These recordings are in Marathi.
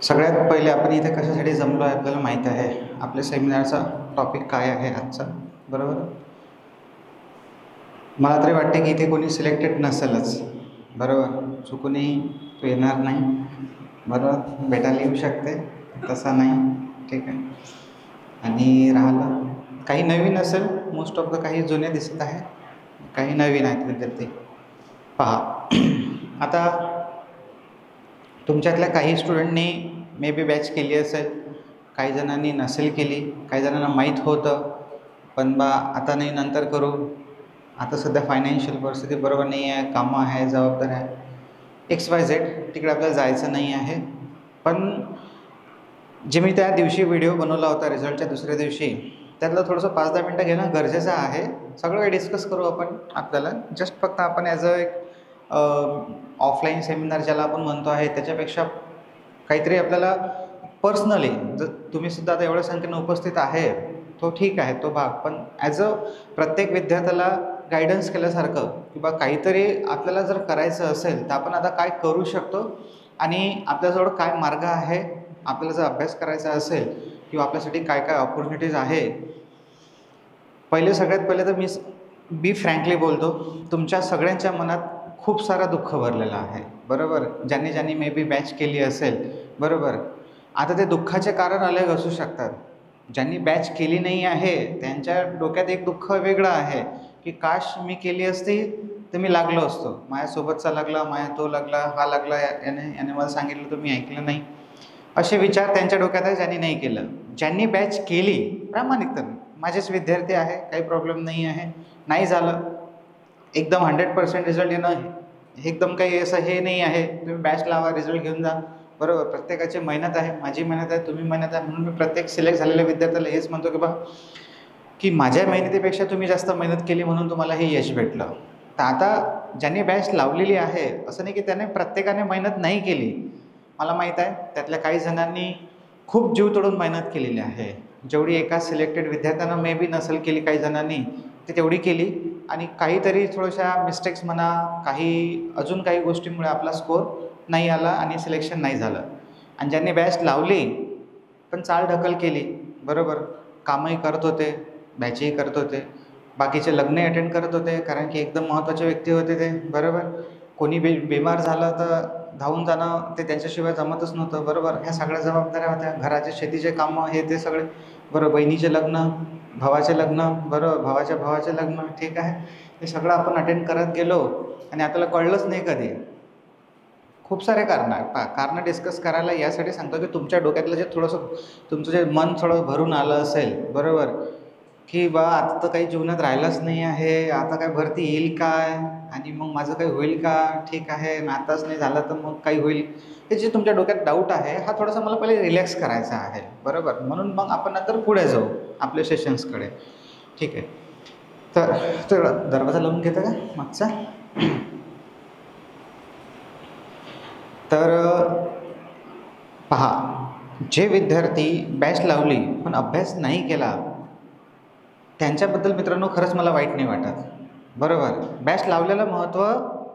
सगळ्यात पहिले आपण इथे कशासाठी जमलो आहे आपल्याला माहीत आहे. आपल्या सेमिनारचा टॉपिक काय आहे आजचा, बरोबर? मला तरी वाटते की इथे कोणी सिलेक्टेड नसेलच, बरोबर? चुकूनही तो येणार नाही, बरोबर? भेटायला येऊ शकते, तसा नाही, ठीक आहे. आणि राहिलं काही नवीन असेल, मोस्ट ऑफ द काही जुने दिसत आहे, काही नवीन आहेत विद्यार्थी. पहा आता तुमच्यातल्या काही स्टुडंटनी मे बी बॅच केली असेल, काही जणांनी नसेल केली, काही जणांना माहीत होतं पण बा आता नाही नंतर करू, आता सध्या फायनान्शियल परिस्थिती बरोबर नाही आहे, कामं आहे, जबाबदारी आहे, XYZ, तिकडे आपल्याला जायचं नाही आहे. पण जे मी त्या दिवशी व्हिडिओ बनवला होता रिझल्टच्या दुसऱ्या दिवशी, त्यातलं थोडंसं 5-10 मिनटं घेणं गरजेचं आहे. सगळं काही डिस्कस करू आपण. आपल्याला जस्ट फक्त आपण ॲज अ एक ऑफलाईन सेमिनार ज्याला आपण म्हणतो आहे त्याच्यापेक्षा काहीतरी आपल्याला पर्सनली, जर तुम्हीसुद्धा आता एवढ्या संख्येनं उपस्थित आहे तो ठीक आहे तो भाग, पण ॲज अ प्रत्येक विद्यार्थ्याला गायडन्स केल्यासारखं किंवा काहीतरी आपल्याला जर करायचं असेल तर आपण आता काय करू शकतो आणि आपल्याजवळ काय मार्ग आहे, आपल्याला जर अभ्यास करायचा असेल किंवा आपल्यासाठी काय काय ऑपॉर्च्युनिटीज आहे. सगळ्यात पहिले तर मी फ्रँकली बोलतो, तुमच्या सगळ्यांच्या मनात खूप सारा दुःख भरलेलं आहे, बरोबर? ज्यांनी मे बी बॅच केली असेल, बरोबर? आता ते दुःखाचे कारण अलग असू शकतात. ज्यांनी बॅच केली नाही आहे त्यांच्या डोक्यात एक दुःख वेगळं आहे की काश मी केली असती तर मी लागलो असतो, माझ्यासोबतचा लागला, तो लागला, हा लागला, याने मला सांगितलं तर मी ऐकलं नाही, असे विचार त्यांच्या डोक्यात आहे ज्यांनी नाही केलं. ज्यांनी बॅच केली प्रामाणिक, तर माझेच विद्यार्थी आहे, काही प्रॉब्लेम नाही आहे, नाही झालं एकदम 100% रिझल्ट येणं एकदम काही असं हे नाही आहे. तुम्ही बॅच लावा, रिझल्ट घेऊन जा, बरोबर? प्रत्येकाची मेहनत आहे, माझी मेहनत आहे, तुम्ही मेहनत आहे, म्हणून मी प्रत्येक सिलेक्ट झालेल्या विद्यार्थ्याला हेच म्हणतो की की माझ्या मेहनतीपेक्षा तुम्ही जास्त मेहनत केली म्हणून तुम्हाला हे यश भेटलं. तर आता ज्यांनी बॅच लावलेली आहे असं नाही की त्याने प्रत्येकाने मेहनत नाही केली. मला माहीत आहे त्यातल्या काही जणांनी खूप जीव तोडून मेहनत केलेली आहे. जेवढी एका सिलेक्टेड विद्यार्थ्यांना मे बी नसेल केली, काही जणांनी ती तेवढी केली आणि काहीतरी थोड्याशा मिस्टेक्स म्हणा, अजून काही गोष्टींमुळे आपला स्कोअर नाही आला आणि सिलेक्शन नाही झालं. आणि ज्यांनी बॅच लावली पण चालढकल केली, बरोबर? कामही करत होते, बॅचही करत होते, बाकीचे लग्नही अटेंड करत होते कारण की एकदम महत्त्वाचे व्यक्ती होते ते, बरोबर? कोणी बिमार झालं तर धावून जाणं ते त्यांच्याशिवाय जमतच नव्हतं, बरोबर? ह्या सगळ्या जबाबदाऱ्या होत्या, घराचे शेतीचे कामं हे ते सगळे, बरोबर? बहिणीचे लग्न, भावाचे लग्न, बरोबर? भावाचे लग्न, ठीक आहे. हे सगळं आपण अटेंड करत गेलो आणि आपल्याला कळलंच नाही कधी. खूप सारे कारणं आहे. कारणं डिस्कस करायला यासाठी सांगतो की तुमच्या डोक्यातलं जे थोडंसं तुमचं जे मन थोडं भरून आलं असेल, बरोबर? की बा आता तर काही जीवनात राहिलंच नाही आहे, आता काय भरती येईल काय आणि मग माझं काही होईल का, ठीक आहे ना, आताच नाही झालं तर मग काही होईल, हे जे तुमच्या डोक्यात डाऊट आहे हा थोडासा मला पहिले रिलॅक्स करायचा आहे, बरोबर? म्हणून मग आपण नंतर पुढे जाऊ आपल्या सेशन्सकडे, ठीक आहे. तर दरवाजा लावून घेतं का मागचा? तर पहा, जे विद्यार्थी बॅच लावली पण अभ्यास नाही केला त्यांच्याबद्दल मित्रांनो खरंच मला वाईट नाही वाटत, बरोबर? बॅच लावलेलं महत्त्व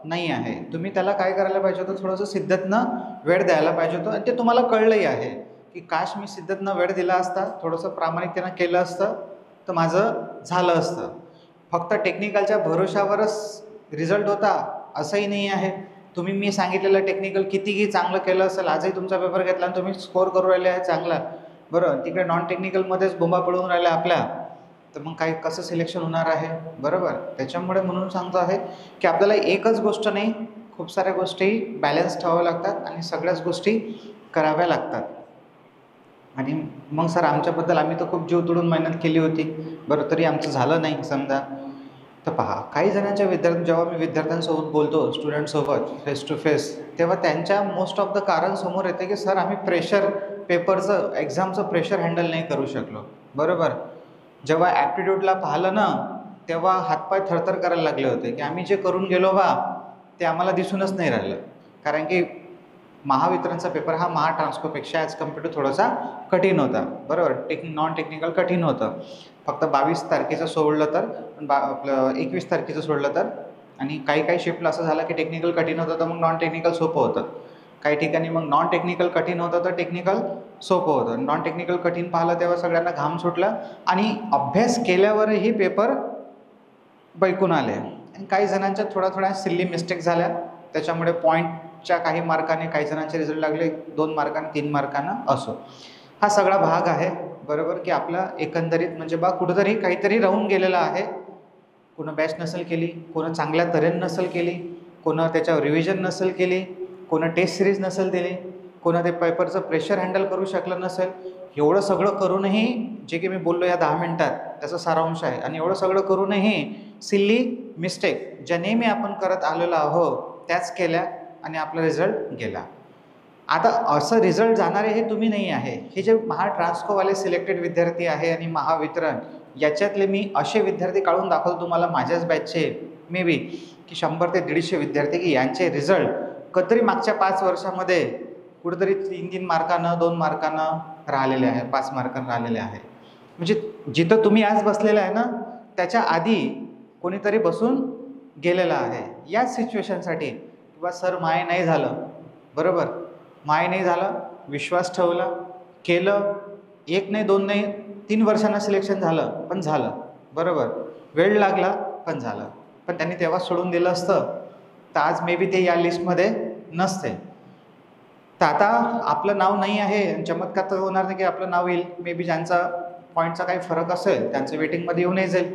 नाही आहे. तुम्ही त्याला काय करायला पाहिजे होतं, थोडंसं शिद्दतनं वेळ द्यायला पाहिजे होतं आणि ते तुम्हाला कळलंही आहे की काश मी शिद्दतनं वेळ दिला असता, थोडंसं प्रामाणिकतेनं केलं असतं तर माझं झालं असतं. फक्त टेक्निकलच्या भरोशावरच रिझल्ट होता असंही नाही आहे. तुम्ही मी सांगितलेलं टेक्निकल कितीही चांगलं केलं असेल, आजही तुमचा पेपर घेतला आणि तुम्ही स्कोअर करू राहिले आहे चांगला, बरं? तिकडे नॉन टेक्निकलमध्येच बोंबा पडून राहिल्या आपल्या, तर मग काय कसं सिलेक्शन होणार आहे, बरोबर? त्याच्यामुळे म्हणून सांगतो आहे की आपल्याला एकच गोष्ट नाही, खूप साऱ्या गोष्टी बॅलन्स ठेवाव्या लागतात आणि सगळ्याच गोष्टी कराव्या लागतात. आणि मग सर आमच्याबद्दल आम्ही तर खूप जीव तोडून मेहनत केली होती, बरं तरी आमचं झालं नाही समजा. तर पहा, काही जणांच्या जेव्हा मी विद्यार्थ्यांसोबत बोलतो, स्टुडंटसोबत फेस टू फेस, तेव्हा त्यांच्या मोस्ट ऑफ द कारण समोर येते की सर आम्ही पेपरचं एक्झामचं प्रेशर हँडल नाही करू शकलो, बरोबर? जेव्हा ॲप्टिट्यूडला पाहिलं ना तेव्हा हातपाय थरथर करायला लागले होते की आम्ही जे करून गेलो ते आम्हाला दिसूनच नाही राहिलं. कारण की महावितरणचा पेपर हा महाट्रान्सकोपेक्षा ॲज कम्पेअर टू थोडासा कठीण होता, बरोबर? नॉन टेक्निकल कठीण होतं. फक्त 22 तारखेचं सोडलं तर, आपलं 21 तारखेचं सोडलं तर, आणि काही शिफ्टला असं झालं की टेक्निकल कठीण होतं तर मग नॉन टेक्निकल सोपं होतं. काही ठिकाणी मग नॉन टेक्निकल कठीण होतं तर टेक्निकल सोपं होतं. नॉन टेक्निकल कठीण पाहिलं तेव्हा सगळ्यांना घाम सुटला आणि अभ्यास केल्यावरही पेपर बैकून आले. आणि काही जणांच्या थोड्या सिल्ली मिस्टेक झाल्या, त्याच्यामुळे पॉईंटच्या काही मार्काने काही जणांचे रिझल्ट लागले 2 मार्काने 3 मार्कानं. असो, हा सगळा भाग आहे बरोबर, की आपला एकंदरीत म्हणजे कुठंतरी काहीतरी राहून गेलेलं आहे. कोणं बॅच नसेल केली, कोणं चांगल्या तऱ्हेने नसेल केली, कोणं त्याच्यावर रिव्हिजन नसेल केली, कोणं टेस्ट सिरीज नसेल दिली, कोणं ते पेपरचं प्रेशर हँडल करू शकलं नसेल. एवढं सगळं करूनही, जे की मी बोललो या 10 मिनिटात त्याचा सारांश आहे, आणि एवढं सगळं करूनही सिल्ली मिस्टेक ज्या नेहमी आपण करत आलेलो आहोत त्याच केल्या आणि आपला रिझल्ट गेला. आता असं रिझल्ट जाणारे हे तुम्ही नाही आहे, हे जे महाट्रान्सकोवाले सिलेक्टेड विद्यार्थी आहे आणि महावितरण याच्यातले मी असे विद्यार्थी काढून दाखवतो तुम्हाला माझ्याच बॅचचे मे बी की 100 ते 150 विद्यार्थी, की यांचे रिझल्ट कधीतरी मागच्या 5 वर्षामध्ये कुठेतरी 3-3 मार्कानं 2 मार्कानं राहिलेले आहे, 5 मार्कानं राहिलेले आहे. म्हणजे जिथं तुम्ही आज बसलेलं आहे ना त्याच्या आधी कोणीतरी बसून गेलेलं आहे. याच सिच्युएशनसाठी किंवा सर माय नाही झालं बरोबर, माय नाही झालं, विश्वास ठेवला, केलं, 1 नाही 2 नाही 3 वर्षांना सिलेक्शन झालं, पण झालं बरोबर, वेळ लागला पण झालं. पण त्यांनी तेव्हा सोडून दिलं असतं तर आज मे बी ते या लिस्टमध्ये नसते. तर आता आपलं नाव नाही आहे, चमत्कार तर होणार नाही की आपलं नाव येईल. मे बी ज्यांचा पॉईंटचा काही फरक असेल त्यांचं वेटिंगमध्ये येऊनही जाईल.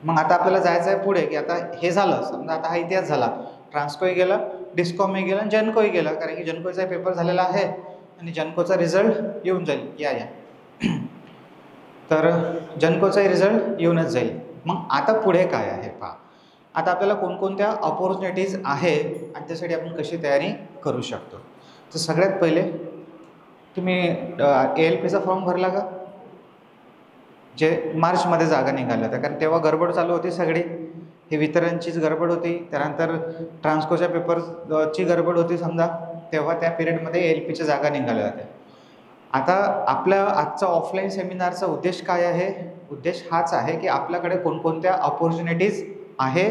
मग आता आपल्याला जायचं आहे पुढे, की आता हे झालं समजा, आता हा इतिहास झाला, ट्रान्सकोही गेला, डिस्कॉमही गेला आणि जनकोही गेला, कारण की जनकोचा पेपर झालेला आहे आणि जनकोचा रिझल्ट येऊन जाईल. या तर जनकोचाही रिझल्ट येऊनच जाईल. मग आता पुढे काय आहे पहा. आता आपल्याला कोणकोणत्या अपॉर्च्युनिटीज आहे आणि त्यासाठी आपण कशी तयारी करू शकतो. तर सगळ्यात पहिले तुम्ही ALPचा फॉर्म भरला का, जे मार्चमध्ये जागा निघाल्या होत्या, कारण तेव्हा गडबड चालू होती सगळी, हे वितरणचीच गडबड होती, त्यानंतर ट्रान्सकोच्या पेपरची गडबड होती समजा, तेव्हा त्या पिरियडमध्ये ALPच्या जागा निघाल्या होत्या. आता आपल्या आजचा ऑफलाईन सेमिनारचा उद्देश काय आहे, उद्देश हाच आहे की आपल्याकडे कोणकोणत्या अपॉर्च्युनिटीज आहे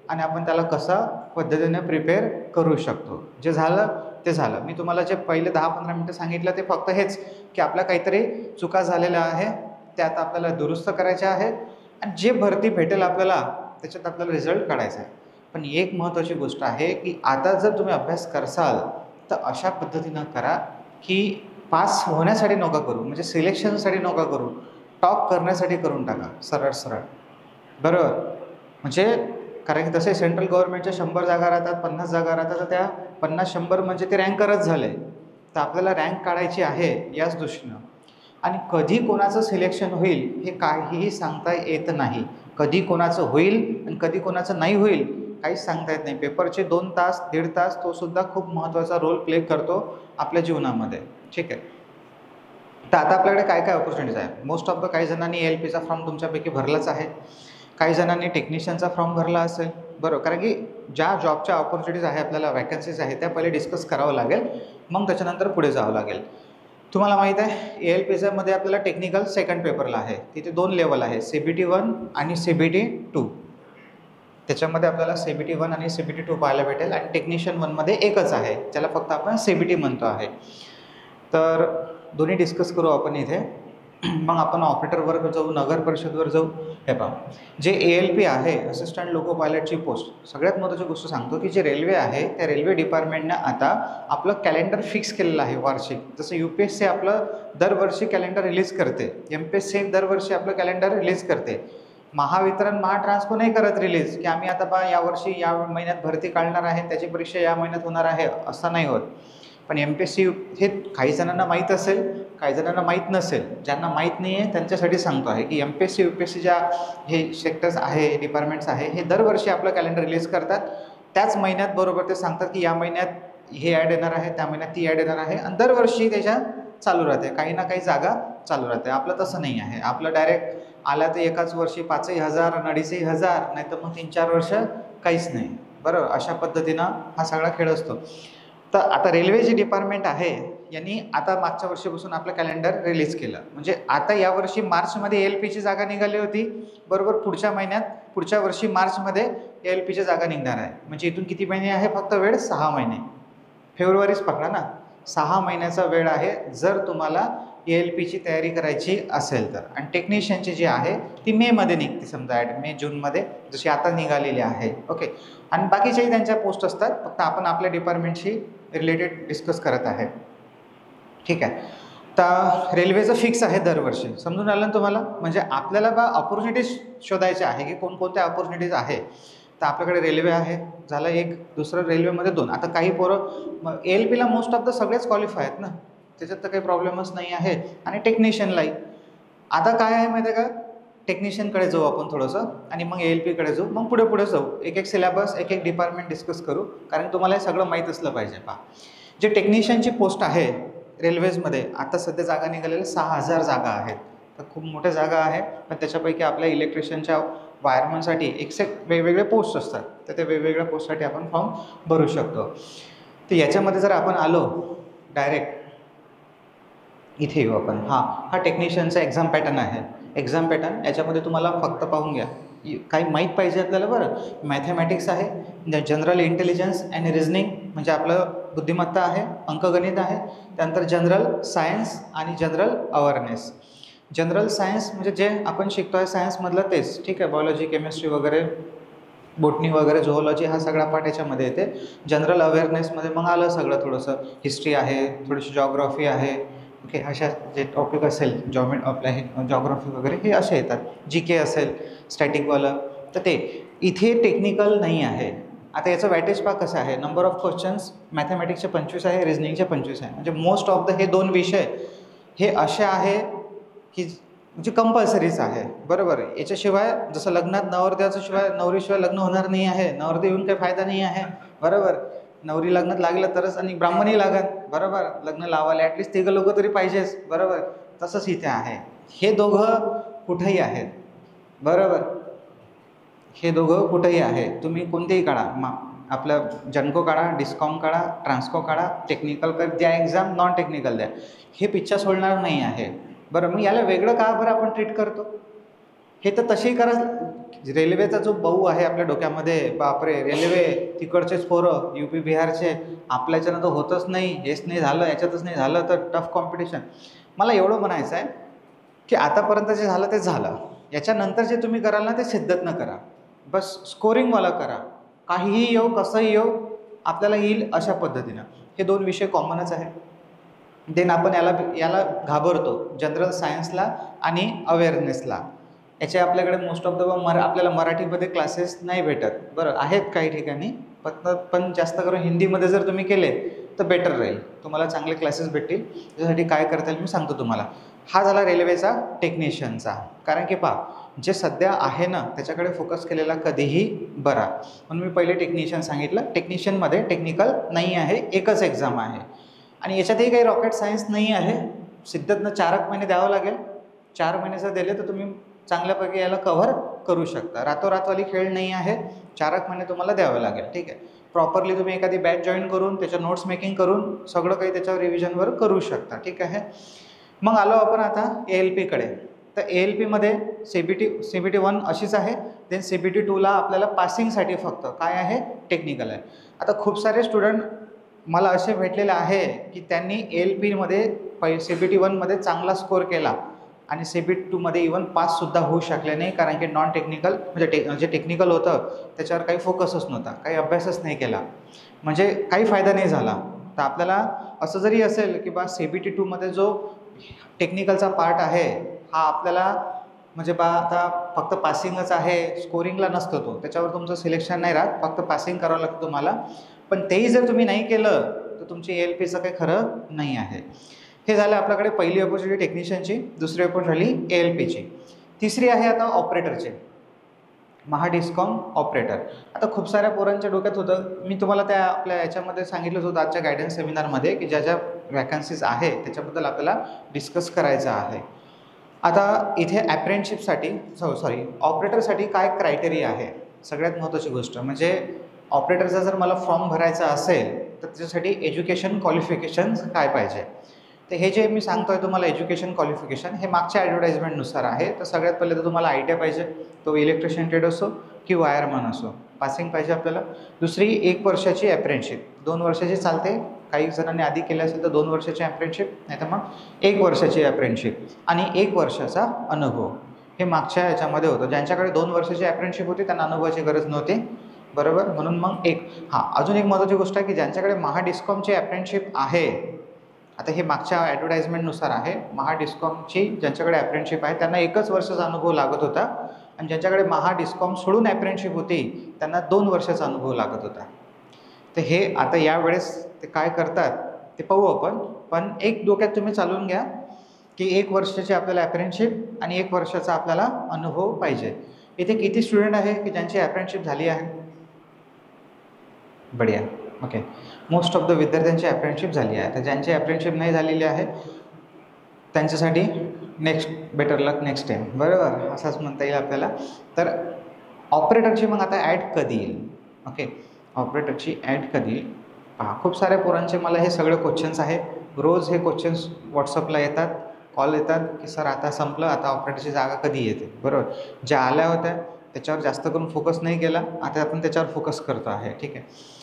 आणि आपण त्याला कसा पद्धतीने प्रिपेअर करू शकतो. जे झालं ते झालं. मी तुम्हाला जे पहिले 10-15 मिनटं सांगितलं ते फक्त हेच, की आपल्या काहीतरी चुका झालेल्या आहे त्या आता आपल्याला दुरुस्त करायच्या आहेत आणि जे भरती भेटेल आपल्याला त्याच्यात आपल्याला रिझल्ट काढायचा आहे. पण एक महत्त्वाची गोष्ट आहे की आता जर तुम्ही अभ्यास करसाल तर अशा पद्धतीनं करा की पास होण्यासाठी नका करू, म्हणजे सिलेक्शनसाठी नका करू, टॉप करण्यासाठी करून टाका सरळ बरोबर. म्हणजे कारण की तसे सेंट्रल गव्हर्नमेंटच्या 100 जागा राहतात, 50 जागा राहतात, तर त्या 50-100 म्हणजे ते रँकरच झाले. तर आपल्याला रँक काढायची आहे याच दृष्टीनं. आणि कधी कोणाचं सिलेक्शन होईल हे काहीही सांगता येत नाही. कधी कोणाचं होईल आणि कधी कोणाचं नाही होईल काहीच सांगता येत नाही. पेपरचे 2 तास 1.5 तास तो सुद्धा खूप महत्त्वाचा रोल प्ले करतो आपल्या जीवनामध्ये. ठीक आहे. तर आता आपल्याकडे काय काय ऑपॉर्च्युनिटीज आहे. मोस्ट ऑफ द काही जणांनी ALPचा फॉर्म तुमच्यापैकी भरलाच आहे, काही जणांनी टेक्निशियनचा फॉर्म भरला असेल बरोबर. कारण की ज्या जॉबच्या ऑपॉर्च्युनिटीज आहे, आपल्याला वॅकन्सीज आहे त्या पहिले डिस्कस करावं लागेल, मग त्याच्यानंतर पुढे जावं लागेल. तुम्हाला माहीत आहे ALPमध्ये आपल्याला टेक्निकल सेकंड पेपरला आहे, तिथे 2 लेवल आहे, CBT 1 आणि CBT 2. त्याच्यामध्ये आपल्याला CBT 1 आणि CBT 2 पाहायला भेटेल आणि टेक्निशियन 1मध्ये एकच आहे, त्याला फक्त आपण CBT म्हणतो आहे. तर दोन्ही डिस्कस करू आपण इथे. मग आपण ऑपरेटरवर जाऊ, नगर परिषदवर जाऊ. हे पहा, जे ALP आहे असिस्टंट लोको पायलटची पोस्ट, सगळ्यात महत्त्वाची गोष्ट सांगतो की जे रेल्वे आहे त्या रेल्वे डिपार्टमेंटनं आता आपलं कॅलेंडर फिक्स केलेलं आहे वार्षिक. जसं UPSC आपलं दरवर्षी कॅलेंडर रिलीज करते, MPSC दरवर्षी आपलं कॅलेंडर रिलीज करते. महावितरण महाट्रान्सको नाही करत रिलीज की आम्ही आता पहा यावर्षी या महिन्यात भरती काढणार आहे, त्याची परीक्षा या महिन्यात होणार आहे, असं नाही होत. पण MPSC हे काही जणांना माहीत असेल, काही जणांना माहीत नसेल. ज्यांना माहीत नाही आहे त्यांच्यासाठी सांगतो आहे की MPSC UPSC ज्या हे सेक्टर्स आहे, डिपार्टमेंट्स आहे, हे दरवर्षी आपलं कॅलेंडर रिलीज करतात. त्याच महिन्यात बरोबर ते सांगतात की या महिन्यात हे ॲड येणार आहे, त्या महिन्यात ती ॲड येणार आहे, आणि दरवर्षी त्याच्या चालू राहते, काही ना काही जागा चालू राहते. आपलं तसं नाही आहे. आपलं डायरेक्ट आला तर एकाच वर्षी 5,000 आणि 2,500, नाही तर मग 3-4 वर्ष काहीच नाही बरोबर. अशा पद्धतीनं हा सगळा खेळ असतो. तर आता रेल्वे जे डिपार्टमेंट आहे यांनी आता मागच्या वर्षीपासून आपलं कॅलेंडर रिलीज केलं. म्हणजे आता यावर्षी मार्चमध्ये ALPची जागा निघाली होती बरोबर. पुढच्या महिन्यात पुढच्या वर्षी मार्चमध्ये ALPची जागा निघणार आहे. म्हणजे इथून किती महिने आहे, फक्त वेळ 6 महिने फेब्रुवारीच पकडा ना, 6 महिन्याचा वेळ आहे जर तुम्हाला ALPची तयारी करायची असेल तर. आणि टेक्निशियनची जी आहे ती मेमध्ये निघते, समजा मे जूनमध्ये जशी आता निघालेली आहे. ओके. आणि बाकीच्याही त्यांच्या पोस्ट असतात, फक्त आपण आपल्या डिपार्टमेंटशी रिलेटेड डिस्कस करत आहे. ठीक आहे. तर रेल्वेचं फिक्स आहे दरवर्षी, समजून आलं ना तुम्हाला. म्हणजे आपल्याला बा ऑपॉर्च्युनिटीज शोधायच्या आहे की कोणकोणत्या ऑपॉर्च्युनिटीज आहे. तर आपल्याकडे रेल्वे आहे, झालं एक. दुसरं रेल्वेमध्ये 2. आता काही पोरं ALPला मोस्ट ऑफ द सगळेच क्वालिफाय आहेत ना, त्याच्यात तर काही प्रॉब्लेमच नाही आहे. आणि टेक्निशियनलाही आता काय आहे माहिती आहे का, टेक्निशियनकडे जाऊ आपण थोडंसं आणि मग ALPकडे जाऊ, मग पुढे पुढे जाऊ. एक एक सिलेबस, एक एक डिपार्टमेंट डिस्कस करू, कारण तुम्हाला हे सगळं माहीत असलं पाहिजे. पहा, जे टेक्निशियनची पोस्ट आहे रेल्वेजमध्ये आता सध्या जागा निघालेल्या 6000 जागा आहेत. तर खूप मोठ्या जागा आहे. पण त्याच्यापैकी आपल्या इलेक्ट्रिशियनच्या वायरमनसाठी वेगवेगळे पोस्ट असतात, तर त्या वेगवेगळ्या पोस्टसाठी आपण फॉर्म भरू शकतो. तर याच्यामध्ये जर आपण आलो डायरेक्ट इथे येऊ आपण. हा टेक्निशियनचा एक्झाम पॅटर्न आहे. एक्झाम पॅटर्न याच्यामध्ये तुम्हाला फक्त पाहून घ्या, काही माहीत पाहिजे आपल्याला. बरं, मॅथमॅटिक्स आहे, जनरल इंटेलिजन्स अँड रिझनिंग म्हणजे आपलं बुद्धिमत्ता आहे, अंकगणित आहे. त्यानंतर जनरल सायन्स आणि जनरल अवेअरनेस. जनरल सायन्स म्हणजे जे आपण शिकतो आहे सायन्समधलं तेच, ठीक आहे. बायोलॉजी, केमिस्ट्री वगैरे, बोटनी वगैरे, झुओलॉजी हा सगळा पार्ट याच्यामध्ये येते. जनरल अवेअरनेसमध्ये मग आलं सगळं, थोडंसं हिस्ट्री आहे, थोडीशी जॉग्राफी आहे. ओके, अशा जे टॉपिक असेल आपल्या हे जॉग्राफी वगैरे हे असे येतात. GK असेल स्टॅटिकवालं, तर ते इथे टेक्निकल नाही आहे. आता याचं वॅटेज पहा कसं आहे. नंबर ऑफ क्वेश्चन्स मॅथमॅटिक्सचे 25 आहे, रिझनिंगचे 25 आहे. म्हणजे मोस्ट ऑफ द हे 2 विषय हे असे आहे की म्हणजे कंपल्सरीच आहे. बरोबर. याच्याशिवाय जसं लग्नात नवरदेवाच्या शिवाय नवरीशिवाय लग्न होणार नाही आहे, नवरदेव येऊन काही फायदा नाही आहे. बरोबर. नवरी लग्नात लागलं तरच, आणि ब्राह्मणही लागत. बरोबर. लग्न लावायला ॲटलिस्ट 3 लोक तरी पाहिजेच. बरोबर. तसंच इथे आहे. हे दोघं कुठेही आहेत. बरोबर. हे दोघं कुठेही आहे. तुम्ही कोणतेही काढा, आपलं जनको काढा, डिस्कॉम काढा, ट्रान्सको काढा, टेक्निकल द्या एक्झाम, नॉन टेक्निकल द्या, हे पिच्छा सोडणार नाही आहे. बरं, मग याला वेगळं का बरं आपण ट्रीट करतो? हे तर तसेही करा. रेल्वेचा जो भाऊ आहे आपल्या डोक्यामध्ये, बापरे रेल्वे तिकडचेच पोरं UP बिहारचे, आपल्या याच्यानं तर होतच नाही, हेच नाही झालं, याच्यातच नाही झालं, तर टफ कॉम्पिटिशन. मला एवढं म्हणायचं आहे की आतापर्यंत जे झालं ते झालं. याच्यानंतर जे तुम्ही कराल ना ते शिद्दतनं करा. बस स्कोरिंगवाला करा. काहीही येऊ, कसंही येऊ, आपल्याला येईल अशा पद्धतीनं. हे 2 विषय कॉमनच आहे. देन आपण याला घाबरतो, जनरल सायन्सला आणि अवेअरनेसला. याचे आपल्याकडे मोस्ट ऑफ द आपल्याला मराठीमध्ये क्लासेस नाही भेटत. बरं, आहेत काही ठिकाणी, पण जास्त करून हिंदीमध्ये जर तुम्ही केले तर बेटर राहील, तुम्हाला चांगले क्लासेस भेटतील. त्याच्यासाठी काय करता येईल मी सांगतो तुम्हाला. हा झाला रेल्वेचा टेक्निशियनचा. कारण की पहा, जे सध्या आहे ना त्याच्याकडे फोकस केलेला कधीही बरा. म्हणून मी पहिले टेक्निशियन सांगितलं. टेक्निशियनमध्ये टेक्निकल नाही आहे, एकच एक्झाम आहे. आणि याच्यातही काही रॉकेट सायन्स नाही आहे. शिद्दतनं 4 महिने द्यावं लागेल. 4 महिने जर दिले तर तुम्ही चांगल्यापैकी याला कव्हर करू शकता. रातोरातवाली खेळ नाही आहे. 4 महिने तुम्हाला द्यावे लागेल. ठीक आहे. प्रॉपरली तुम्ही एखादी बॅच जॉईन करून त्याच्या नोट्स मेकिंग करून सगळं काही त्याच्यावर रिव्हिजनवर करू शकता. ठीक आहे. मग आलो आपण आता ALPकडे. तर ALPमध्ये CBT 1 अशीच आहे. देन CBT 2ला आपल्याला पासिंगसाठी फक्त काय आहे, टेक्निकल आहे. आता खूप सारे स्टुडंट मला असे भेटलेले आहे की त्यांनी ALPमध्ये CBT 1मध्ये चांगला स्कोर केला आणि CBT 2मध्ये इवन पाससुद्धा होऊ शकले नाही, कारण की नॉन टेक्निकल म्हणजे जे टेक्निकल होतं त्याच्यावर काही फोकसच नव्हता, काही अभ्यासच नाही केला, म्हणजे काही फायदा नाही झाला. तर आपल्याला असं जरी असेल की CBT 2मध्ये जो टेक्निकलचा पार्ट आहे हा आपल्याला म्हणजे आता फक्त पासिंगच आहे, स्कोरिंगला नसतो तो, त्याच्यावर तुमचं सिलेक्शन नाही राहत, फक्त पासिंग करावं लागतं तुम्हाला. पण तेही जर तुम्ही नाही केलं तर तुमची ALPचं काही खरं नाही आहे. हे झालं आपल्याकडे पहिली अपॉर्च्युनिटी टेक्निशियनची. दुसरी अपॉर्च्युनिटी झाली ALPची. तिसरी आहे आता ऑपरेटरची, महाडिस्कॉम ऑपरेटर. आता खूप साऱ्या पोरांच्या डोक्यात होतं, मी तुम्हाला त्या आपल्या याच्यामध्ये सांगितलंच होतं आजच्या गायडन्स सेमिनारमध्ये, की ज्या ज्या वॅकन्सीज आहे त्याच्याबद्दल आपल्याला डिस्कस करायचं आहे. आता इथे ऑपरेटरसाठी काय क्रायटेरिया आहे, सगळ्यात महत्त्वाची गोष्ट म्हणजे ऑपरेटरचा जर मला फॉर्म भरायचा असेल तर त्याच्यासाठी एज्युकेशन क्वालिफिकेशन काय पाहिजे. तर हे जे मी सांगतो आहे तुम्हाला एज्युकेशन क्वालिफिकेशन, हे मागच्या ॲडव्हर्टाईजमेंटनुसार आहे. तर सगळ्यात पहिले तर तुम्हाला ITI पाहिजे, तो इलेक्ट्रिशियन ट्रेड असो की वायरमन असो, पासिंग पाहिजे आपल्याला. दुसरी 1 वर्षाची अप्रेंटिसशिप, 2 वर्षाची चालते, काही जणांनी आधी केलं असेल तर 2 वर्षाची अप्रेंटिसशिप, नाही तर मग 1 वर्षाची अप्रेंटिसशिप आणि 1 वर्षाचा अनुभव. हे मागच्या याच्यामध्ये होतं. ज्यांच्याकडे 2 वर्षाची अप्रेंटिसशिप होती त्यांना अनुभवाची गरज नव्हती, बरोबर. म्हणून मग अजून एक महत्त्वाची गोष्ट आहे की ज्यांच्याकडे महाडिस्कॉमची अप्रेंटिसशिप आहे, आता हे मागच्या ॲडव्हर्टाइजमेंटनुसार आहे, महाडिस्कॉमची ज्यांच्याकडे अप्रेंटिसशिप आहे त्यांना 1च वर्षाचा अनुभव लागत होता आणि ज्यांच्याकडे महाडिस्कॉम सोडून अप्रेंटिसशिप होती त्यांना 2 वर्षाचा अनुभव लागत होता. तर हे आता यावेळेस ते काय करतात ते पाहू आपण. पण एक डोक्यात तुम्ही चालवून घ्या की 1 वर्षाची आपल्याला अप्रेंटिसशिप आणि 1 वर्षाचा आपल्याला अनुभव पाहिजे. इथे किती स्टुडंट आहे की ज्यांची अप्रेंटिसशिप झाली आहे? बढिया, ओके. मोस्ट ऑफ द विद्यार्थ्यांची अप्रेंटिसशिप झाली आहे. तर ज्यांची अप्रेंटिसशिप नाही झालेली आहे त्यांच्यासाठी नेक्स्ट बेटर लक नेक्स्ट टाईम, बरोबर, असंच म्हणता येईल आपल्याला. तर ऑपरेटरची मग आता ॲड कधी येईल? ओके, ऑपरेटरची ॲड कधी येईल पहा. खूप साऱ्या पोरांचे मला हे सगळे क्वेश्चन्स आहे. रोज हे क्वेश्चन्स व्हॉट्सअपला येतात, कॉल येतात की सर आता संपलं, आता ऑपरेटरची जागा कधी येते, बरोबर. ज्या आल्या होत्या त्याच्यावर जास्त करून फोकस नाही केला, आता आपण त्याच्यावर फोकस करतो आहे, ठीक आहे.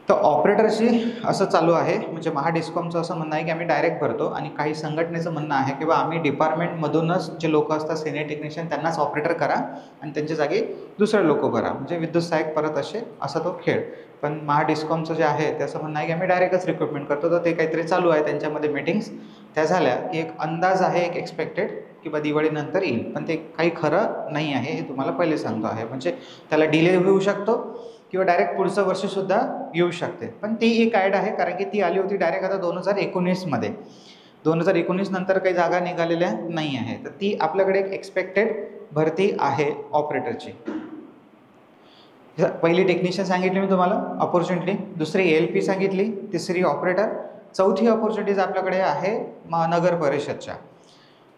तर ऑपरेटरची असं चालू आहे, म्हणजे महाडिस्कॉमचं असं म्हणणं आहे की आम्ही डायरेक्ट भरतो आणि काही संघटनेचं म्हणणं आहे की बा आम्ही डिपार्टमेंटमधूनच जे लोक असतात सिनियर टेक्निशियन त्यांनाच ऑपरेटर करा आणि त्यांच्या जागी दुसरे लोक भरा, म्हणजे विद्युत सहाय्यक परत असा तो खेळ. पण महाडिस्कॉमचं जे आहे ते असं म्हणणं आहे की आम्ही डायरेक्टच रिक्रुटमेंट करतो. तर ते काहीतरी चालू आहे त्यांच्यामध्ये मीटिंग्स. त्या झाल्या की एक अंदाज आहे, एक एक्सपेक्टेड की बा दिवाळीनंतर येईल, पण ते काही खरं नाही आहे हे तुम्हाला पहिले सांगतो आहे. म्हणजे त्याला डिले होऊ शकतो किंवा डायरेक्ट पुढचं वर्षसुद्धा येऊ शकते. पण ती एक ॲड आहे कारण की ती आली होती डायरेक्ट आता 2019मध्ये. 2019 नंतर काही जागा निघालेल्या नाही आहे. तर ती आपल्याकडे एक एक्सपेक्टेड भरती आहे ऑपरेटरची. पहिली टेक्निशियन सांगितली मी तुम्हाला अपॉर्च्युनिटी, दुसरी ALP सांगितली, तिसरी ऑपरेटर, चौथी अपॉर्च्युनिटीज आपल्याकडे आहे नगर परिषदच्या.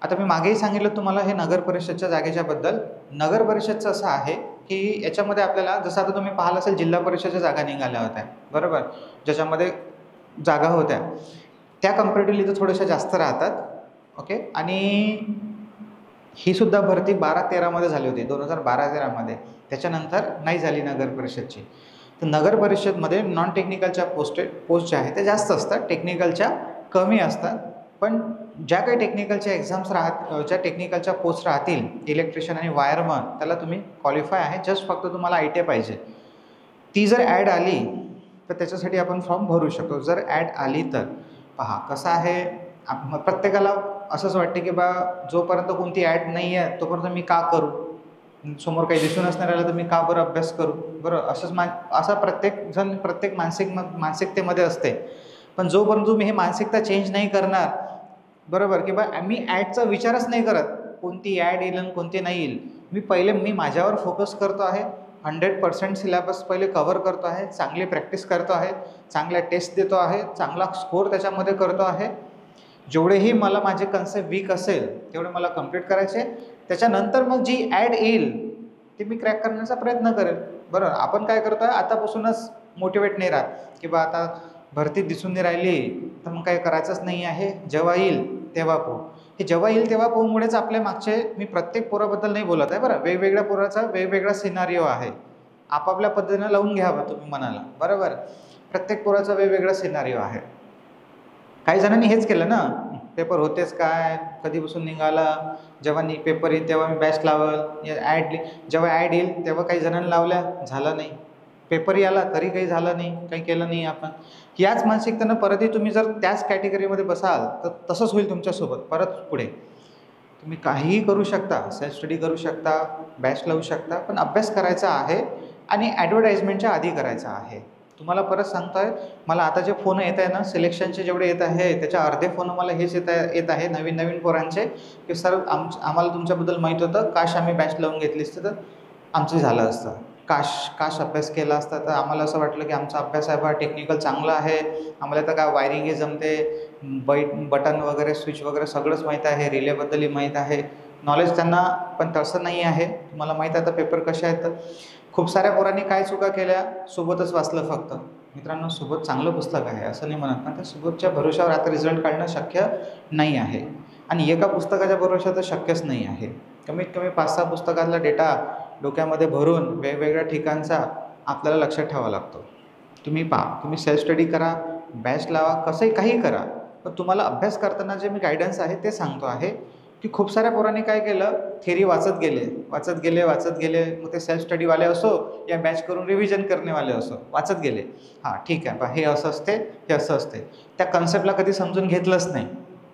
आता मी मागेही सांगितलं तुम्हाला हे नगर परिषदच्या जागेच्याबद्दल. नगर परिषदचं असं आहे की याच्यामध्ये आपल्याला जसं आता तुम्ही पाहिलं असेल जिल्हा परिषदेच्या जागा निघाल्या होत्या, बरोबर, ज्याच्यामध्ये जागा होत्या त्या कम्पॅरेटिव्हली तर थोड्याशा जास्त राहतात, ओके. आणि ही सुद्धा भरती 12-13मध्ये झाली होती, 2012-13मध्ये. त्याच्यानंतर नाही झाली नगर परिषदची. तर नगर परिषदमध्ये नॉन टेक्निकलच्या पोस्ट ज्या आहेत त्या जास्त असतात, टेक्निकलच्या कमी असतात. पण ज्या काही टेक्निकलच्या एक्झाम्स ज्या टेक्निकलच्या पोस्ट राहतील इलेक्ट्रिशियन आणि वायरमन त्याला तुम्ही क्वालिफाय आहे, जस्ट फक्त तुम्हाला ITI पाहिजे. ती जर ॲड आली तर त्याच्यासाठी आपण फॉर्म भरू शकतो. जर ॲड आली तर पहा कसं आहे, प्रत्येकाला असंच वाटते की बा जोपर्यंत कोणती ॲड नाही आहे तोपर्यंत मी का करू, समोर काही दिसूनच नाही राहिलं तर मी का बरं अभ्यास करू, बरं. असा प्रत्येकजण प्रत्येक मानसिकतेमध्ये असते. पण जोपर्यंत तुम्ही हे मानसिकता चेंज नाही करणार, बरोबर, की बा मी ॲडचा विचारच नाही करत कोणती ॲड येईल आणि कोणती नाही येईल, मी माझ्यावर फोकस करतो आहे, 100% सिलेबस पहिले कव्हर करतो आहे, चांगली प्रॅक्टिस करतो आहे, चांगल्या टेस्ट देतो आहे, चांगला स्कोर त्याच्यामध्ये करतो आहे. जेवढेही मला माझे कन्सेप्ट वीक असेल तेवढे मला कंप्लीट करायचे. त्याच्यानंतर मग जी ॲड येईल ते मी क्रॅक करण्याचा प्रयत्न करेल, बरोबर. आपण काय करतो आहे आतापासूनच मोटिवेट नाही राहत की बा आता भरती दिसून नाही राहिली तर मग काही करायचंच नाही आहे, जेव्हा येईल तेव्हा पाहू. हे जेव्हा येईल तेव्हा पाहूमुळेच आपल्या मागचे, मी प्रत्येक पोराबद्दल नाही बोलत आहे, बरं, वेगवेगळ्या पोराचा वेगवेगळा सिनारिओ आहे, आपापल्या पद्धतीनं लावून घ्यावं तुम्ही मनाला, बरोबर. प्रत्येक पोराचा वेगवेगळा सिनारिओ आहे. काही जणांनी हेच केलं ना, पेपर होतेच काय, कधीपासून निघाला, जेव्हा पेपर येईल तेव्हा मी बॅच लावल, जेव्हा ॲड येईल तेव्हा काही जणांनी लावल्या, झालं नाही. पेपर आला तरी काही झालं नाही, काही केलं नाही आपण. याच मानसिकतेनं परतही तुम्ही जर त्याच कॅटेगरीमध्ये बसाल तर तसंच होईल तुमच्यासोबत. परत पुढे तुम्ही काहीही करू शकता, सेल्फ स्टडी करू शकता, बॅच लावू शकता, पण अभ्यास करायचा आहे आणि ॲडव्हर्टाइजमेंटच्या आधी करायचा आहे. तुम्हाला परत सांगतोय, मला आता जे फोन येत आहे ना सिलेक्शनचे जेवढे येत आहे त्याच्या अर्धे फोन मला हेच येत आहे नवीन पोरांचे की सर आम्हाला तुमच्याबद्दल माहीत होतं, काश आम्ही बॅच लावून घेतली असते तर आमचं झालं असतं, काश अभ्यास केला असता तर आम्हाला असं वाटलं की आमचा अभ्यास आहे बा टेक्निकल चांगला आहे, आम्हाला तर काय वायरिंग हे जमते, बटन वगैरे स्विच वगैरे सगळंच माहीत आहे, रिलेबद्दलही माहीत आहे, नॉलेज त्यांना. पण तसं नाही आहे. तुम्हाला माहीत आहे आता पेपर कसे आहेत. खूप साऱ्या पोरांनी काय चुका केल्या, सोबतच वाचलं फक्त. मित्रांनो, सोबत चांगलं पुस्तक आहे असं नाही म्हणत, पण त्या सोबतच्या भरोशावर आता रिझल्ट काढणं शक्य नाही आहे आणि एका पुस्तकाच्या भरोशावर तर शक्यच नाही आहे. कमीत कमी 5-6 पुस्तकातला डेटा डोक्यामध्ये भरून वेगवेगळ्या ठिकाणचा आपल्याला लक्षात ठेवावा लागतो. तुम्ही सेल्फ स्टडी करा, बॅच लावा, कसंही काही करा, पण तुम्हाला अभ्यास करताना जे मी गायडन्स आहे ते सांगतो आहे की खूप साऱ्या पोरांनी काय केलं, थेरी वाचत गेले, मग ते सेल्फ स्टडीवाले असो या बॅच करून रिव्हिजन करणेवाले असो, वाचत गेले. हां ठीक आहे बा, हे असं असते, हे असं असते. त्या कन्सेप्टला कधी समजून घेतलंच नाही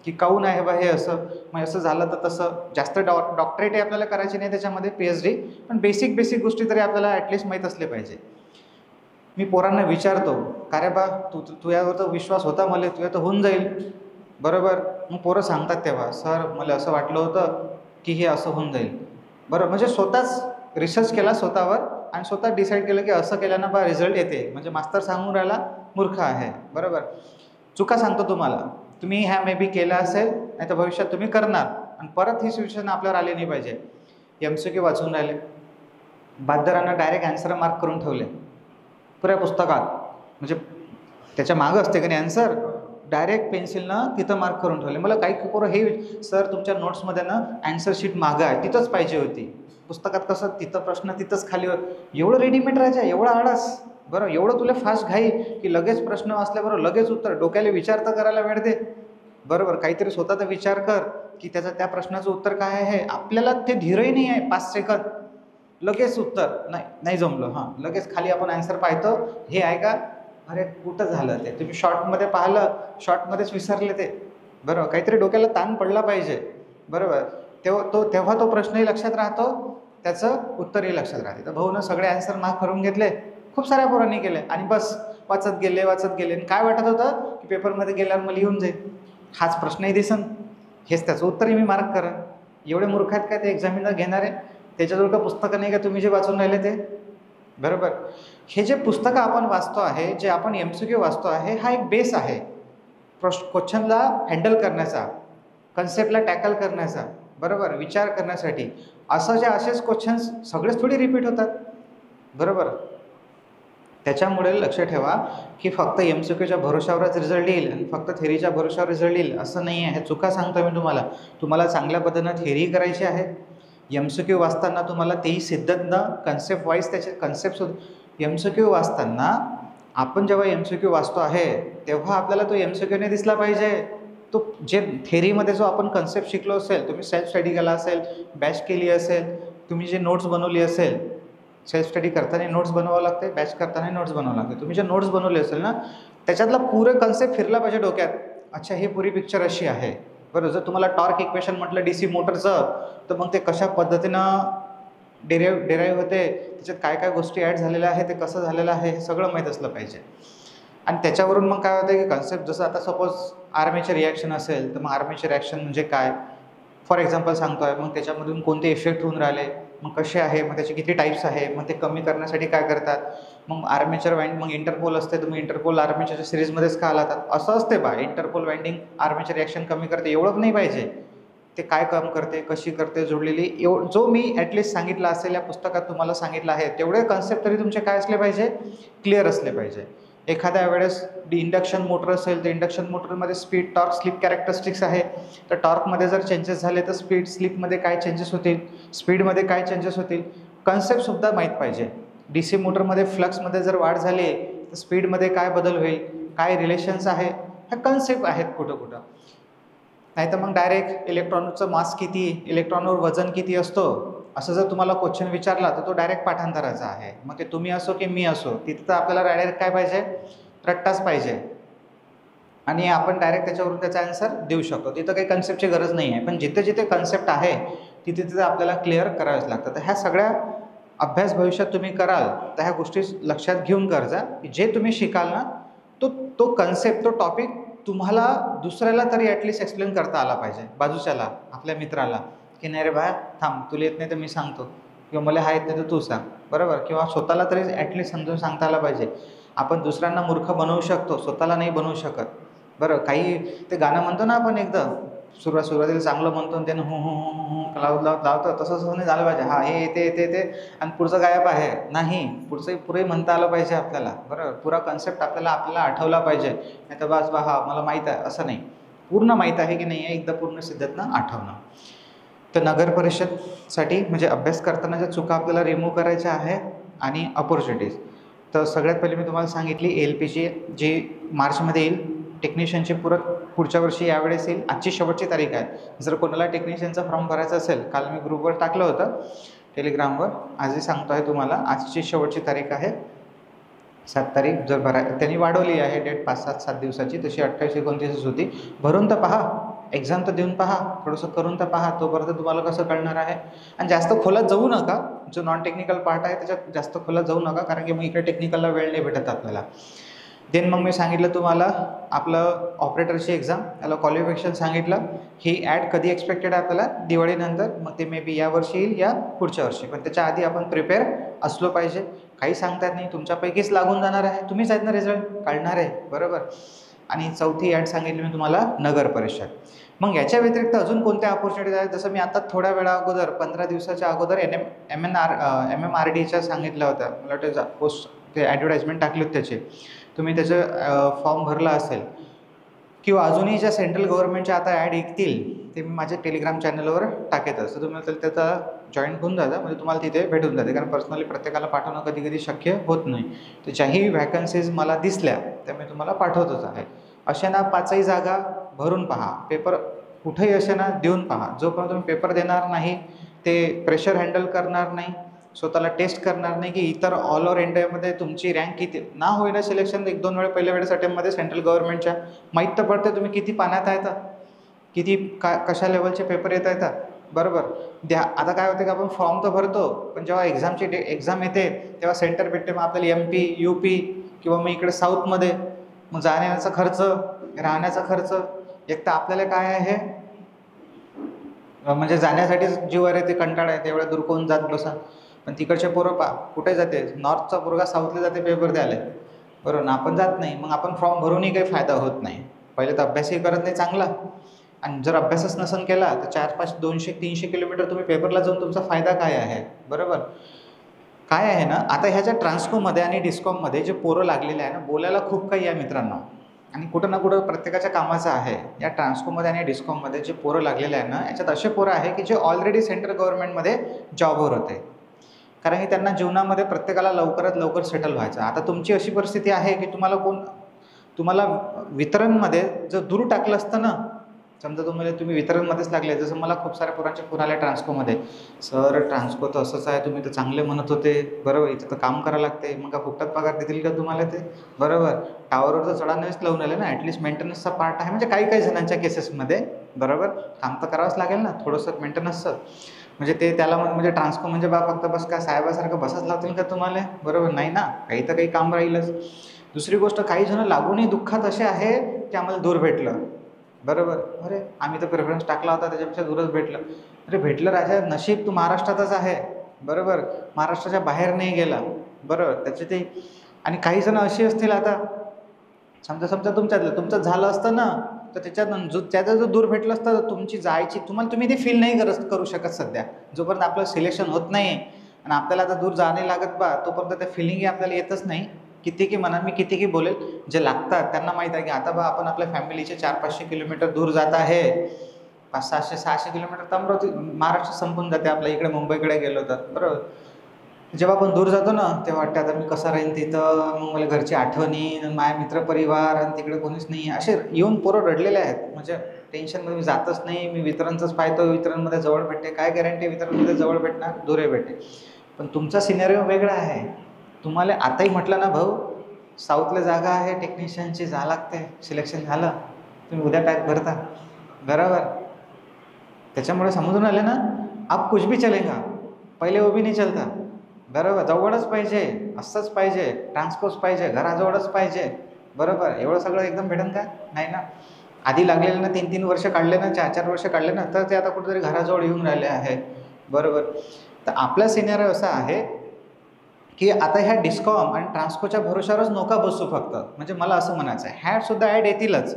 की काहून आहे बा हे असं, मग असं झालं तर तसं. जास्त डॉक्टरेटही आपल्याला करायची नाही त्याच्यामध्ये, PhD, पण बेसिक गोष्टी तरी आपल्याला ॲटलिस्ट माहीत असले पाहिजे. मी पोरांना विचारतो, का रे बा तुझ्यावर तर विश्वास होता मला, तुझ्या तर होऊन जाईल, बरोबर. मग पोरं सांगतात तेव्हा, सर मला असं वाटलं होतं की हे असं होऊन जाईल, बरं. म्हणजे स्वतःच रिसर्च केला स्वतःवर आणि स्वतः डिसाईड केलं की असं केल्यानं बा रिझल्ट येते. म्हणजे मास्तर सांगून राहिला, मूर्ख आहे, बरोबर. चुका सांगतो तुम्हाला, तुम्ही ह्या मे बी केलं असेल, नाही तर भविष्यात तुम्ही करणार, आणि परत ही सिच्युएशन आपल्यावर आली नाही पाहिजे. MCQ वाचून राहिले, बहादरांना डायरेक्ट ॲन्सर मार्क करून ठेवले पुऱ्या पुस्तकात. म्हणजे त्याच्या मागं असते का नाही आन्सर, डायरेक्ट पेन्सिलनं तिथं मार्क करून ठेवले. मला काही पोरं हे, सर तुमच्या नोट्समध्ये ना ॲन्सर शीट मागं आहे, तिथंच पाहिजे होती. पुस्तकात कसं तिथं प्रश्न तिथंच खाली, एवढं रेडीमेड राहायचं, एवढा आळस, बरं. एवढं तुला फास्ट घाई की लगेच प्रश्न असल्याबरोबर लगेच उत्तर, डोक्याला विचार तर करायला वेळ दे, बरोबर. काहीतरी स्वतःचा विचार कर की त्या प्रश्नाचं उत्तर काय आहे. आपल्याला ते धीरही नाही आहे, 5 सेकंद लगेच उत्तर, नाही जमलं, हां लगेच खाली आपण ॲन्सर पाहतो, हे आहे का, अरे कुठं झालं ते. तुम्ही शॉर्टमध्ये पाहिलं, शॉर्टमध्येच विसरले ते, बरोबर. काहीतरी डोक्याला ताण पडला पाहिजे, बरोबर. तेव्हा तो प्रश्नही लक्षात राहतो, त्याचं उत्तरही लक्षात राहते. तर भाऊनं सगळे ॲन्सर मार्क करून घेतले, खूप साऱ्या पोरांनी केले, आणि बस वाचत गेले आणि काय वाटत होतं की पेपरमध्ये गेल्यावर मला येऊन जाईल, हाच प्रश्नही दिसन, हेच त्याचं उत्तरही मी मार्क करेन. एवढे मूर्ख आहेत काय ते एक्झामिनर घेणारे, त्याच्याजवळ का पुस्तकं नाही का तुम्ही जे वाचून राहिले ते, बरोबर. हे जे पुस्तकं आपण वाचतो आहे, जे आपण MCQ वाचतो आहे, हा एक बेस आहे क्वेश्चनला हँडल करण्याचा, कन्सेप्टला टॅकल करण्याचा, बरोबर, विचार करण्यासाठी. असेच क्वेश्चन्स सगळेच थोडी रिपीट होतात, बरोबर. त्याच्यामुळे लक्ष ठेवा की फक्त MCQच्या भरोशावरच रिझल्ट येईल आणि फक्त थेरीच्या भरोशावर रिझल्ट येईल असं नाही आहे. हे चुका सांगतो मी तुम्हाला चांगल्या पद्धतीनं थेरी करायची आहे. MCQ वाचताना तुम्हाला तेही सिद्धतनं कन्सेप्ट वाईज त्याचे कन्सेप्ट. MCQ वाचताना आपण जेव्हा MCQ वाचतो आहे तेव्हा आपल्याला तो MCQ नाही दिसला पाहिजे. तो जे थेरीमध्ये जो आपण कन्सेप्ट शिकलो असेल, तुम्ही सेल्फ स्टडी केला असेल, बॅच केली असेल, तुम्ही जे नोट्स बनवली असेल, सेल्फ स्टडी करताना नोट्स बनवावं लागते, बॅच करताना नोट्स बनवावं लागते. तुम्ही जे नोट्स बनवले असेल ना, त्याच्यातला पुरं कन्सेप्ट फिरला पाहिजे डोक्यात. अच्छा, हे पुरी पिक्चर अशी आहे, बरं. जर तुम्हाला टॉर्क इक्वेशन म्हटलं DC मोटरचं, तर मग ते कशा पद्धतीनं डेराईव्ह होते, त्याच्यात काय काय गोष्टी ॲड झालेल्या आहे, ते कसं झालेलं आहे, हे सगळं माहीत असलं पाहिजे. आणि त्याच्यावरून मग काय होतं की कन्सेप्ट, जसं आता सपोज आर्मेचर रिॲक्शन असेल, तर मग आर्मेचर रिॲक्शन म्हणजे काय, फॉर एक्झाम्पल सांगतो आहे, मग त्याच्यामधून कोणते इफेक्ट होऊन राहिले, मग कसे आहे, मग त्याचे किती टाईप्स आहे, मग ते कमी करण्यासाठी काय करतात. मग आर्मेचर वाइंड, मग इंटरपोल असते, तर मग इंटरपोल आर्मेचरच्या सिरीजमध्येच का लावतात, असं असते बा. इंटरपोल वाइंडिंग आर्मेचर रिॲक्शन कमी करते, एवढं नाही पाहिजे. ते काय काम करते, कशी करते, जोडलेली, जो मी ॲटलिस्ट सांगितलं असेल या पुस्तकात तुम्हाला सांगितलं आहे, तेवढे कन्सेप्ट तरी तुमचे काय असले पाहिजे, क्लिअर असले पाहिजे. एखाद्या वेळेस इंडक्शन मोटर असेल, तर इंडक्शन मोटरमध्ये स्पीड, टॉर्क, स्लिप कॅरेक्टरिस्टिक्स आहे. तर टॉर्कमध्ये जर चेंजेस झाले तर स्पीड, स्लिपमध्ये काय चेंजेस होतील, स्पीडमध्ये काय चेंजेस होतील, कन्सेप्टसुद्धा माहीत पाहिजे. DC मोटरमध्ये फ्लक्समध्ये जर वाढ झाली तर स्पीडमध्ये काय बदल होईल, काय रिलेशन्स आहे, ह्या कन्सेप्ट आहेत कुठं. नाही तर मग डायरेक्ट इलेक्ट्रॉनचं मास किती, इलेक्ट्रॉनवर वजन किती असतो, असं जर तुम्हाला क्वेश्चन विचारला तर तो डायरेक्ट पाठांतराचा आहे. मग ते तुम्ही असो की मी असो, तिथं तर आपल्याला डायरेक्ट काय पाहिजे, रट्टाच पाहिजे, आणि आपण डायरेक्ट त्याच्यावरून त्याचा आन्सर देऊ शकतो. तिथं काही कन्सेप्टची गरज नाही आहे. पण जिथे कन्सेप्ट आहे तिथे आपल्याला क्लिअर करावेच लागतं. तर ह्या सगळ्या अभ्यास भविष्यात तुम्ही कराल तर ह्या गोष्टी लक्षात घेऊन करजा की जे तुम्ही शिकाल ना, तो कन्सेप्ट, तो टॉपिक तुम्हाला दुसऱ्याला तरी ॲटलिस्ट एक्सप्लेन करता आला पाहिजे, बाजूच्याला, आपल्या मित्राला, की नाही रे बाय थांब, तुला येत नाही तर मी सांगतो, किंवा मला हा येत नाही तर तू सांग, बरोबर. किंवा स्वतःला तरी ॲटलिस्ट समजून सांगता आला पाहिजे. आपण दुसऱ्यांना मूर्ख बनवू शकतो, स्वतःला नाही बनवू शकत, बरं. काही ते गाणं म्हणतो ना आपण, एकदा सुरुवातीला चांगलं म्हणतो आणि त्यानं हो लावतं, तसं नाही झालं पाहिजे. हा हे येते आणि पुढचं गायब आहे, नाही, पुढे म्हणता आलं पाहिजे आपल्याला, बरोबर. पुरा कन्सेप्ट आपल्याला आठवला पाहिजे. नाही तर बस हा मला माहीत आहे असं नाही, पूर्ण माहीत आहे की नाही आहे एकदा पूर्ण सिद्धतनं आठवणं. तर नगर परिषदसाठी म्हणजे अभ्यास करताना ज्या चुका आपल्याला रिमूव्ह करायच्या आहे आणि अपॉर्च्युनिटीज, तर सगळ्यात पहिले मी तुम्हाला सांगितली ALPची जी मार्चमध्ये येईल, टेक्निशियनची पुढच्या वर्षी यावेळेस येईल. आजची शेवटची तारीख आहे. जर कोणाला टेक्निशियनचा फॉर्म भरायचा असेल, काल मी ग्रुपवर टाकलं होतं टेलिग्रामवर, आजही सांगतो आहे तुम्हाला, आजची शेवटची तारीख आहे 7 तारीख. जर त्यांनी वाढवली आहे डेट 5-7 दिवसाची, तशी 28-29 होती. भरून तर पहा, एक्झाम तर देऊन पहा, थोडंसं करून तर पहा, तोपर्यंत तुम्हाला कसं कळणार आहे. आणि जास्त खोलात जाऊ नका, जो नॉन टेक्निकल पार्ट आहे त्याच्यात जास्त खोलात जाऊ नका, कारण की मग इकडे टेक्निकलला वेळ नाही भेटत आपल्याला. देन मग मी सांगितलं तुम्हाला आपलं ऑपरेटरची एक्झाम, त्याला क्वालिफिकेशन सांगितलं. ही ॲड कधी एक्सपेक्टेड आहे आपल्याला, दिवाळीनंतर. मग ते मे बी या वर्षी येईल या पुढच्या वर्षी, पण त्याच्या आधी आपण प्रिपेअर असलो पाहिजे. काही सांगतात नाही, तुमच्यापैकीच लागून जाणार आहे, तुम्हीच आहेत ना रिझल्ट काढणार आहे, बरोबर. आणि चौथी ॲड सांगितली मी तुम्हाला नगर परिषद. मग याच्या व्यतिरिक्त अजून कोणत्या ऑपॉर्च्युनिटीज आहेत, जसं मी आता थोड्या वेळा अगोदर 15 दिवसाच्या अगोदर MMRDच्या सांगितलं होतं. मला वाटतं पोस्ट ते ॲडव्हर्टाइजमेंट टाकली होती त्याचे, तुम्ही त्याचं फॉर्म भरला असेल. किंवा अजूनही ज्या सेंट्रल गव्हर्नमेंटच्या आता ॲड येतील ते मी माझ्या टेलिग्राम चॅनलवर टाकेत असतं. तुम्ही त्याचा जॉईन होऊन जाता, म्हणजे तुम्हाला तिथे भेटून जाते. कारण पर्सनली प्रत्येकाला पाठवणं कधी कधी शक्य होत नाही. त्याच्याही व्हॅकन्सीज मला दिसल्या त्या मी तुम्हाला पाठवतच आहे. अशा ना 5ही जागा भरून पहा, पेपर कुठेही असे ना देऊन पहा. जोपर्यंत तुम्ही पेपर देणार नाही, ते प्रेशर हँडल करणार नाही, स्वतःला टेस्ट करणार नाही की इतर ऑल ओव्हर इंडियामध्ये तुमची रँक किती ना होईना सिलेक्शन 1-2 वेळा पहिल्या वेळेस अटेम्पमध्ये सेंट्रल गव्हर्नमेंटच्या माहीत तर पडते तुम्ही किती पाण्यात आहेत, किती कशा लेवलचे पेपर येत आहेत, बरोबर. आता काय होते की आपण फॉर्म तर भरतो, पण जेव्हा एक्झाम येते तेव्हा सेंटर भेटते. मग आपल्याला MP, UP किंवा मग इकडे साऊथमध्ये मग जाण्याचा खर्च, राहण्याचा खर्च. एक तर आपल्याला काय आहे म्हणजे जाण्यासाठीच जीवर आहे, ते कंटाळा आहे, तेवढ्या दूर कोण जात बसा. पण तिकडचे पोरं कुठे जाते, नॉर्थचा पोरगा साऊथला जाते पेपर द्यायला, बरोबर ना. आपण जात नाही, मग आपण फॉर्म भरूनही काही फायदा होत नाही. पहिले तर अभ्यासही करत नाही चांगला, आणि जर अभ्यासच नसन केला तर 4-5, 200-300 किलोमीटर तुम्ही पेपरला जाऊन तुमचा फायदा काय आहे, बरोबर. काय आहे ना, आता ह्याच्या ट्रान्सकोमध्ये आणि डिस्कॉममध्ये जे पोरं लागलेले आहे ना, बोलायला खूप काही आहे मित्रांनो, आणि कुठं ना कुठं प्रत्येकाच्या कामाचं आहे. या ट्रान्सकोमध्ये आणि डिस्कॉममध्ये जे पोरं लागलेले आहे ना, याच्यात असे पोरं आहे की जे ऑलरेडी सेंट्रल गव्हर्नमेंटमध्ये जॉबवर होते, कारण की त्यांना जीवनामध्ये प्रत्येकाला लवकरात लवकर सेटल व्हायचं. आता तुमची अशी परिस्थिती आहे की तुम्हाला वितरणमध्ये जर दूर टाकलं असतं ना, समजा तुम्ही वितरणमध्येच लागले, जसं मला खूप साऱ्या पोरांचे फोन आले ट्रान्सकोमध्ये, सर ट्रान्सको तर असंच आहे, तुम्ही तर चांगले म्हणत होते, बरोबर, इथं तर काम करावं लागते, मग का फुकटात पगार देतील का तुम्हाला ते, बरोबर. टावरवर तर चढानेच लावून आले ना, ॲटलिस्ट मेंटेनन्सचा पार्ट आहे. म्हणजे काही जणांच्या केसेसमध्ये, बरोबर, काम तर करावंच लागेल ना थोडंसं मेंटेनन्सचं. म्हणजे ते त्याला म्हणजे ट्रान्सको म्हणजे फक्त बस का साहेबासारखं बसच लावतील का तुम्हाला, बरोबर नाही ना, काही तर काही काम राहीलच. दुसरी गोष्ट, काही जण लागूनही दुःखात असे आहे की आम्हाला दूर भेटलं, बरोबर. अरे आम्ही तर प्रेफरन्स टाकला होता, त्याच्यापेक्षा दूरच भेटलं. अरे भेटलं राजा, नशीब तू महाराष्ट्रातच आहे, बरोबर, महाराष्ट्राच्या बाहेर नाही गेला, बरोबर. त्याचे ते, आणि काही जण अशी असतील, आता समजा तुमचं झालं असतं ना, तर त्याचा जो दूर भेटलं असतं तर तुमची जायची तुम्ही ते फील नाही करू शकत सध्या. जोपर्यंत आपलं सिलेक्शन होत नाही आणि आपल्याला आता दूर जाणे लागत तोपर्यंत त्या फिलिंगही आपल्याला येतच नाही. कितीही म्हणा, मी कितीही बोलेल, जे लागतात त्यांना माहीत आहे की आता आपण आपल्या फॅमिलीचे 400-500 किलोमीटर दूर जात आहे. 500-600 किलोमीटर तर अमरावती महाराष्ट्र संपून जाते आपल्या इकडे मुंबईकडे गेलो तर, बरोबर. जेव्हा आपण दूर जातो ना तेव्हा वाटतं आता मी कसं राहीन तिथं, मग मला घरची आठवणी, माझ्या मित्रपरिवार, आणि तिकडे कोणीच नाही. असे येऊन पोरं रडलेले आहेत, म्हणजे टेन्शनमध्ये मी जातच नाही, मी वितरणचंच पाहतो, वितरणमध्ये जवळ भेटते, काय गॅरंटी वितरणमध्ये जवळ भेटणार, दूरही भेटते. पण तुमचा सिनेरिओ वेगळा आहे. तुम्हाला आताही म्हटलं ना भाऊ, साऊथला जागा आहे टेक्निशियनची, जा लागते, सिलेक्शन झालं, तुम्ही उद्या पॅक भरता, बरोबर. त्याच्यामुळे समजून आले ना, आप कुछ भी चलेगा, पहिले वो भी नहीं चलता, बरोबर. जवळच पाहिजे, असंच पाहिजे, ट्रान्सपोर्ट पाहिजे, घराजवळच पाहिजे, बरोबर. एवढं सगळं एकदम भेटेल का, नाही ना. आधी लागलेले ना 3-3 वर्ष काढले ना, 4-4 वर्ष काढले ना, तर ते आता कुठेतरी घराजवळ येऊन राहिले आहे, बरोबर. तर आपला सिनेरिओ असा आहे की आता ह्या डिस्कॉम आणि ट्रान्सकोच्या भरोशावरच नौका बसू फक्त. म्हणजे मला असं म्हणायचं आहे, ह्यासुद्धा ॲड येतीलच.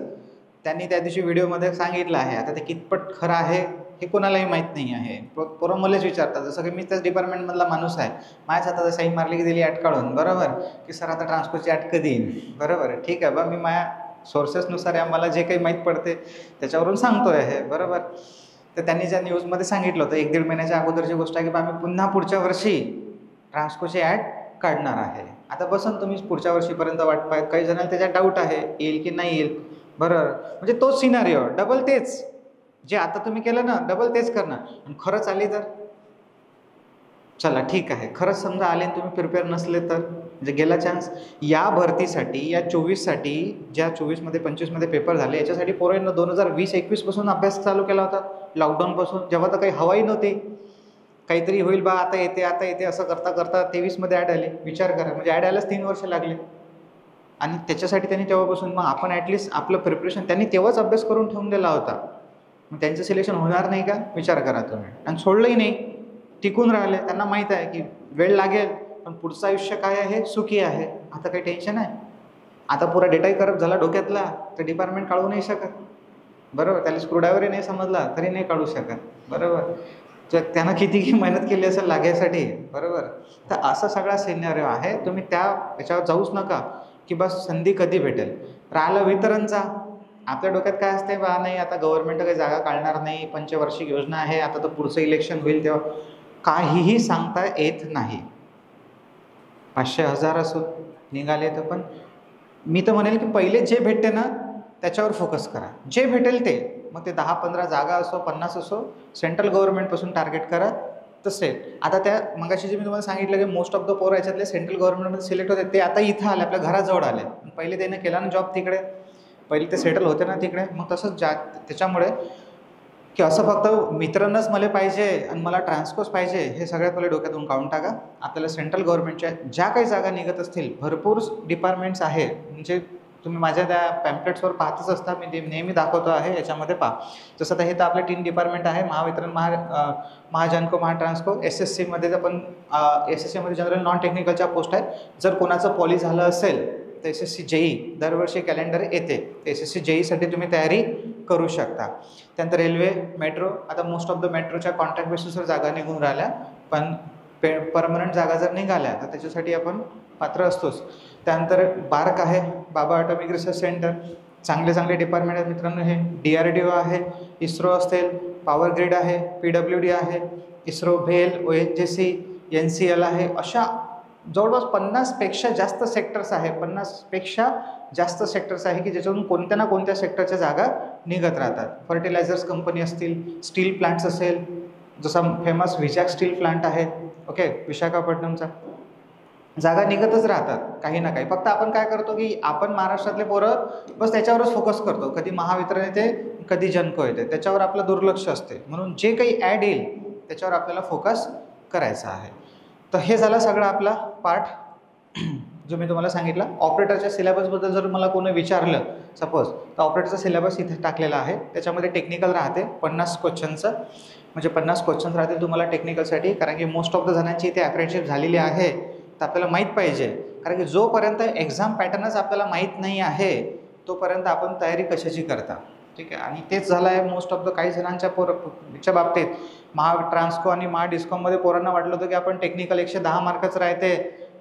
त्यांनी त्या दिवशी व्हिडिओमध्ये सांगितलं आहे. आता ते कितपत खरं आहे हे कोणालाही माहीत नाही आहे. पोरं मलाच विचारतात, जसं की मी त्याच डिपार्टमेंटमधला माणूस आहे, माझ्याच हातात सही मारली की दिली ॲड काढून, बरोबर, की सर आता ट्रान्सकोची ॲड कधी येईल, बरोबर. ठीक आहे बा, मी माझ्या सोर्सेसनुसार आम्हाला जे काही माहीत पडते त्याच्यावरून सांगतो आहे, बरोबर. तर त्यांनी ज्या न्यूजमध्ये सांगितलं होतं 1-1.5 महिन्याच्या अगोदरची गोष्ट आहे की आम्ही पुन्हा पुढच्या वर्षी ट्रान्सकोची ॲड काढणार आहे. आता बसन तुम्ही पुढच्या वर्षीपर्यंत वाट पाहत, काही जणांना त्याच्यात डाऊट आहे येईल की नाही येईल, बरोबर. म्हणजे तोच सिनारिओ डबल तेच जे आता तुम्ही केलं ना, डबल तेच करणार. आणि खरंच आली तर चला ठीक आहे, खरंच समजा आले आणि तुम्ही प्रिपेअर नसले तर म्हणजे गेला चान्स. या भरतीसाठी, या 24साठी, ज्या 24मध्ये 25मध्ये पेपर झाले, याच्यासाठी पोरांना 2020-21 पासून अभ्यास चालू केला होता, लॉकडाऊनपासून, जेव्हा तर काही हवाही नव्हती. काहीतरी होईल बा, आता येते आता येते असं करता करता 23मध्ये ॲड आली. विचार करा, म्हणजे ॲड आयलाच 3 वर्ष लागले. आणि त्याच्यासाठी त्यांनी तेव्हापासून, मग आपण ॲटलिस्ट आपलं प्रिपरेशन त्यांनी तेव्हाच अभ्यास करून ठेवून दिला होता. मग त्यांचं सिलेक्शन होणार नाही का, विचार करा तुम्ही. आणि सोडलंही नाही, टिकून राहिले. त्यांना माहीत आहे की वेळ लागेल, पण पुढचं आयुष्य काय आहे, सुखी आहे. आता काही टेन्शन आहे. आता पुरा डेटाही करप्ट झाला डोक्यातला, तर डिपार्टमेंट काढू नाही शकत, बरोबर. त्याला स्क्रूड्रायव्हरही नाही समजला तरी नाही काढू शकत, बरोबर. तर त्यानं किती मेहनत केली असेल लागायसाठी, बरोबर. तर असा सगळा सिनेरिओ आहे. तुम्ही त्या याच्यावर जाऊच नका की बस संधी कधी भेटेल. राहिलं वितरणचा, आपल्या डोक्यात काय असते बा, नाही आता गव्हर्नमेंट काही जागा काढणार नाही, पंचवार्षिक योजना आहे, आता तर पुढचं इलेक्शन होईल तेव्हा. काहीही सांगता येत नाही. 500,000 असो निघाले तर, पण मी तर म्हणेल की पहिले जे भेटते ना त्याच्यावर फोकस करा, जे भेटेल ते. मग ते 10-15 जागा असो, 50 असो, सेंट्रल गव्हर्नमेंटपासून टार्गेट करा. तसे आता त्या मगाशी जे मी तुम्हाला सांगितलं की मोस्ट ऑफ द पोर याच्यातले सेंट्रल गव्हर्नमेंटमध्ये सिलेक्ट होते, ते आता इथं आले, आपल्या घराजवळ आले. पहिले त्याने केला ना जॉब तिकडे, पहिले ते सेटल होते ना तिकडे. मग तसंच त्याच्यामुळे की असं फक्त मित्रांनाच मला पाहिजे आणि मला ट्रान्सकोर्स पाहिजे, हे सगळ्यात पहिले डोक्यातून काढून टाका. आपल्याला सेंट्रल गव्हर्नमेंटच्या ज्या काही जागा निघत असतील, भरपूर डिपार्टमेंट्स आहे. म्हणजे तुम्ही माझ्या त्या पॅम्पलेट्सवर पाहतच असता, मी नेहमी दाखवतो आहे, याच्यामध्ये पहा. जसं तर हे तर आपले 3 डिपार्टमेंट आहे, महावितरण, महाजनको, महाट्रान्सको. SSCमध्ये पण SSCमध्ये जनरल नॉन टेक्निकलच्या पोस्ट आहेत. जर कोणाचं पॉली झालं असेल तर SSC JEE दरवर्षी कॅलेंडर येते, SSC JEEसाठी तुम्ही तयारी करू शकता. त्यानंतर रेल्वे, मेट्रो. आता मोस्ट ऑफ द मेट्रोच्या कॉन्ट्रॅक्ट बेसिसवर जागा निघून राहिल्या, पण परमनंट जागा जर निघाल्या तर त्याच्यासाठी आपण पात्र असतोच. त्यानंतर बार्क आहे, बाबा ॲटॉमिक रिसर्च सेंटर. चांगले चांगले डिपार्टमेंट आहेत मित्रांनो हे. DRDO आहे, इस्रो असेल, पॉवर ग्रिड आहे, PWD आहे, इस्रो, भेल, ONGC, NCL आहे. अशा जवळपास 50पेक्षा जास्त सेक्टर्स आहे, 50पेक्षा जास्त सेक्टर्स आहे की ज्याच्यातून कोणत्या ना कोणत्या सेक्टरच्या जागा निघत राहतात. फर्टिलायझर्स कंपनी असतील, स्टील प्लांट्स असेल, जसा फेमस विशाख स्टील प्लांट आहे, ओके, विशाखापट्टणमचा. जागा निघतच राहतात काही ना काही. फक्त आपण काय करतो की आपण महाराष्ट्रातले पोरं बस त्याच्यावरच फोकस करतो. कधी महावितरण येते, कधी जनको येते, त्याच्यावर आपलं दुर्लक्ष असते. म्हणून जे काही ॲड येईल त्याच्यावर आपल्याला फोकस करायचा आहे. तर हे झालं सगळं आपला पार्ट जो मी तुम्हाला सांगितला. ऑपरेटरच्या सिलेबसबद्दल जर मला कोणी विचारलं सपोज, तर ऑपरेटरचा सिलेबस इथे टाकलेला आहे. त्याच्यामध्ये टेक्निकल राहते 50 क्वेश्चनचं, म्हणजे 50 क्वेश्चन्स राहतील तुम्हाला टेक्निकलसाठी. कारण की मोस्ट ऑफ द जणांची इथे अप्रेंटिसशिप झालेली आहे, तर आपल्याला माहीत पाहिजे. कारण की जोपर्यंत एक्झाम पॅटर्नच आपल्याला माहीत नाही आहे तोपर्यंत आपण तयारी कशाची करता, ठीक आहे. आणि तेच झालं आहे मोस्ट ऑफ द काही जणांच्या बाबतीत. ट्रान्सको आणि डिस्कॉममध्ये पोरांना वाटलं होतं की आपण टेक्निकल 110 मार्काचं राहते,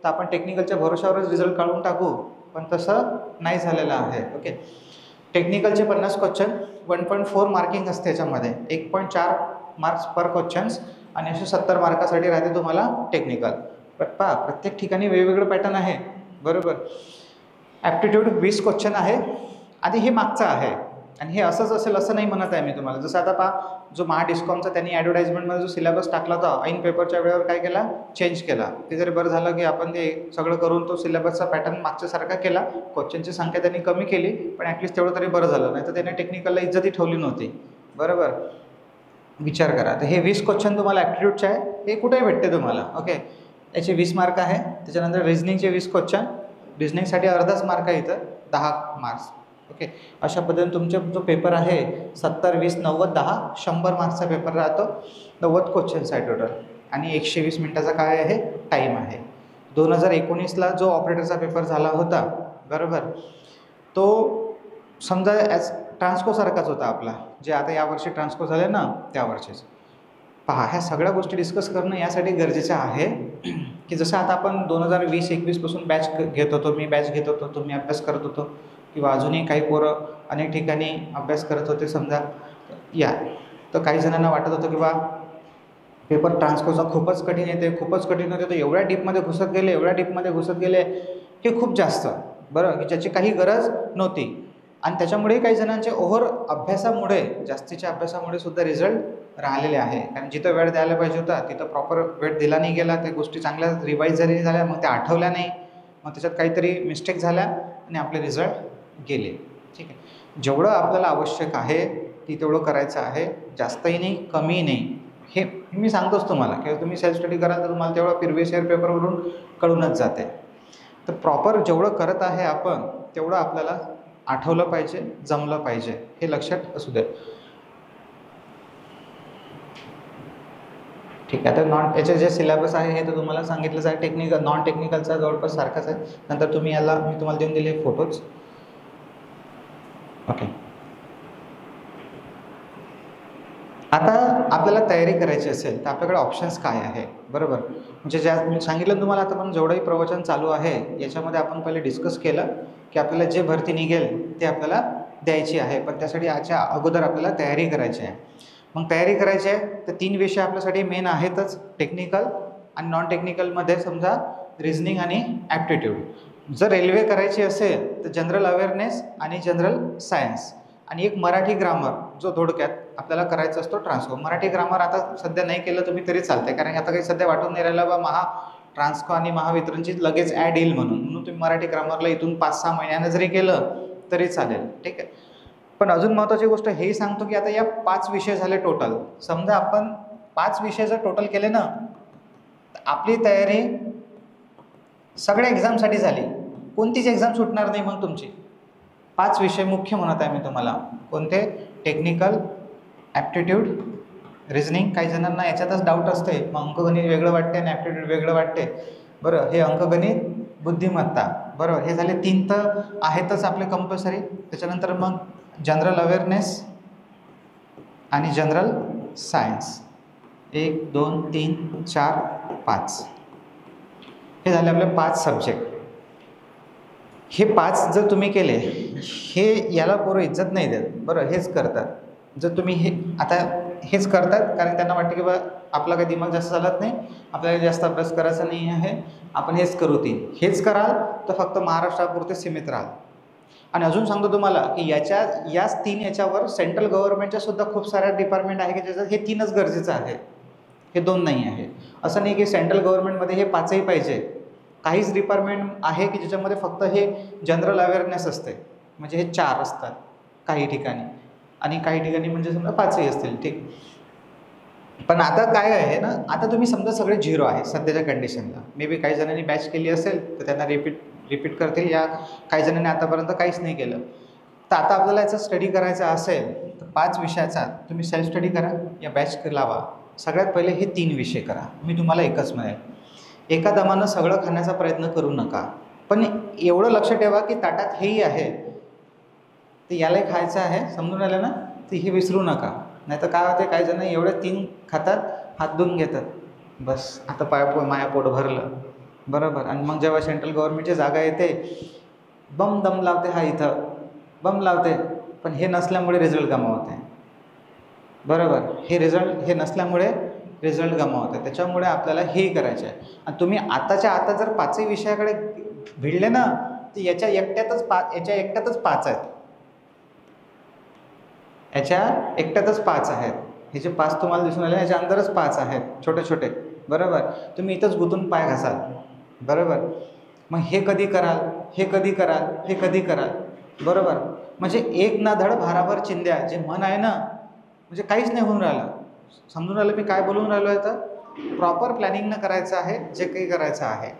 तर आपण टेक्निकलच्या भरोशावरच रिझल्ट काढून टाकू, पण तसं नाही झालेलं आहे, ओके. टेक्निकलचे 50 क्वेश्चन, 1.4 मार्किंग असते याच्यामध्ये, 1.4 मार्क्स पर क्वेश्चन्स. आणि असे 70 मार्कासाठी राहते तुम्हाला टेक्निकल. पहा प्रत्येक ठिकाणी वेगवेगळं पॅटर्न आहे, बरोबर. ॲप्टिट्यूड 20 क्वेश्चन आहे. आधी हे मागचं आहे आणि हे असंच असेल असं नाही म्हणत आहे मी तुम्हाला. जसं आता पहा, जो डिस्कॉमचा त्यांनी ॲडव्हर्टाइजमेंटमध्ये जो सिलेबस टाकला होता, ऐन पेपरच्या वेळेवर काय केला, चेंज केला. ते जरी बरं झालं की आपण ते सगळं करून तो सिलेबसचा पॅटर्न मागच्यासारखा केला. क्वेश्चनची संख्या त्यांनी कमी केली, पण ॲटलिस्ट तेवढं तरी बरं झालं. नाही तर त्याने टेक्निकलला इज्जतही ठेवली नव्हती, बरोबर. विचार करा. तर हे 20 क्वेश्चन तुम्हाला ॲप्टिट्यूडचे आहे, हे कुठेही भेटते तुम्हाला, ओके. याचे 20 मार्क आहे. त्याच्यानंतर रिझनिंगचे 20 क्वेश्चन, रिझनिंगसाठी अर्धाच मार्क आहे इथं, 10 मार्क्स, ओके. अशा पद्धतीने तुमचा जो पेपर आहे 70, 20, 90, 10, 100 मार्क्सचा पेपर राहतो. 90 क्वेश्चन्स आहे टोटल. आणि 120 मिनिटाचा काय आहे, टाईम आहे. 2019ला जो ऑपरेटरचा पेपर झाला होता, बरोबर, तो समजा ॲज ट्रान्सकोसारखाच होता आपला, जे आता यावर्षी ट्रान्सको झाले ना त्यावर्षीच. पहा, ह्या सगळ्या गोष्टी डिस्कस करणं यासाठी गरजेचं आहे की जसं आता आपण 2020-21 पासून बॅच घेत होतो, मी बॅच घेत होतो, तुम्ही अभ्यास करत होतो, किंवा अजूनही काही पोरं अनेक ठिकाणी अभ्यास करत होते समजा. या तर काही जणांना वाटत होतं की बा पेपर ट्रान्सकोचा खूपच कठीण येते, खूपच कठीण होते. तर एवढ्या डीपमध्ये घुसत गेले की खूप जास्त, बरं, की ज्याची काही गरज नव्हती. आणि त्याच्यामुळे काही जणांचे ओव्हर अभ्यासामुळे, जास्तीच्या अभ्यासामुळे सुद्धा रिझल्ट राहिलेले आहे. कारण जिथं वेळ द्यायला पाहिजे होता तिथं प्रॉपर वेळ दिला नाही गेला. त्या गोष्टी चांगल्या रिवाईज जरी झाल्या मग त्या आठवल्या नाही, मग त्याच्यात काहीतरी मिस्टेक झाल्या आणि आपले रिझल्ट गेले. ठीक आहे, जेवढं आपल्याला आवश्यक आहे की तेवढं करायचं आहे, जास्तही नाही कमीही नाही. हे मी सांगतोच तुम्हाला की तुम्ही सेल्फ स्टडी कराल तर तुम्हाला तेवढं प्रिव्हियस इयर पेपरवरून कळूनच जाते. तर प्रॉपर जेवढं करत आहे आपण तेवढं आपल्याला आठवलं पाहिजे, जमलं पाहिजे, हे लक्षात असू दे. ठीक आहे, तर याचे जे सिलेबस आहे हे तर तुम्हाला सांगितलंच आहे. टेक्निकल नॉन टेक्निकलचा जवळपास सारखाच आहे. नंतर तुम्ही मी तुम्हाला देऊन दिले फोटोज. ओके, आता आपल्याला तयारी करायची असेल तर आपल्याकडे ऑप्शन्स काय आहे, बरोबर. म्हणजे ज्या मी सांगितलं तुम्हाला, आता पण जेवढंही प्रवचन चालू आहे याच्यामध्ये आपण पहिले डिस्कस केलं की आपल्याला जे भरती निघेल ते आपल्याला द्यायची आहे, पण त्यासाठी याच्या अगोदर आपल्याला तयारी करायची आहे. मग तयारी करायची आहे तर 3 विषय आपल्यासाठी मेन आहेतच, टेक्निकल आणि नॉन टेक्निकलमध्ये समजा रिझनिंग आणि ॲप्टिट्यूड. जर रेल्वे करायची असेल तर जनरल अवेअरनेस आणि जनरल सायन्स आणि एक मराठी ग्रामर, जो थोडक्यात आपल्याला करायचा असतो ट्रान्सको. मराठी ग्रामर आता सध्या नाही केलं तुम्ही तरी चालतंय, कारण आता काही सध्या वाटून नाही राहिलं बा ट्रान्सको आणि महावितरणची लगेच ॲड येईल म्हणून तुम्ही मराठी ग्रामरला इथून 5-6 महिन्यानं जरी केलं तरी चालेल. ठीक आहे, पण अजून महत्त्वाची गोष्ट हेही सांगतो की आता या 5 विषय झाले टोटल. समजा आपण 5 विषय जर टोटल केले ना तर आपली तयारी सगळ्या एक्झामसाठी झाली. कोणतीच एक्झाम सुटणार नाही मग तुमची. 5 विषय मुख्य म्हणत आहे मी तुम्हाला. कोणते? Technical, aptitude, reasoning. काही जणांना याच्यातच डाऊट असते, मग अंकगणित वेगळं वाटते आणि ॲप्टिट्यूड वेगळं वाटते. बरं, हे अंकगणित, बुद्धिमत्ता, बरोबर, हे झाले 3 तर आहेतच आपले कंपल्सरी. त्याच्यानंतर मग जनरल अवेअरनेस आणि जनरल सायन्स. 1, 2, 3, 4, 5 हे झाले आपले 5 सब्जेक्ट. हे 5 जर तुम्ही केले, हे याला पोरं इज्जत नाही देत, बरं, हेच करतात. जर तुम्ही हेच करतात कारण त्यांना वाटतं की बा आपला काही दिमाग जास्त चालत नाही, आपल्याला जास्त अभ्यास करायचा नाही आहे, आपण हेच करू. हेच कराल तर फक्त महाराष्ट्रापुरते सीमित राहाल. आणि अजून सांगतो तुम्हाला की याच 3 याच्यावर सेंट्रल गव्हर्नमेंटच्या सुद्धा खूप साऱ्या डिपार्टमेंट आहे की ज्याच्यात हे 3च गरजेचं आहे, हे 2 नाही आहे. असं नाही की सेंट्रल गव्हर्नमेंटमध्ये हे 5ही पाहिजे. काहीच डिपार्टमेंट आहे की ज्याच्यामध्ये फक्त हे जनरल अवेअरनेस असते, म्हणजे हे 4 असतात काही ठिकाणी, आणि काही ठिकाणी म्हणजे समजा 5ही असतील. ठीक, पण आता काय आहे ना, आता तुम्ही समजा सगळे 0 आहे सध्याच्या कंडिशनला. मे बी काही जणांनी बॅच केली असेल तर त्यांना रिपीट करतील, या काही जणांनी आतापर्यंत काहीच नाही केलं. तर आता आपल्याला याचा स्टडी करायचा असेल तर 5 विषयाचा तुम्ही सेल्फ स्टडी करा या बॅच लावा. सगळ्यात पहिले हे 3 विषय करा. मी तुम्हाला एकच म्हणेल, एका दमानं सगळं खाण्याचा प्रयत्न करू नका, पण एवढं लक्ष ठेवा की ताटात हेही आहे तर यालाही खायचं आहे, समजून राहिलं ना, तर हे विसरू नका. नाही तर काय होते, काही जण एवढे 3 खातात, हात धुवून घेतात, बस आता माया पोट भरलं, बरोबर. आणि मग जेव्हा सेंट्रल गव्हर्नमेंटची जागा येते, दम लावते, हा इथं बम लावते, पण हे नसल्यामुळे रिझल्ट गमावते, बरोबर. हे नसल्यामुळे रिझल्ट गमावते. त्याच्यामुळे आपल्याला हे करायचं आहे. आणि तुम्ही आताच्या आता जर 5ही विषयाकडे भिडले ना तर याच्या एकट्यातच 5 आहेत, याच्या एकट्यातच 5 आहेत. हे जे 5 तुम्हाला दिसून आले याच्या अंदरच 5 आहेत छोटे छोटे, बरोबर. तुम्ही इथंच गुंतून पाय घासाल, बरोबर. मग हे कधी कराल, बरोबर. म्हणजे एक ना धड भाराभर चिंध्या, जे मन आहे ना, म्हणजे काहीच नाही होऊन राहिलं. समजून राहिलं मी काय बोलून राहिलो आहे? तर प्रॉपर प्लॅनिंगनं करायचं आहे जे काही करायचं आहे.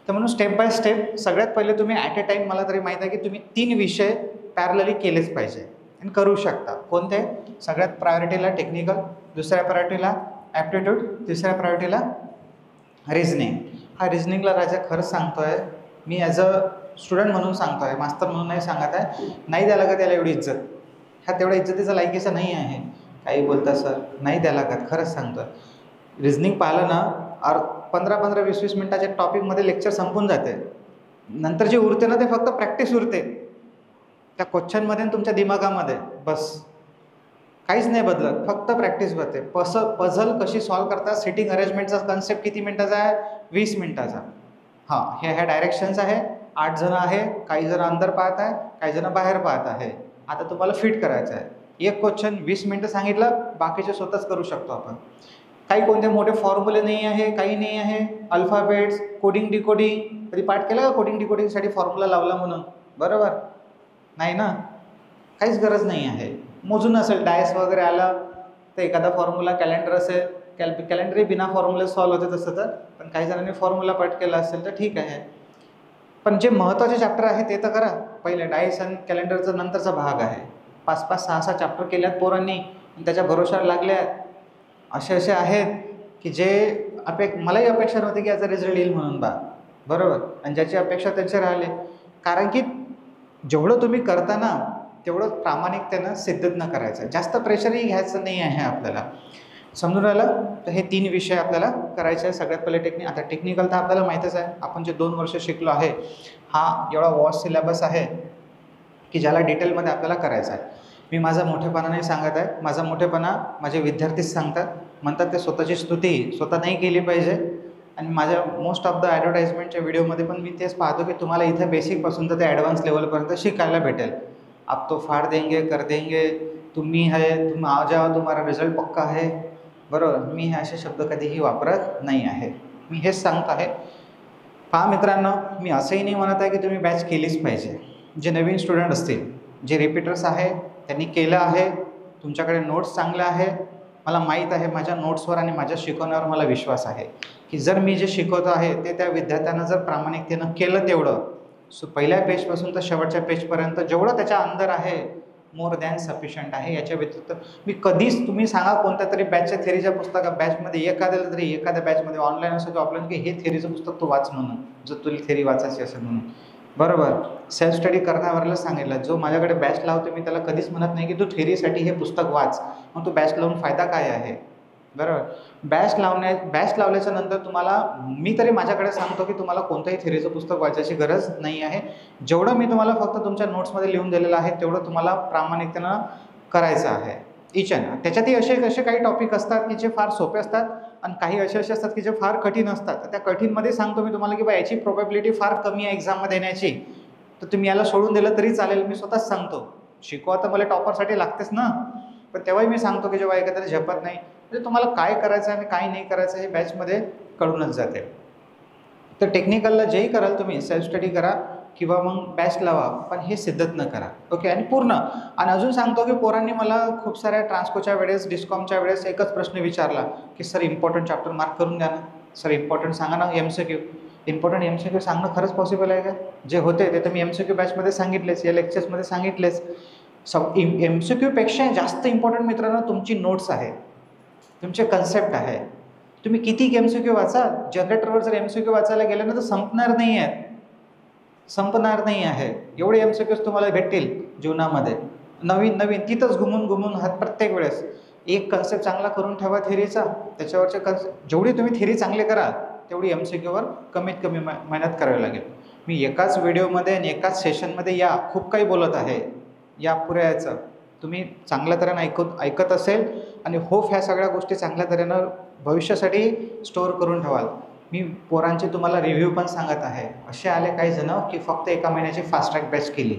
तर म्हणून स्टेप बाय स्टेप सगळ्यात पहिले तुम्ही ॲट अ टाईम, मला तरी माहीत आहे की तुम्ही 3 विषय पॅरलली केलेच पाहिजे आणि करू शकता. कोणते? सगळ्यात प्रायोरिटीला टेक्निकल, दुसऱ्या प्रायोरिटीला ॲप्टिट्यूड, तिसऱ्या प्रायोरिटीला रिझनिंग. हा रिझनिंगला राजा खरंच सांगतो आहे मी, ॲज अ स्टुडंट म्हणून सांगतो आहे, मास्तर म्हणून नाही सांगत आहे. नाही द्यायला लागत त्याला एवढी इज्जत, ह्या तेवढ्या इज्जतीचा लायकीचा नाही आहे. काही बोलता सर, नाही द्यायला लागत, खरंच सांगतो आहे. रिझनिंग पाहिलं ना 15-15, 20-20 मिनटाच्या टॉपिकमध्ये लेक्चर संपून जाते. नंतर जे उरते ना ते फक्त प्रॅक्टिस उरते त्या क्वेश्चनमध्ये आणि तुमच्या दिमागामध्ये, बस. काहीच नाही बदलत, फक्त प्रॅक्टिस बदलते. पझल कशी सॉल्व करतात, सिटिंग अरेंजमेंटचा कन्सेप्ट किती मिनिटाचा आहे, 20 मिनिटाचा. हां, ह्या डायरेक्शन्स आहे, 8 जण आहे, काही जण अंदर पाहत आहे, काही जण बाहेर पाहत आहे. आता तुम्हाला फिट करायचं आहे. एक क्वेश्चन 20 मिनिटं सांगितलं, बाकीचे स्वतःच करू शकतो आपण. काही कोणते मोठे फॉर्म्युले नाही आहे, काही नाही आहे. अल्फाबेट्स, कोडिंग डिकोडिंग कधी पाठ केलं का, कोडिंग डिकोडिंगसाठी फॉर्म्युला लावला म्हणून? बरोबर नाही ना, काहीच गरज नाही आहे. मोजून असेल, डायस वगैरे आलं तर एखादा फॉर्म्युला, कॅलेंडर असेल, कॅलेंडरही बिना फॉर्म्युला सॉल्व्ह होते तसं तर, पण काही जणांनी फॉर्म्युला पाठ केला असेल तर ठीक आहे. पण जे महत्त्वाचे चॅप्टर आहे ते तर करा पहिले. डायस आणि कॅलेंडरचा नंतरचा भाग आहे. 5-5, 6-6 चॅप्टर केल्यात पोरांनी, त्याच्या भरोशावर लागल्यात. असे आहेत की जे मलाही अपेक्षा नव्हती की याचा रिझल्ट येईल म्हणून बरोबर, आणि ज्याची अपेक्षा त्यांचे राहिले. कारण की जेवढं तुम्ही करता ना तेवढं प्रामाणिकतेनं सिद्ध न करायचं, जास्त प्रेशरही घ्यायचं नाही आहे आपल्याला. समजून राहिलं? तर हे 3 विषय आपल्याला करायचे आहे. सगळ्यात पहिले आता टेक्निकल तर आपल्याला माहीतच आहे, आपण जे 2 वर्ष शिकलो आहे, हा एवढा वॉस्ट सिलेबस आहे की ज्याला डिटेलमध्ये आपल्याला करायचा आहे. मी माझा मोठेपणा नाही सांगत आहे, माझा मोठेपणा माझे विद्यार्थीच सांगतात. म्हणतात ते स्वतःची स्तुती स्वतः नाही केली पाहिजे. आणि माझ्या मोस्ट ऑफ द ॲडव्हर्टाइजमेंटच्या व्हिडिओमध्ये पण मी तेच पाहतो की तुम्हाला इथं बेसिकपासून तर ते ॲडव्हान्स लेवलपर्यंत शिकायला भेटेल. आप तो फाड़ देंगे, कर देंगे, तुम्ही है, तुम आ जाओ, तुम्हारा रिझल्ट पक्का आहे. बरोबर, मी हे असे शब्द कधीही वापरत नाही आहे. मी हेच सांगत आहे. पहा मित्रांनो, मी असंही नाही म्हणत आहे की तुम्ही बॅच केलीच पाहिजे. जे नवीन स्टुडंट असतील, जे रिपीटर्स आहे, त्यांनी केलं आहे, तुमच्याकडे नोट्स चांगल्या आहे, मला माहीत आहे, माझ्या नोट्सवर आणि माझ्या शिकवण्यावर मला विश्वास आहे की जर मी जे शिकवतो आहे ते त्या विद्यार्थ्यांना जर प्रामाणिकतेनं केलं तेवढं, पहिल्या पेजपासून तर शेवटच्या पेजपर्यंत जेवढं त्याच्या अंदर आहे, मोर दॅन सफिशियंट आहे. याच्या व्यतिरिक्त मी कधीच, तुम्ही सांगा कोणत्या तरी बॅचच्या थेरीच्या पुस्तका बॅचमध्ये एखाद्या बॅचमध्ये ऑनलाईन असो किंवा ऑफलाईन, की हे थेरीचं पुस्तक तू वाच म्हणून, जर तुला थेरी वाचायची असेल म्हणून. बरोबर, सेल्फ स्टडी करण्यावरला सांगितलं. जो माझ्याकडे बॅच लावतो मी त्याला कधीच म्हणत नाही की तू थेरीसाठी हे पुस्तक वाच, मग तू बॅच लावून फायदा काय आहे. बरोबर, बॅच लावल्याच्या नंतर तुम्हाला मी तरी माझ्याकडे सांगतो की तुम्हाला कोणतंही थेरीचं पुस्तक वाचायची गरज नाही आहे. जेवढं मी तुम्हाला फक्त तुमच्या नोट्समध्ये लिहून दिलेलं आहे तेवढं तुम्हाला प्रामाणिकतेनं करायचं आहे. त्याच्यातही असे काही टॉपिक असतात की जे फार सोपे असतात आणि काही असे असतात की जे फार कठीण असतात. त्या कठीणमध्ये सांगतो मी तुम्हाला की याची प्रोबॅबिलिटी फार कमी आहे एक्झाममध्ये येण्याची, तर तुम्ही याला सोडून दिलं तरी चालेल. मी स्वतःच सांगतो, शिकवा तर मला टॉपरसाठी लागतेच ना, पण तेव्हाही मी सांगतो की जेव्हा एखाद्याला झेपत नाही, म्हणजे तुम्हाला काय करायचं आणि काय नाही करायचं हे बॅचमध्ये कळूनच जाते. तर टेक्निकलला जेही कराल तुम्ही, सेल्फ स्टडी करा किंवा मग बॅच लावा, पण हे सिद्धत न करा. ओके, आणि पूर्ण. आणि अजून सांगतो की पोरांनी मला खूप साऱ्या ट्रान्सकोच्या वेळेस, डिस्कॉमच्या वेळेस एकच प्रश्न विचारला की सर इम्पॉर्टंट चॅप्टर मार्क करून द्या ना, सर इम्पॉर्टंट सांगा ना, MCQ. इम्पॉर्टंट MCQ सांगणं खरंच पॉसिबल आहे का? जे होते ते तर मी MCQ बॅचमध्ये सांगितलेच, या लेक्चर्समध्ये सांगितलेच. MCQपेक्षा जास्त इम्पॉर्टंट मित्रांनो तुमची नोट्स आहे, तुमचे कन्सेप्ट आहे. तुम्ही किती MCQ वाचा, जनरेटरवर जर MCQ वाचायला गेलं ना तर संपणार नाही आहे. एवढे MCQs तुम्हाला भेटतील जीवनामध्ये, नवीन तिथंच घुमून हात. प्रत्येक वेळेस एक कन्सेप्ट चांगला करून ठेवा थेरीचा, त्याच्यावरचे जेवढी तुम्ही थेरी चांगले कराल तेवढी MCQवर कमीत कमी मेहनत करावी लागेल. मी एकाच व्हिडिओमध्ये आणि एकाच सेशनमध्ये खूप काही बोलत आहे. या पुऱ्या याचं तुम्ही चांगल्या तऱ्हेनं ऐकत असेल आणि ह्या सगळ्या गोष्टी चांगल्या तऱ्हेनं भविष्यासाठी स्टोअर करून ठेवाल. मी पोरांचे तुम्हाला रिव्ह्यू पण सांगत आहे. असे आले काही जण की फक्त एका महिन्याची फास्ट ट्रॅक बॅच केली,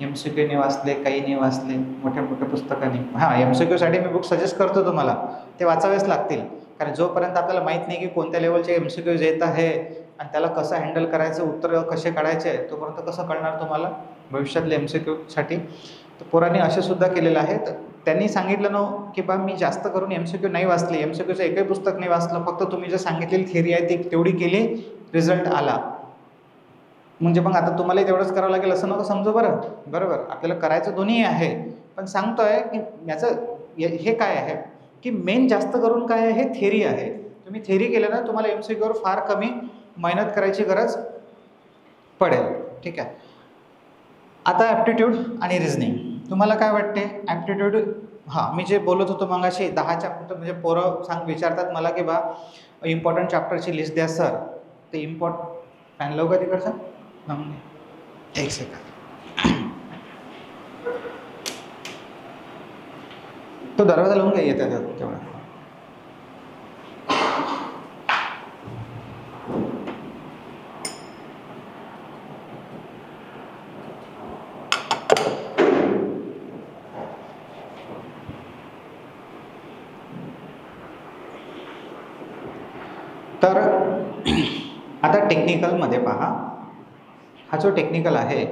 MCQने वाचले, काही नाही वाचले, मोठ्या पुस्तकाने. MCQसाठी मी बुक सजेस्ट करतो तुम्हाला, ते वाचावेच लागतील. कारण जोपर्यंत आपल्याला माहीत नाही की कोणत्या लेवलचे MCQs येत आहे आणि त्याला कसं हँडल करायचं, उत्तर कसे काढायचे, तोपर्यंत कसं कळणार तुम्हाला भविष्यातले MCQसाठी. तर पोरांनी असे सुद्धा केलेलं आहे. तर त्यांनी सांगितलं ना की मी जास्त करून MCQ नाही वाचले, MCQचं एकही पुस्तक नाही वाचलं, फक्त तुम्ही जे सांगितलेली थेरी आहे ती तेवढी केली, रिझल्ट आला. म्हणजे मग आता तुम्हालाही तेवढंच करावं लागेल असं नको समजू. बरोबर, आपल्याला करायचं दोन्ही आहे, पण सांगतोय की याचं हे काय आहे की मेन जास्त करून काय आहे, हे थेरी आहे. तुम्ही थेरी केलं ना तुम्हाला MCQवर फार कमी मेहनत करायची गरज पडेल. ठीक आहे. आता ॲप्टिट्यूड आणि रिझनिंग, तुम्हाला काय वाटते ॲप्टिट्यूड? मी जे बोलत होतो मगाशी 10 चॅप्टर, म्हणजे पोरं विचारतात मला की इम्पॉर्टंट चॅप्टरची लिस्ट द्या सर. ते फॅन लावू का तिकडचा? एक सेकंड. तो दरवाजा लावून काय येतात तेवढा. तर आता टेक्निकलमध्ये पहा, हा जो टेक्निकल आहे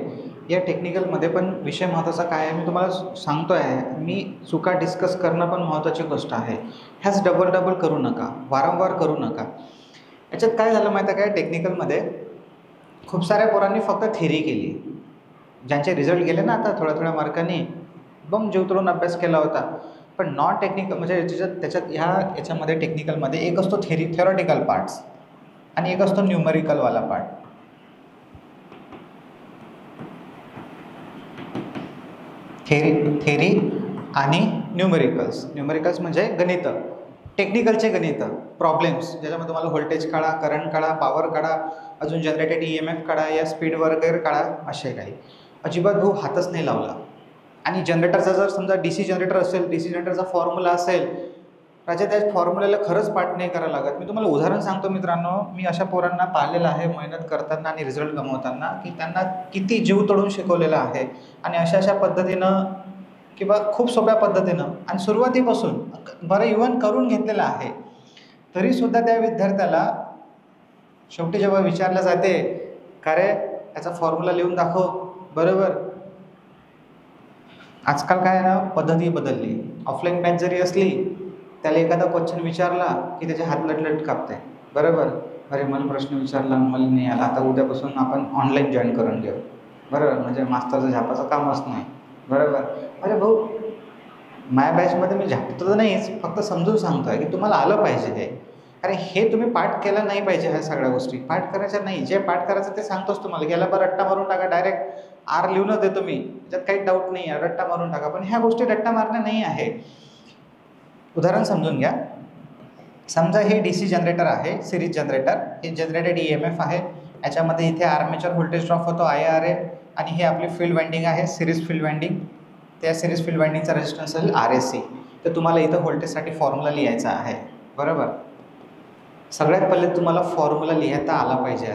या टेक्निकलमध्ये पण विषय महत्त्वाचा काय आहे मी तुम्हाला सांगतो आहे. मी चुका डिस्कस करणं पण महत्त्वाची गोष्ट आहे. ह्याच डबल डबल करू नका, वारंवार करू नका. याच्यात काय झालं माहिती आहे काय, टेक्निकलमध्ये खूप साऱ्या पोरांनी फक्त थेरी केली. ज्यांचे रिझल्ट गेले ना आता थोड्या थोड्या मार्कांनी बम जीव तोडून अभ्यास केला होता. पण नॉन टेक्निकल म्हणजे त्याच्यात याच्यामध्ये टेक्निकलमध्ये एक असतो थेरॉटिकल पार्ट्स आणि एक असतो न्यूमरिकलवाला पार्ट. थेरी आणि न्यूमरिकल्स म्हणजे गणित, टेक्निकलचे गणित, प्रॉब्लेम्स ज्याच्यामध्ये तुम्हाला व्होल्टेज काढा, करंट काढा, पॉवर काढा, अजून जनरेटेड EMF काढा, या स्पीड वगैरे काढा, असे काही. अजिबात भाऊ हातच नाही लावला. आणि जनरेटरचा जर समजा DC जनरेटर असेल, DC जनरेटरचा फॉर्म्युला असेल, राजा त्या फॉर्म्युल्याला खरंच पाठ नाही करावं लागत. मी तुम्हाला उदाहरण सांगतो मित्रांनो, मी अशा पोरांना पाहिलेलं आहे मेहनत करताना आणि रिझल्ट गमवताना, की त्यांना किती जीव तोडून शिकवलेलं आहे. आणि अशा पद्धतीनं किंवा खूप सोप्या पद्धतीनं आणि सुरुवातीपासून बरं इव्हन करून घेतलेलं आहे, तरीसुद्धा त्या विद्यार्थ्याला शेवटी जेव्हा विचारलं जाते का रे याचा फॉर्म्युला लिहून दाखव, बरोबर. आजकाल काय ना पद्धती बदलली. ऑफलाईन बॅच जरी असली त्याला एखादा क्वेश्चन विचारला की त्याचे हात लटलट कापते, बरोबर. अरे मला प्रश्न विचारला मला नाही आला, आता उद्यापासून आपण ऑनलाईन जॉईन करून घेऊ, बरोबर. म्हणजे मास्तरचं झापाचं कामच नाही, बरोबर. अरे भाऊ माझ्या बॅचमध्ये मी झापतो तर नाहीच, फक्त समजून सांगतो आहे की तुम्हाला आलं पाहिजे हे. अरे हे तुम्ही पाठ केलं नाही पाहिजे. ह्या सगळ्या गोष्टी पाठ करायच्या नाही. जे पाठ करायचं ते सांगतोच तुम्हाला. गेला बरं रट्टा मारून टाका, डायरेक्ट R लिहूनच देतो मी, त्याच्यात काही डाऊट नाही आहे, रट्टा मारून टाका. पण ह्या गोष्टी रट्टा मारणं नाही आहे. उदाहरण समजून घ्या. समजा हे DC जनरेटर आहे, सिरीज जनरेटर. हे जनरेटेड EMF आहे. याच्यामध्ये इथे आर्मेचर व्होल्टेज ड्रॉप होतो IRA, आणि हे आपली फील्ड वाइंडिंग आहे, सिरीज फील्ड वाइंडिंग. त्या सिरीज फील्ड वाइंडिंगचा रेजिस्टन्स असेल RSC. तर तुम्हाला इथं व्होल्टेजसाठी फॉर्म्युला लिहायचा आहे, बरोबर. सगळ्यात पहिले तुम्हाला फॉर्म्युला लिहिता आला पाहिजे.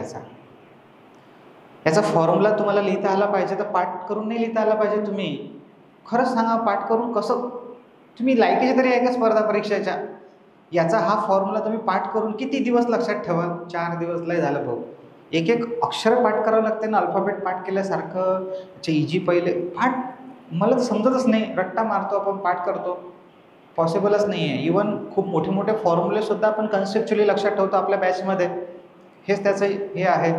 याचा फॉर्म्युला तुम्हाला लिहिता आला पाहिजे. तर पाठ करून नाही लिहिता आला पाहिजे. तुम्ही खरंच सांगा, पाठ करून कसं तुम्ही लायकीचे तरी आहे का स्पर्धा परीक्षेच्या. याचा हा फॉर्म्युला तुम्ही पाठ करून किती दिवस लक्षात ठेवाल? 4 दिवस लय झालं भाऊ. एक एक अक्षर पाठ करावं लागते ना, अल्फाबेट पाठ केल्यासारखं. इजी पहिले पाठ मला तर समजतच नाही. रट्टा मारतो आपण, पाठ करतो, पॉसिबलच नाही आहे. इवन खूप मोठे मोठे फॉर्म्युलेसुद्धा आपण कन्सेप्च्युअली लक्षात ठेवतो आपल्या बॅचमध्ये. हेच त्याचं हे आहे.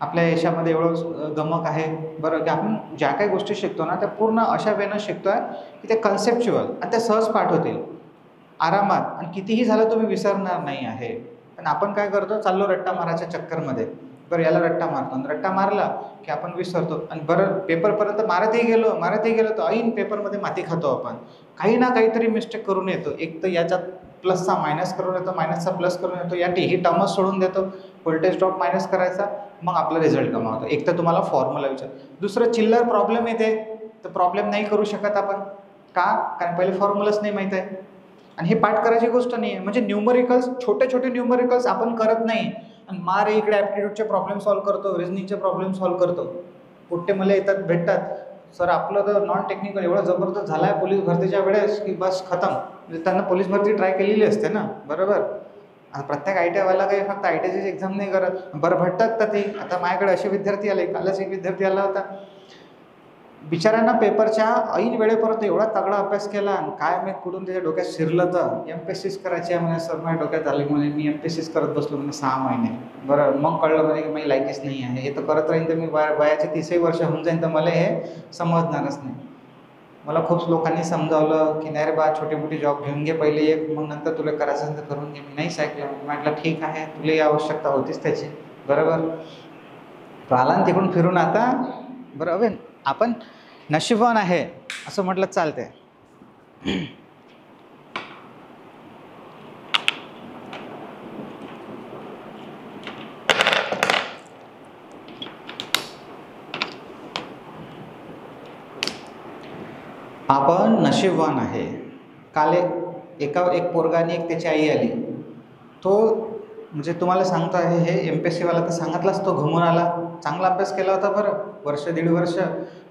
आपल्या याच्यामध्ये एवढं गमक आहे, बरं, की आपण ज्या काही गोष्टी शिकतो ना त्या पूर्ण अशा वेनं शिकतो आहे की ते कन्सेप्च्युअल आणि त्या सहज पाठ होतील आरामात, आणि कितीही झालं तुम्ही विसरणार नाही आहे. पण आपण काय करतो, चाललो रट्टा मारायच्या चक्करमध्ये. बरं याला रट्टा मारतो, आणि रट्टा मारला की आपण विसरतो. आणि बरं पेपरपर्यंत मारतही गेलो तर ऐन पेपरमध्ये माती खातो आपण. काही ना काहीतरी मिस्टेक करून येतो. एक तर याच्यात प्लसचा मायनस करून येतो, मायनसचा प्लस करून येतो, या ही टर्मच सोडून देतो. व्होल्टेज ड्रॉप मायनस करायचा, मग आपला रिझल्ट गमावतो. एक तर तुम्हाला फॉर्म्युला विचार, दुसरं चिल्लर प्रॉब्लेम येते, तर प्रॉब्लेम नाही करू शकत आपण. का? कारण पहिले फॉर्म्युलाच नाही माहीत आहे. आणि हे पाठ करायची गोष्ट नाही आहे. म्हणजे न्यूमरिकल्स, छोटे छोटे न्यूमरिकल्स आपण करत नाही, आणि मारे इकडे ॲप्टिट्यूडचे प्रॉब्लेम सॉल्व्ह करतो, रिझनिंगचे प्रॉब्लेम सॉल्व्ह करतो. कुठे मला येतात भेटतात सर, आपलं तर नॉन टेक्निकल एवढं जबरदस्त झालं आहे पोलीस भरतीच्या वेळेस की बस खतम. म्हणजे त्यांना पोलीस भरती ट्राय केलेली असते ना, बरोबर. आता प्रत्येक ITI वाला काही फक्त ITIची एक्झाम नाही करत. बरं भेटतात तर ते. आता माझ्याकडे असे विद्यार्थी आले, कालच एक विद्यार्थी आला होता, बिचाऱ्यांना पेपरच्या ऐन वेळेपर्यंत एवढा तगडा अभ्यास केला, आणि काय मी कुठून त्याच्या डोक्यात शिरलं तर MPSCच करायची आहे म्हणे सर. माझ्या डोक्यात आली म्हणे, मी MPSCच करत बसलो म्हणे 6 महिने. बरं मग कळलं म्हणे की माझी लायकीच नाही आहे. हे तर करत राहीन तर मी वयाचे 30ही वर्ष होऊन जाईन तर मला हे समजणारच नाही. मला खूप लोकांनी समजावलं की नाही रे बा, छोटी मोठी जॉब घेऊन घे पहिले एक, मग नंतर तुला करायचं असेल तर करून घे. मी नाहीच ऐकलं. म्हटलं ठीक आहे, तुलाही आवश्यकता होतीच त्याची, बरोबर. तो आला ना तिकडून फिरून आता, बरोबर. आपण नशीबवान आहे असं म्हटलं चालते. आपण नशीबवान आहे. काल एक पोरगा आणि एक त्याची आई आली. तो म्हणजे तुम्हाला सांगतो आहे, हे MPSC वाला तर सांगितलाच, तो घुमून आला. चांगला अभ्यास केला होता बरं, वर्ष दीड वर्ष.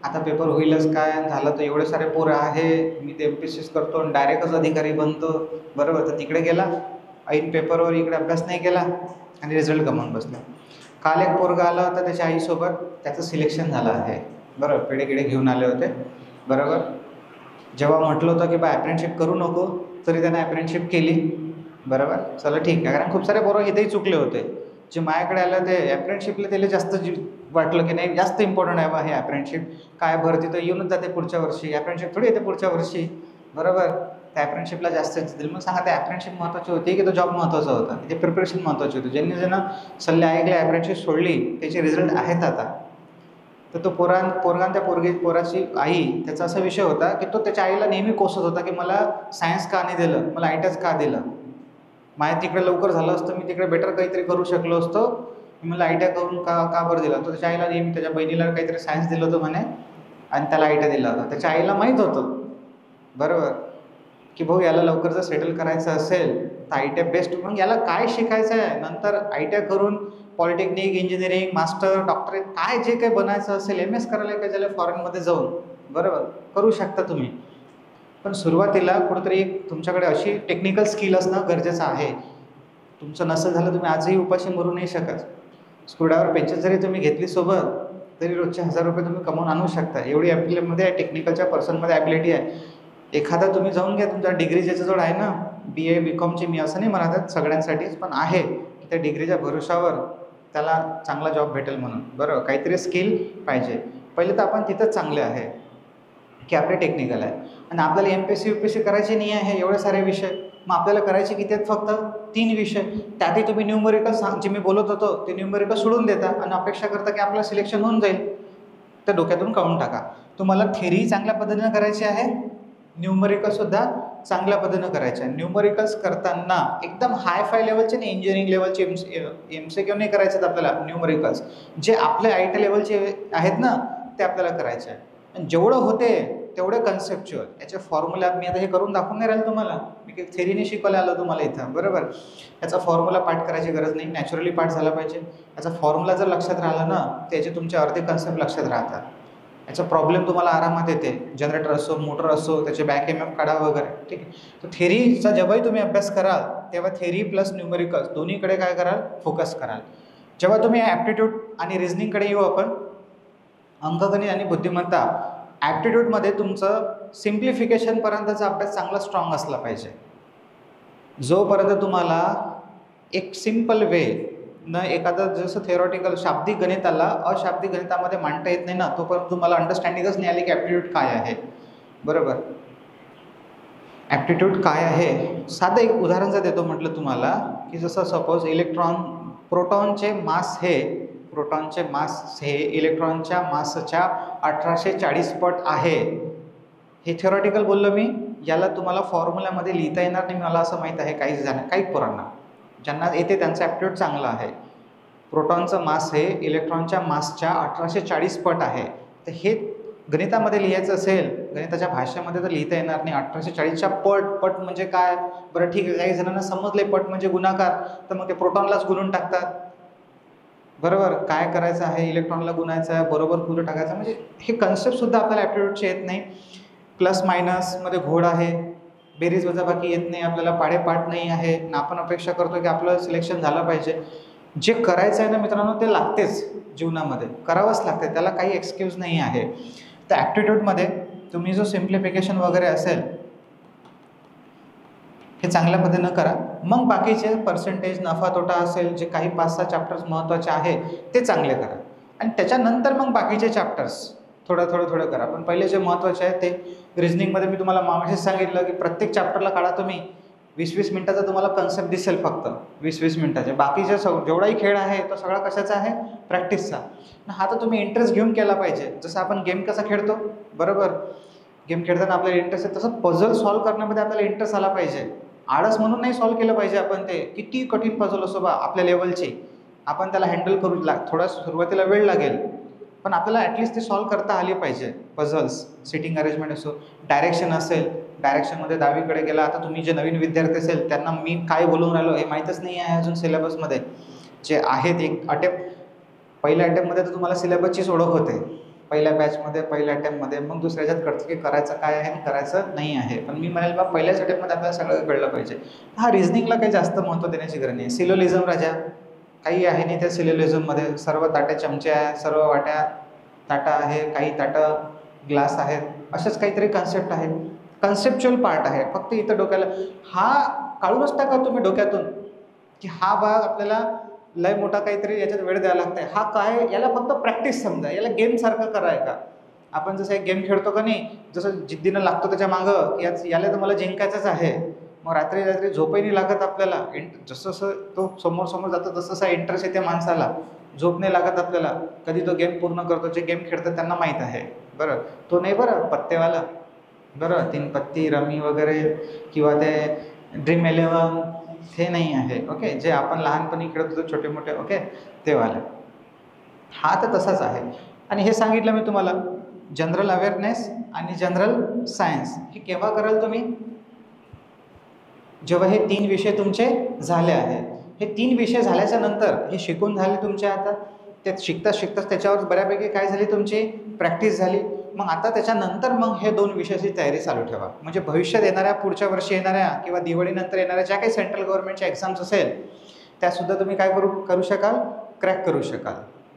आता पेपर होईलच काय, झालं तर एवढे सारे पोरं आहे, मी ते MPSCच करतो आणि डायरेक्टच अधिकारी बनतो. बरोबर, तर तिकडे गेला, ऐन पेपरवर इकडे अभ्यास नाही केला आणि रिझल्ट गमावून बसला. काल एक पोरगा आला होता त्याच्या आईसोबत, त्याचं सिलेक्शन झालं आहे. बरोबर, पेढे घेऊन आले होते. बरोबर, जेव्हा म्हटलं होतं की बा अप्रेंटिसशिप करू नको, तरी त्याने अप्रेंटिसशिप केली. बरोबर, चला ठीक आहे. कारण खूप सारे पोरं इथेही चुकले होते. जे माझ्याकडे आलं ते अप्रेंटिसशिपला त्याला जास्त वाटलं की नाही जास्त इम्पॉर्टंट आहे बा हे अप्रेंटिसशिप. काय भरती तर येऊनच जाते पुढच्या वर्षी, अप्रेंटिसशिप थोडी येते पुढच्या वर्षी. बरोबर, त्या अप्रेंटिसशिपला जास्त दिलं. मग सांगा, त्या अप्रेंटिसशिप महत्त्वाची होती की तो जॉब महत्त्वाचा होता? ते प्रिपरेशन महत्त्वाची होती. ज्यांनी सल्ले ऐकले, अप्रेंटिसशिप सोडली, त्याचे रिझल्ट आहेत आता. तर तो पोरगा त्या पोराची आई, त्याचा असा विषय होता की तो त्याच्या आईला नेहमी कोसत होता की मला सायन्स का नाही दिलं, मला ITच का दिलं, माझ्या तिकडे लवकर झालं असतं, मी तिकडे बेटर काहीतरी करू शकलो असतो, मला IT करून का बरं दिलं. तो त्याच्या आईला नेहमी, त्याच्या बहिणीला काहीतरी सायन्स दिलं होतं म्हणे आणि त्याला IT दिला होता. त्याच्या आईला माहीत होतं बरोबर की भाऊ याला लवकर जर सेटल करायचं असेल तर IT बेस्ट. मग याला काय शिकायचं आहे नंतर, IT करून पॉलिटेक्निक, इंजिनिअरिंग, मास्टर, डॉक्टरेट, काय जे काही बनायचं असेल, MS करायला काय झालं फॉरेनमध्ये जाऊन, बरोबर करू शकता तुम्ही. पण सुरुवातीला कुठंतरी तुमच्याकडे अशी टेक्निकल स्किल असणं गरजेचं आहे. तुमचं नसेल झालं, तुम्ही आजही उपाशी मरू नाही शकत. स्क्रूड्रायव्हर पेंचेस जरी तुम्ही घेतली सोबत, तरी रोजचे 1000 रुपये तुम्ही कमवून आणू शकता. एवढी आपल्यामध्ये टेक्निकलच्या पर्सनमध्ये ॲबिलिटी आहे. एखादा तुम्ही जाऊन घ्या, तुमच्या डिग्री ज्याच्याजवळ आहे ना, BA BComची, मी असं नाही म्हणत सगळ्यांसाठीच, पण आहे की त्या डिग्रीच्या भरोशावर त्याला चांगला जॉब भेटेल म्हणून. बरोबर, काहीतरी स्किल पाहिजे. पहिले तर आपण तिथंच चांगले आहे की आपले टेक्निकल आहे आणि आपल्याला MPSC UPSC करायचे नाही आहे एवढे सारे विषय. मग आपल्याला करायचे किती आहेत? फक्त 3 विषय. त्यातही तुम्ही न्यूमरिकल जे मी बोलत होतो ते न्यूमरिकल सोडून देता आणि अपेक्षा करता की आपलं सिलेक्शन होऊन जाईल. तर डोक्यातून काढून टाका. तुम्हाला थेरी चांगल्या पद्धतीनं करायची आहे, न्यूमरिकलसुद्धा चांगल्या पद्धतीनं करायचं आहे. न्यूमरिकल्स करताना एकदम हाय-फाय लेवलचे नाही, इंजिनिअरिंग लेवलचे MCQ नाही करायचे आहेत आपल्याला. न्यूमरिकल्स जे आपले IT लेवलचे आहेत ना, ते आपल्याला करायचे आहे. आणि जेवढं होते तेवढे कन्सेप्च्युअल, याचे फॉर्म्युला मी आता हे करून दाखवून नाही राहिलो तुम्हाला, मी काही थेरीने शिकवायला आलो तुम्हाला इथं. बरोबर, याचा फॉर्म्युला पाठ करायची गरज नाही, नॅचरली पाठ झाला पाहिजे. याचा फॉर्म्युला जर लक्षात राहिला ना, त्याचे तुमचे अर्धे कन्सेप्ट लक्षात राहतात. याचा प्रॉब्लेम तुम्हाला आरामात येते. जनरेटर असो, मोटर असो, त्याचे बॅक EMF काढा वगैरे, ठीक आहे. तर थेरीचा जेव्हाही तुम्ही अभ्यास कराल तेव्हा थेरी प्लस न्यूमरिकल्स दोन्हीकडे काय कराल? फोकस कराल. जेव्हा तुम्ही ॲप्टिट्यूड आणि रिझनिंगकडे येऊ आपण, अंकगणित आणि बुद्धिमत्ता, ॲप्टिट्यूडमध्ये तुमचं सिम्प्लिफिकेशनपर्यंतचा अभ्यास चांगला स्ट्रॉंग असला पाहिजे. जोपर्यंत तुम्हाला एक सिम्पल वे न एखादं जसं थेरॉटिकल शाब्दिक गणिताला अशाब्दिक गणितामध्ये मांडता येत नाही ना, तोपर्यंत तुम्हाला अंडरस्टँडिंगच नाही आली की ॲप्टिट्यूड काय आहे. बरोबर, ॲप्टिट्यूड काय आहे? साधं एक उदाहरण जर देतो म्हटलं तुम्हाला की जसं सपोज प्रोटॉनचे मास हे इलेक्ट्रॉनच्या मासच्या 1840 पट आहे. हे थेरॉटिकल बोललो मी. याला तुम्हाला फॉर्म्युल्यामध्ये लिहिता येणार नाही, मला असं माहीत आहे. काही पोरांना ज्यांना येते त्यांचं ॲप्टिट्यूड चांगलं आहे. प्रोटॉनचं मास हे इलेक्ट्रॉनच्या मासच्या 1840 पट आहे. तर हे गणितामध्ये लिहायचं असेल, गणिताच्या भाषेमध्ये तर लिहिता येणार नाही. 1840च्या पट म्हणजे काय? बरं ठीक आहे, काही जणांना समजले पट म्हणजे गुणाकार, तर मग ते प्रोटॉनलाच गुणून टाकतात. बरोबर, काय करायचं आहे? इलेक्ट्रॉनला गुणायचं आहे, बरोबर कुठं टाकायचं, म्हणजे हे कन्सेप्टसुद्धा आपल्याला ॲप्टिट्यूडचे येत नाही. प्लस मायनसमध्ये घोड आहे, बेरीज वजाबाकी येत नाही, आपल्याला पाढेपाठ नाही आहे, आणि आपण अपेक्षा करतो की आपलं सिलेक्शन झालं पाहिजे. जे करायचं आहे ना मित्रांनो, ते लागतेच जीवनामध्ये, करावंच लागते, त्याला काही एक्सक्यूज नाही आहे. तर ॲप्टिट्यूडमध्ये तुम्ही जो सिम्प्लिफिकेशन वगैरे असेल हे चांगल्या पद्धतीनं करा. मग बाकीचे पर्सेंटेज, नफा तोटा असेल, जे काही 5-6 चॅप्टर्स महत्त्वाचे आहे ते चांगले करा. आणि त्याच्यानंतर मग बाकीचे चॅप्टर्स थोडं करा. पण पहिले जे महत्त्वाचे आहे ते रिझनिंगमध्ये मी तुम्हाला मागाशीच सांगितलं की प्रत्येक चॅप्टरला काढा तुम्ही 20-20 मिनटाचा तुम्हाला कन्सेप्ट दिसेल, फक्त 20-20 मिनटाचे. बाकीचे जेवढाही खेळ आहे तो सगळा कशाचा आहे? प्रॅक्टिसचा. हा तर तुम्ही इंटरेस्ट घेऊन केला पाहिजे. जसं आपण गेम कसा खेळतो, बरोबर, गेम खेळताना आपल्याला इंटरेस्ट आहे, तसं पझल सॉल्व्ह करण्यामध्ये आपल्याला इंटरेस्ट आला पाहिजे. आळस म्हणून नाही सॉल्व्ह केलं पाहिजे आपण. ते किती कठीण पझल असो बा आपल्या लेवलची, आपण त्याला हँडल करू थोडा सुरुवातीला वेळ लागेल, पण आपल्याला ॲटलिस्ट ते सॉल्व्ह करता आली पाहिजे. पझल्स, सिटिंग अरेंजमेंट असो, डायरेक्शन असेल, डायरेक्शनमध्ये डावीकडे गेला. आता तुम्ही जे नवीन विद्यार्थी असेल त्यांना मी काय बोलून राहिलो हे माहीतच नाही आहे अजून सिलेबसमध्ये. जे आहेत एक पहिल्या अटेम्प्टमध्ये तर तुम्हाला सिलेबसचीच ओळख होते, पहिल्या बॅचमध्ये पहिल्या अटेम्प्टमध्ये. मग दुसऱ्याच्यात कळतं की करायचं काय आहे आणि करायचं नाही आहे. पण मी म्हणेल बा पहिल्याच अटेम्प्टमध्ये आपल्याला सगळं कळलं पाहिजे. हा रिझनिंगला काही जास्त महत्त्व देण्याची गरज नाही. सिलोलिझम राजा काही आहे नाही त्या सिलोलिझममध्ये. सर्व ताटे चमचे आहे, सर्व वाट्या ताटा आहे, काही ताटं ग्लास आहेत, असेच काहीतरी कन्सेप्ट आहे. कन्सेप्च्युअल पार्ट आहे. फक्त इथं डोक्याला हा काढूनच टाका तुम्ही डोक्यातून की हा भाग आपल्याला लय मोठा काहीतरी याच्यात वेळ द्यावा लागतंय. हा काय, याला फक्त प्रॅक्टिस समजा, याला गेमसारखं कराय का. आपण जसं एक गेम खेळतो का नाही, जसं जिद्दीनं लागतो त्याच्या मागं की याला तर मला जिंकायचंच आहे. मग रात्री रात्री झोपही नाही लागत आपल्याला. जसं जसं तो समोर समोर जातो तसं तसा इंटरेस्ट येते माणसाला, झोप नाही लागत आपल्याला. कधी तो गेम पूर्ण करतो. जे गेम खेळतात त्यांना माहीत आहे बरं. तो नाही बरं पत्तेवाला, बरं 3 पत्ती रमी वगैरे किंवा ते ड्रीम 11 हे नाही आहे. ओके, जे आपण लहानपणी खेळत होतो छोटे मोठे, ओके ते वाले. हा तर तसाच आहे. आणि हे सांगितलं मी तुम्हाला जनरल अवेअरनेस आणि जनरल सायन्स हे केव्हा कराल तुम्ही, जेव्हा हे 3 विषय तुमचे झाले आहेत. हे 3 विषय झाल्याच्या नंतर हे शिकून झाले तुमचे. आता ते शिकताच शिकताच त्याच्यावर बऱ्यापैकी काय झाली तुमची प्रॅक्टिस झाली. मग आता त्याच्यानंतर मग हे 2 विषयाची तयारी चालू ठेवा. म्हणजे भविष्यात येणाऱ्या, पुढच्या वर्षी येणाऱ्या किंवा दिवाळीनंतर येणाऱ्या ज्या काही सेंट्रल गव्हर्नमेंटच्या एक्झाम्स असेल त्यासुद्धा तुम्ही काय करू शकाल, क्रॅक करू शकाल.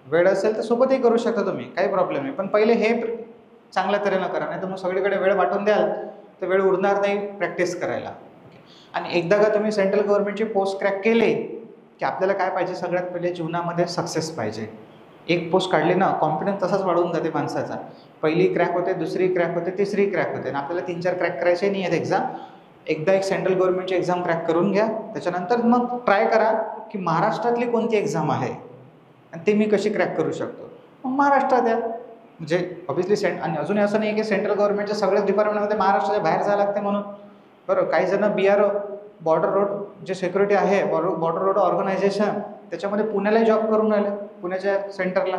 वेळ असेल तर सोबतही करू शकता तुम्ही, काही प्रॉब्लेम नाही. पण पहिले हे चांगल्या तऱ्हेनं करा, नाही तर मग सगळीकडे वेळ वाटून द्याल तर वेळ उरणार नाही प्रॅक्टिस करायला. आणि एकदा का तुम्ही सेंट्रल गव्हर्नमेंटचे पोस्ट क्रॅक केले की आपल्याला काय पाहिजे, सगळ्यात पहिले जीवनामध्ये सक्सेस पाहिजे. एक पोस्ट काढली ना, कॉन्फिडन्स तसाच वाढवून जाते माणसाचा. पहिली क्रॅक होते, दुसरी क्रॅक होते, तिसरी क्रॅक होते. आणि आपल्याला 3-4 क्रॅक करायचे नाही आहेत एक्झाम. एकदा एक सेंट्रल गव्हर्नमेंटची एक्झाम क्रॅक करून घ्या. त्याच्यानंतर मग ट्राय करा की महाराष्ट्रातली कोणती एक्झाम आहे आणि ते मी कशी क्रॅक करू शकतो. मग महाराष्ट्रात या. म्हणजे ऑब्व्हियसली आणि अजूनही असं नाही की सेंट्रल गव्हर्नमेंटच्या सगळ्याच डिपार्टमेंटमध्ये महाराष्ट्राच्या बाहेर जायला लागते म्हणून. बरं, काही जण BRO बॉर्डर रोड जे सिक्युरिटी आहे, बॉर्डर रोड ऑर्गनायझेशन, त्याच्यामध्ये पुण्यालाही जॉब करून राहिले, पुण्याच्या सेंटरला.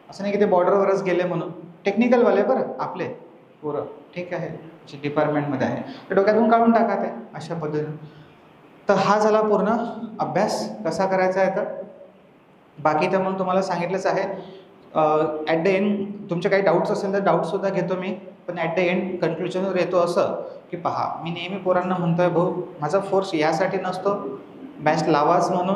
असं नाही की ते बॉर्डरवरच गेले म्हणून. टेक्निकलवाले बरं आपले पोरं, ठीक आहे, जे डिपार्टमेंटमध्ये आहे ते डोक्यातून काढून टाका ते अशा पद्धतीनं. तर हा झाला पूर्ण अभ्यास कसा करायचा आहे. तर बाकी तर मग तुम्हाला सांगितलंच आहे. ॲट द एंड तुमचे काही डाऊट्स असेल तर डाऊटसुद्धा घेतो मी. पण ॲट द एंड कन्क्ल्युजनवर येतो असं की पहा, मी नेहमी पोरांना म्हणतो आहे, भाऊ माझा फोर्स यासाठी नसतो बॅच लावाच म्हणून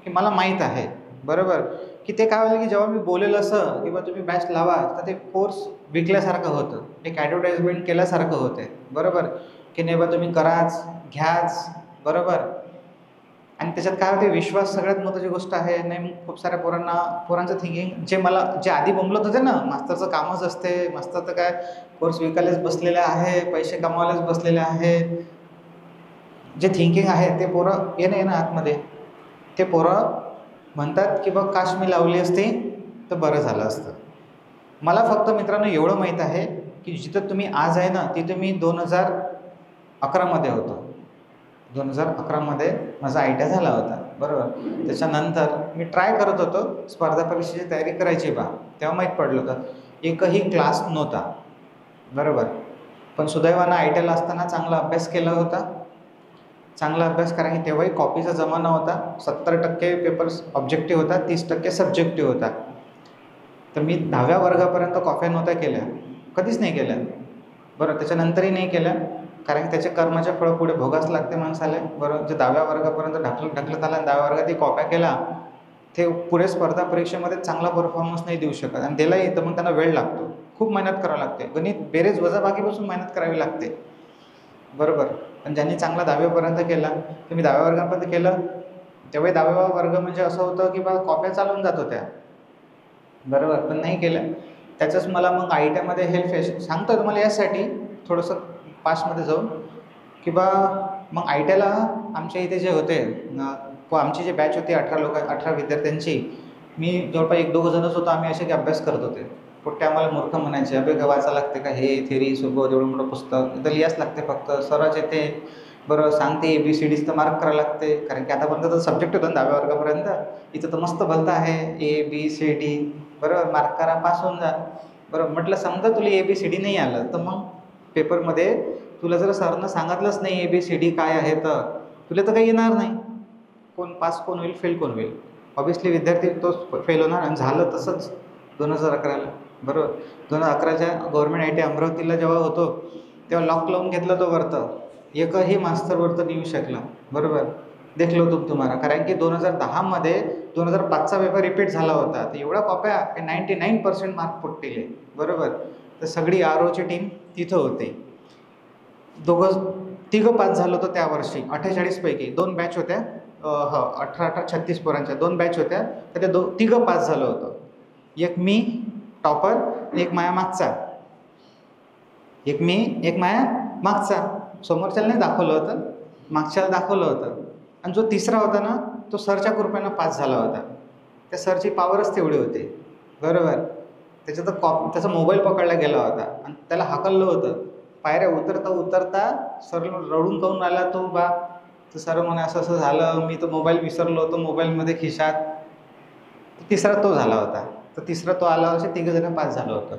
की मला माहीत आहे बरोबर की ते काय होईल की जेव्हा मी बोलेल असं किंवा तुम्ही बॅच लावा तर ते कोर्स विकल्यासारखं होतं, एक ॲडव्हर्टाइजमेंट केल्यासारखं होते बरोबर की नाही बा तुम्ही कराच घ्याच बरोबर. आणि त्याच्यात काय होते, विश्वास सगळ्यात महत्त्वाची गोष्ट आहे. नाही मग खूप साऱ्या पोरांचं थिंकिंग जे आधी बोंबलत होते ना, मास्तरचं कामच असते, मास्तर तर काय कोर्स विकायलाच बसलेले आहे, पैसे कमवायलाच बसलेले आहे, जे थिंकिंग आहे ते पोरं ये ना आतमध्ये. ते पोरं म्हणतात की बघ काश मी लावली असती तर बरं झालं असतं. मला फक्त मित्रांनो एवढं माहीत आहे की जिथं तुम्ही आज आहे ना तिथे मी 2011मध्ये होतो. 2011मध्ये माझा ITI झाला होता बरोबर. त्याच्यानंतर मी ट्राय करत होतो स्पर्धा परीक्षेची तयारी करायची बा. तेव्हा माहीत पडलं होतं एकही क्लास नव्हता बरोबर. पण सुदैवानं ITIला असताना चांगला अभ्यास केला होता. चांगला अभ्यास कारण की तेव्हाही कॉपीचा जमाना होता. 70% पेपर्स ऑब्जेक्टिव्ह होता, 30% सब्जेक्टिव्ह होता. तर मी 10व्या वर्गापर्यंत कॉप्या नव्हत्या केल्या, कधीच नाही केल्या बरं. त्याच्यानंतरही नाही केल्या कारण की त्याचे कर्माचे फळ पुढे भोगाच लागते माणसाला बरं. जे 10व्या वर्गापर्यंत ढकलत आला, 10व्या वर्गातही कॉप्या केला, ते पुढे स्पर्धा परीक्षेमध्ये चांगला परफॉर्मन्स नाही देऊ शकत. आणि त्यालाही तर मग त्यांना वेळ लागतो, खूप मेहनत करावी लागते. गणित बेरेज वजाबाकीपासून मेहनत करावी लागते बरोबर. पण ज्यांनी चांगला 10वीपर्यंत केला, तर मी 10व्या वर्गापर्यंत केलं. तेव्हाही 10वा वर्ग म्हणजे असं होतं की बा कॉप्या चालून जात होत्या बरोबर. पण नाही केलं. त्याचंच मला मग ITIमध्ये हेल्प सांगतो तुम्हाला यासाठी थोडंसं पास्टमध्ये जाऊन की बा मग ITIला आमच्या इथे जे होते आमची जी बॅच होती 18 विद्यार्थ्यांची, मी जवळपास 1-2 जणच होतो. आम्ही असे की अभ्यास करत होते. पोट्टे आम्हाला मूर्ख म्हणायचे, अबे वाचा लागते का हे थेरी सोबत एवढं मोठं पुस्तक, इथं लिहाच लागते फक्त, सरच येते बरं सांगते ABCDच तर मार्क करावं लागते. कारण की आतापर्यंत तर सब्जेक्ट होतं ना 10व्या वर्गापर्यंत, इथं तर मस्त भलतं आहे ABCD बरोबर, मार्क करा पास होऊन जा बरं. म्हटलं समजा तुला ABCD नाही आलं तर मग पेपरमध्ये तुला जर सरनं सांगितलंच नाही ABCD काय आहे तर तुला तर काही येणार नाही. कोण पास कोण होईल, फेल कोण होईल? ऑब्व्हियसली विद्यार्थी तोच फेल होणार. आणि झालं तसंच 2011ला. बरोबर. 2011च्या गव्हर्नमेंट IIT अमरावतीला जेव्हा होतो तेव्हा लॉक लावून घेतलं तो वरतं. एकही मास्तर वरतं नाही येऊ शकला. बरोबर. देखलो तुम्हाला. कारण की 2010मध्ये 2005चा पेपर रिपीट झाला होता. तर एवढ्या कॉप्या 99% मार्क फुटलेले. बरोबर. तर सगळी ROची टीम तिथं होती. तिघं पास झालो होतो त्या वर्षी. 48 पैकी 2 बॅच होत्या. 18 36 पोरांच्या 2 बॅच होत्या. तर त्या तिघं पास झालो होतो. एक मी टॉपर, एक माया मागचा. एक मी, एक माया मागचा. समोरच्याला नाही दाखवलं होतं, मागच्याला दाखवलं होतं. आणि जो तिसरा होता ना तो सरच्या कृपेनं पास झाला होता. त्या सरची पावरच तेवढी होती. बरोबर. त्याचा मोबाईल पकडला गेला होता आणि त्याला हाकललं होतं. पायऱ्या उतरता उतरता सर रडून काहून आला तो बा. तर सर म्हणे असं असं झालं, मी तो मोबाईल विसरलो होतो मोबाईलमध्ये खिशात. तिसरा तो झाला होता. तर तिसरा तो आला, असे तिघंजणं पास झालं होतं.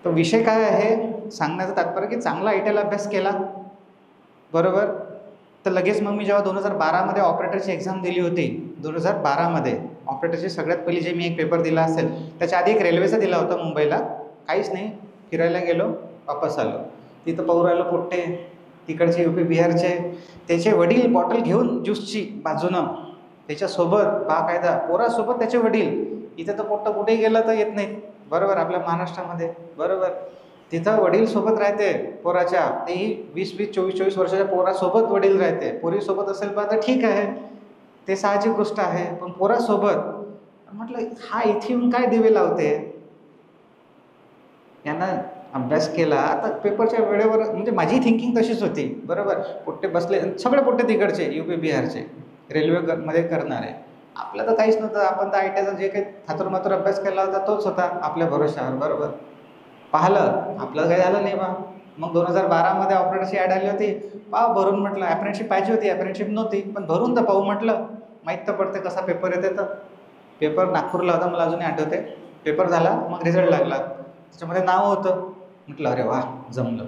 तर विषय काय आहे सांगण्याचं तात्पर्य की चांगला IITला अभ्यास केला. बरोबर. तर लगेच मग मी जेव्हा 2012मध्ये ऑपरेटरची एक्झाम दिली होती, 2012मध्ये ऑपरेटरची सगळ्यात पहिली जे मी एक पेपर दिला असेल, त्याच्या आधी एक रेल्वेचा दिला होता मुंबईला. काहीच नाही, फिरायला गेलो, वापस आलो. तिथं पाहू राहिलो पोट्टे तिकडचे UP बिहारचे, त्याचे वडील बॉटल घेऊन ज्यूसची बाजूनं, त्याच्यासोबत बाकायदा पोरासोबत त्याचे वडील. इथे तर पोट्ट कुठेही गेलं तर येत नाहीत. बरोबर. आपल्या महाराष्ट्रामध्ये. बरोबर. तिथं वडील सोबत राहते पोराच्या, तेही 20-20 24-24 वर्षाच्या पोरासोबत वडील राहते. पोरीसोबत असेल पण तर ठीक आहे, ते साहजिक गोष्ट आहे. पण पोरासोबत म्हटलं हा इथे येऊन काय दिवे लावते. यांना अभ्यास केला. आता पेपरच्या वेळेवर म्हणजे माझी थिंकिंग तशीच होती. बरोबर. पोट्टे बसले, सगळे पोट्टे तिकडचे UP बिहारचे रेल्वेमध्ये करणारे. आपलं तर काहीच नव्हतं. आपण तर IITचा जे काही थातुरमातुर अभ्यास केला होता तोच होता आपल्या भरोशावर. बरोबर. पाहिलं आपलं काही झालं नाही बा. मग 2012मध्ये ऑपरेटरची ॲड आली होती. भरून म्हटलं अप्रेंटिसशिप पाहिजे होती, अप्रेंटिसशिप नव्हती, पण भरून तर पाहू म्हटलं, माहीत तर पडते कसा पेपर येते. तर पेपर नागपूरला होता, मला अजूनही आठवते. पेपर झाला, मग रिझल्ट लागला, त्याच्यामध्ये नाव होतं. म्हटलं अरे वा जमलं.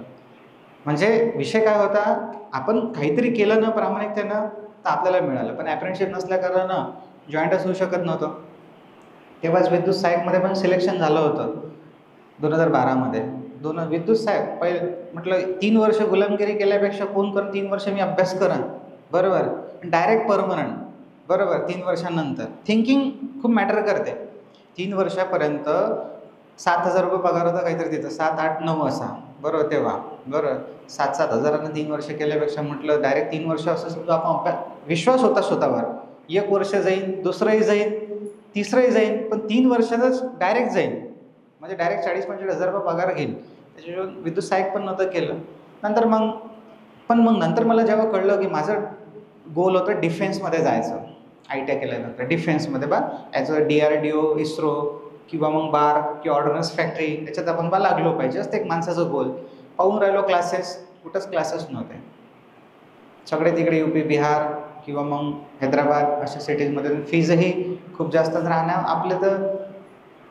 म्हणजे विषय काय होता, आपण काहीतरी केलं ना प्रामाणिकतेनं तर आपल्याला मिळालं. पण अप्रेंटिसशिप नसल्या कारणानं जॉईंटच होऊ शकत नव्हतं. तेव्हाच विद्युत सहाय्यकमध्ये पण सिलेक्शन झालं होतं 2012मध्ये. विद्युत सहाय्यक पहिले म्हटलं 3 वर्ष गुलामगिरी केल्यापेक्षा कोण कर 3 वर्ष मी अभ्यास करन. बरोबर. Direct permanent. बरोबर. 3 वर्षानंतर थिंकिंग खूप मॅटर करते. 3 वर्षापर्यंत 7,000 रुपये पगार होता काहीतरी तिथं, 7, 8, 9 असा. बरोबर. तेव्हा बरोबर 7-7 हजारानं 3 वर्ष केल्यापेक्षा म्हटलं डायरेक्ट 3 वर्ष असं सुद्धा आपण अभ्यास, विश्वास होता स्वतःवर. 1 वर्ष जाईन, दुसरंही जाईन, तिसरंही जाईन, पण 3 वर्षातच डायरेक्ट जाईन. म्हणजे डायरेक्ट 40-45 हजार रुपये पगार घेईल. त्याच्याशिवाय विद्युत सहाय्यक पण नव्हतं केलं. नंतर मग नंतर मला जेव्हा कळलं की माझं गोल होतं डिफेन्समध्ये जायचं. IIT केल्यानंतर डिफेन्समध्ये ॲज अ DRDO, इस्रो किंवा मग बार किंवा ऑर्डनन्स फॅक्टरी, याच्यात आपण लागलो पाहिजे. असतं एक माणसाचं गोल. पाहून राहिलो क्लासेस, कुठंच क्लासेस नव्हते. सगळे तिकडे UP बिहार किंवा मग हैदराबाद अशा सिटीजमध्ये. फीजही खूप जास्त राहण्या. आपले तर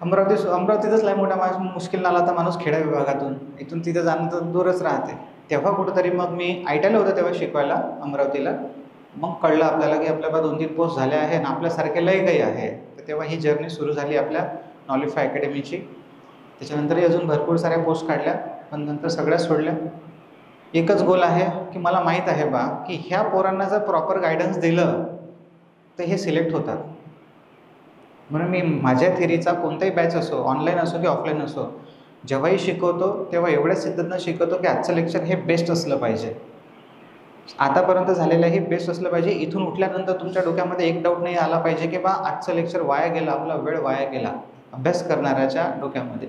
अमरावतीतच लय मोठा मुश्किल नाला तर माणूस खेड्या विभागातून इथून तिथं जाणं तर दूरच राहते. तेव्हा कुठंतरी मग मी IITला होतो तेव्हा शिकवायला अमरावतीला. मग कळलं आपल्याला की आपल्या 2-3 पोस्ट झाल्या आहे आणि आपल्यासारखे लय काही आहे. तर तेव्हा ही जर्नी सुरू झाली आपल्या नॉलिफाय अकॅडमीची. त्याच्यानंतरही अजून भरपूर साऱ्या पोस्ट काढल्या, पण नंतर सगळ्या सोडल्या. एकच गोल आहे की मला माहीत आहे बा की ह्या पोरांना जर प्रॉपर गायडन्स दिलं तर हे सिलेक्ट होतात. म्हणून मी माझ्या थिअरीचा कोणताही बॅच असो, ऑनलाईन असो की ऑफलाईन असो, जेव्हाही शिकवतो तेव्हा एवढ्या सिद्धतेनं शिकवतो की आजचं लेक्चर हे बेस्ट असलं पाहिजे. आतापर्यंत झालेलं हे बेस्ट असलं पाहिजे. इथून उठल्यानंतर तुमच्या डोक्यामध्ये एक डाऊट नाही आला पाहिजे की बा आजचं लेक्चर वाया गेलं, आपला वेळ वाया गेला. अभ्यास करणाऱ्याच्या डोक्यामध्ये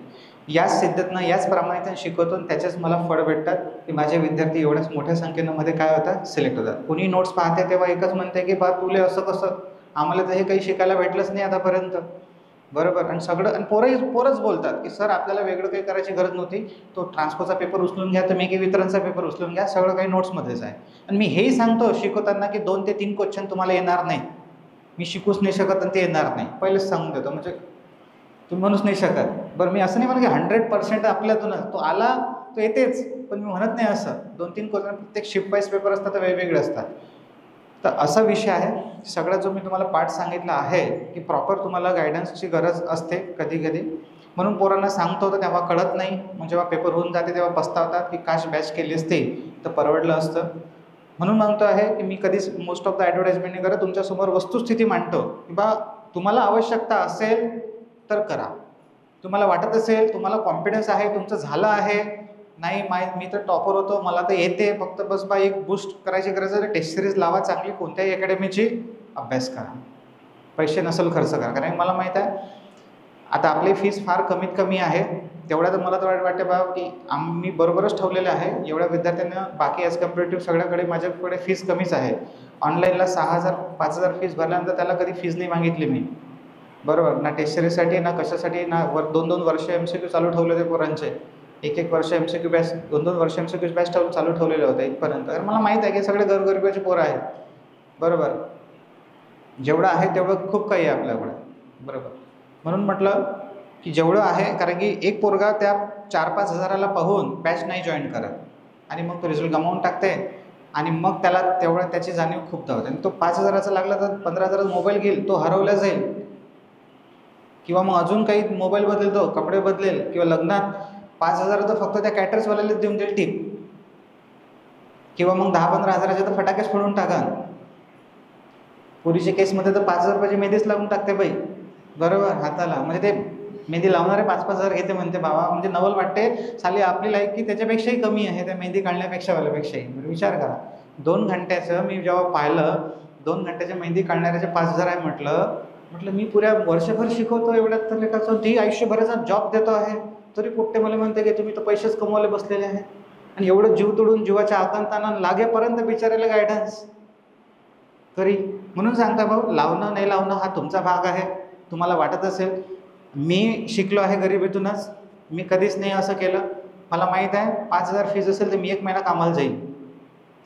याच सिद्धतेनं, याच प्रामाणिकतेनं शिकवतो आणि त्याचेच मला फळ भेटतात की माझे विद्यार्थी एवढ्याच मोठ्या संख्येनं मध्ये काय होतात, सिलेक्ट होतात. कुणी नोट्स पाहते तेव्हा एकच म्हणते की बा तुले असं कसं, आम्हाला तर हे काही शिकायला भेटलंच नाही आतापर्यंत. बरोबर. आणि सगळं पोरच बोलतात की सर आपल्याला वेगळं काही करायची गरज नव्हती, तो ट्रान्सकोचा पेपर उचलून घ्या, तर मेघे वितरणचा पेपर उचलून घ्या, सगळं काही नोट्समध्येच आहे. आणि मी हेही सांगतो शिकवताना की 2 ते 3 क्वेश्चन तुम्हाला येणार नाही, मी शिकूच नाही शकत आणि ते येणार नाही, पहिलेच सांगून देतो. म्हणजे तुम्ही म्हणूच नाही शकत. बरं मी असं नाही म्हणत की 100% आपल्यातूनच तो आला तो येतेच, पण मी म्हणत नाही असं. 2-3 कोर्स प्रत्येक शिफ्ट वाईज पेपर असतात तर वेगवेगळे असतात. तर असा विषय आहे. सगळा जो मी तुम्हाला पार्ट सांगितला आहे की प्रॉपर तुम्हाला गायडन्सची गरज असते कधी कधी, म्हणून पोरांना सांगतो तर तेव्हा कळत नाही, मग जेव्हा पेपर होऊन जाते तेव्हा पस्तावतात की काश बॅच केली असते तर परवडलं असतं. म्हणून म्हणतो आहे की मी कधीच मोस्ट ऑफ द ॲडव्हर्टाइजमेंट नाही करत, तुमच्यासमोर वस्तुस्थिती मांडतो की बा तुम्हाला आवश्यकता असेल तर करा, तुम्हाला वाटत असेल, तुम्हाला कॉन्फिडन्स आहे, तुमचं झालं आहे, नाही मी तर टॉपर होतो, मला तर येते, फक्त बस बा एक बूस्ट करायची गरज आहे, टेस्ट सिरीज लावा चांगली कोणत्याही अकॅडमीची, अभ्यास करा, पैसे नसेल खर्च करा. कारण मला माहीत आहे आता आपली फीस फार कमीत कमी आहे, तेवढ्या तर मला तर वाटते बा की आम्ही बरोबरच ठेवलेलं आहे एवढ्या विद्यार्थ्यांना. बाकी ॲज कम्पेरेटिव्ह सगळ्याकडे माझ्याकडे फीस कमीच आहे. ऑनलाईनला 6,000 5,000 फीस भरल्यानंतर त्याला कधी फीस नाही मागितली मी, बरोबर ना. टेस्ट सिरीजसाठी ना कशासाठी ना 2-2 वर्ष MCQ चालू ठेवले होते पोरांचे, 1-1 वर्ष MCQ बॅच, 2-2 वर्ष MCQ बॅच चालू ठेवलेले होते इथपर्यंत. तर मला माहीत आहे की सगळे गरगरिबाचे पोरं आहेत, बरोबर. जेवढं आहे तेवढं खूप काही आहे आपल्याकडे, बरोबर. म्हणून म्हटलं की जेवढं आहे, कारण की एक पोरगा त्या 4-5 हजाराला पाहून बॅच नाही जॉईन करत आणि मग तो रिझल्ट गमावून टाकते आणि मग त्याला तेवढं त्याची जाणीव खूप होते. आणि तो 5,000चा लागला तर 15,000 मोबाईल घेईल, तो हरवला जाईल, किंवा मग अजून काही मोबाईल बदलतो, कपडे बदलेल, किंवा लग्नात 5,000 तर फक्त त्या कॅटर्सवाल्याला देऊन देईल टिप, किंवा मग 10-15 हजाराचे तर फटाकेच फोडून टाका. पुरीच्या केसमध्ये तर 5,000 रुपयाची मेहंदीच लागून टाकते बाई, बरोबर, हाताला. म्हणजे ते मेहंदी लावणारे 5-5 हजार घेते म्हणते बाबा, म्हणजे नवल वाटते साली आपली लायकी त्याच्यापेक्षाही कमी आहे त्या मेहंदी काढण्यापेक्षा वाल्यापेक्षाही. विचार करा, 2 घंट्याचं मी जेव्हा पाहिलं, 2 घंट्याच्या मेहंदी काढणाऱ्याचे 5,000 आहे म्हटलं मी पुऱ्या वर्षभर शिकवतो एवढ्यात तर लेखाचं, ती आयुष्यभराचा जॉब देतो आहे, तरी पोट्टे मला म्हणते की तुम्ही तर पैसेच कमवायला बसलेले आहे. आणि एवढं जीव तोडून जीवाच्या आकांताना लागेपर्यंत बिचारायला गायडन्स तरी. म्हणून सांगता भाऊ, लावणं नाही लावणं हा तुमचा भाग आहे. तुम्हाला वाटत असेल मी शिकलो आहे गरिबीतूनच, मी कधीच नाही असं केलं, मला माहीत आहे 5,000 फीज असेल तर मी 1 महिना कामाला जाईल,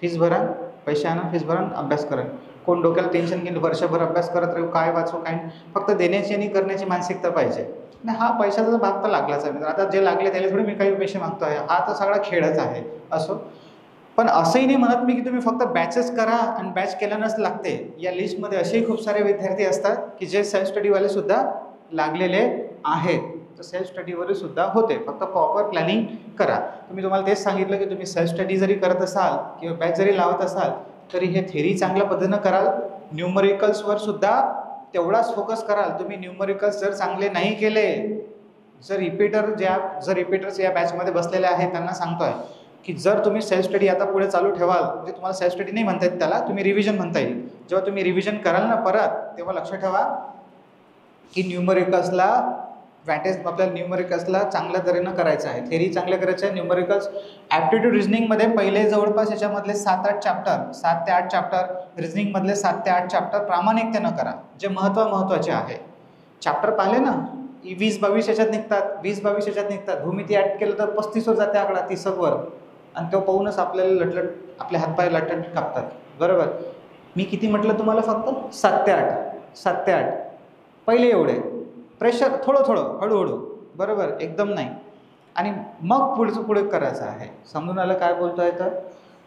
फीस भरा, पैसे आणा, फीस भरा, अभ्यास करा. कोण डोक्याला टेन्शन घेऊन वर्षभर अभ्यास करत राहू, काय वाचू काय, फक्त देण्याची आणि करण्याची मानसिकता पाहिजे. आणि हा पैशाचा भाग तर लागलाच आहे. आता जे लागले त्याला थोडी मी काही पैसे मागतो आहे, हा तर सगळा खेळच आहे. असो, पण असंही नाही म्हणत मी की तुम्ही फक्त बॅचेस करा आणि बॅच केल्यानंच लागते. या लिस्टमध्ये असेही खूप सारे विद्यार्थी असतात की जे सेल्फ स्टडीवाले सुद्धा लागलेले आहेत, तर सेल्फ स्टडीवर सुद्धा होते, फक्त प्रॉपर प्लॅनिंग करा. मी तुम्हाला तेच सांगितलं की तुम्ही सेल्फ स्टडी जरी करत असाल किंवा बॅच जरी लावत असाल तरी हे थेरी चांगल्या पद्धतीनं कराल. न्यूमरिकल्सवर सुद्धा तेवढाच फोकस कराल. तुम्ही न्यूमरिकल्स जर चांगले नाही केले, जर रिपीटर्स या बॅचमध्ये बसलेले आहेत त्यांना सांगतो आहे की जर तुम्ही सेल्फ स्टडी आता पुढे चालू ठेवाल, म्हणजे तुम्हाला सेल्फ स्टडी नाही म्हणता येत त्याला, तुम्ही रिव्हिजन म्हणता येईल. जेव्हा तुम्ही रिव्हिजन कराल ना परत, तेव्हा लक्ष ठेवा की न्यूमरिकल्सला आपल्याला न्यूमरिकल्सला चांगल्या तऱ्हेनं करायचं आहे, थेरी चांगल्या करायचं आहे. न्यूमरिकल्स ॲप्टिट्यूड रिझनिंगमध्ये पहिले जवळपास याच्यामधले 7-8 चॅप्टर, 7 ते 8 चॅप्टर, रिझनिंगमधले 7 ते 8 चॅप्टर प्रामाणिकतेनं करा, जे महत्त्वाचे आहे. चॅप्टर पाहिले ना, 20-22 याच्यात निघतात, 20-22 याच्यात निघतात. भूमिती ॲड केलं तर 35वर जाते आकडा, 30वर, आणि तो पाहूनच आपल्याला आपले हातपाय लटलट कापतात, बरोबर. मी किती म्हटलं तुम्हाला, फक्त 7 ते 8 पहिले एवढे प्रेशर, थोडं हळूहळू, बरोबर, एकदम नाही. आणि मग पुढे करायचं आहे. समजून आलं काय बोलतो आहे तर.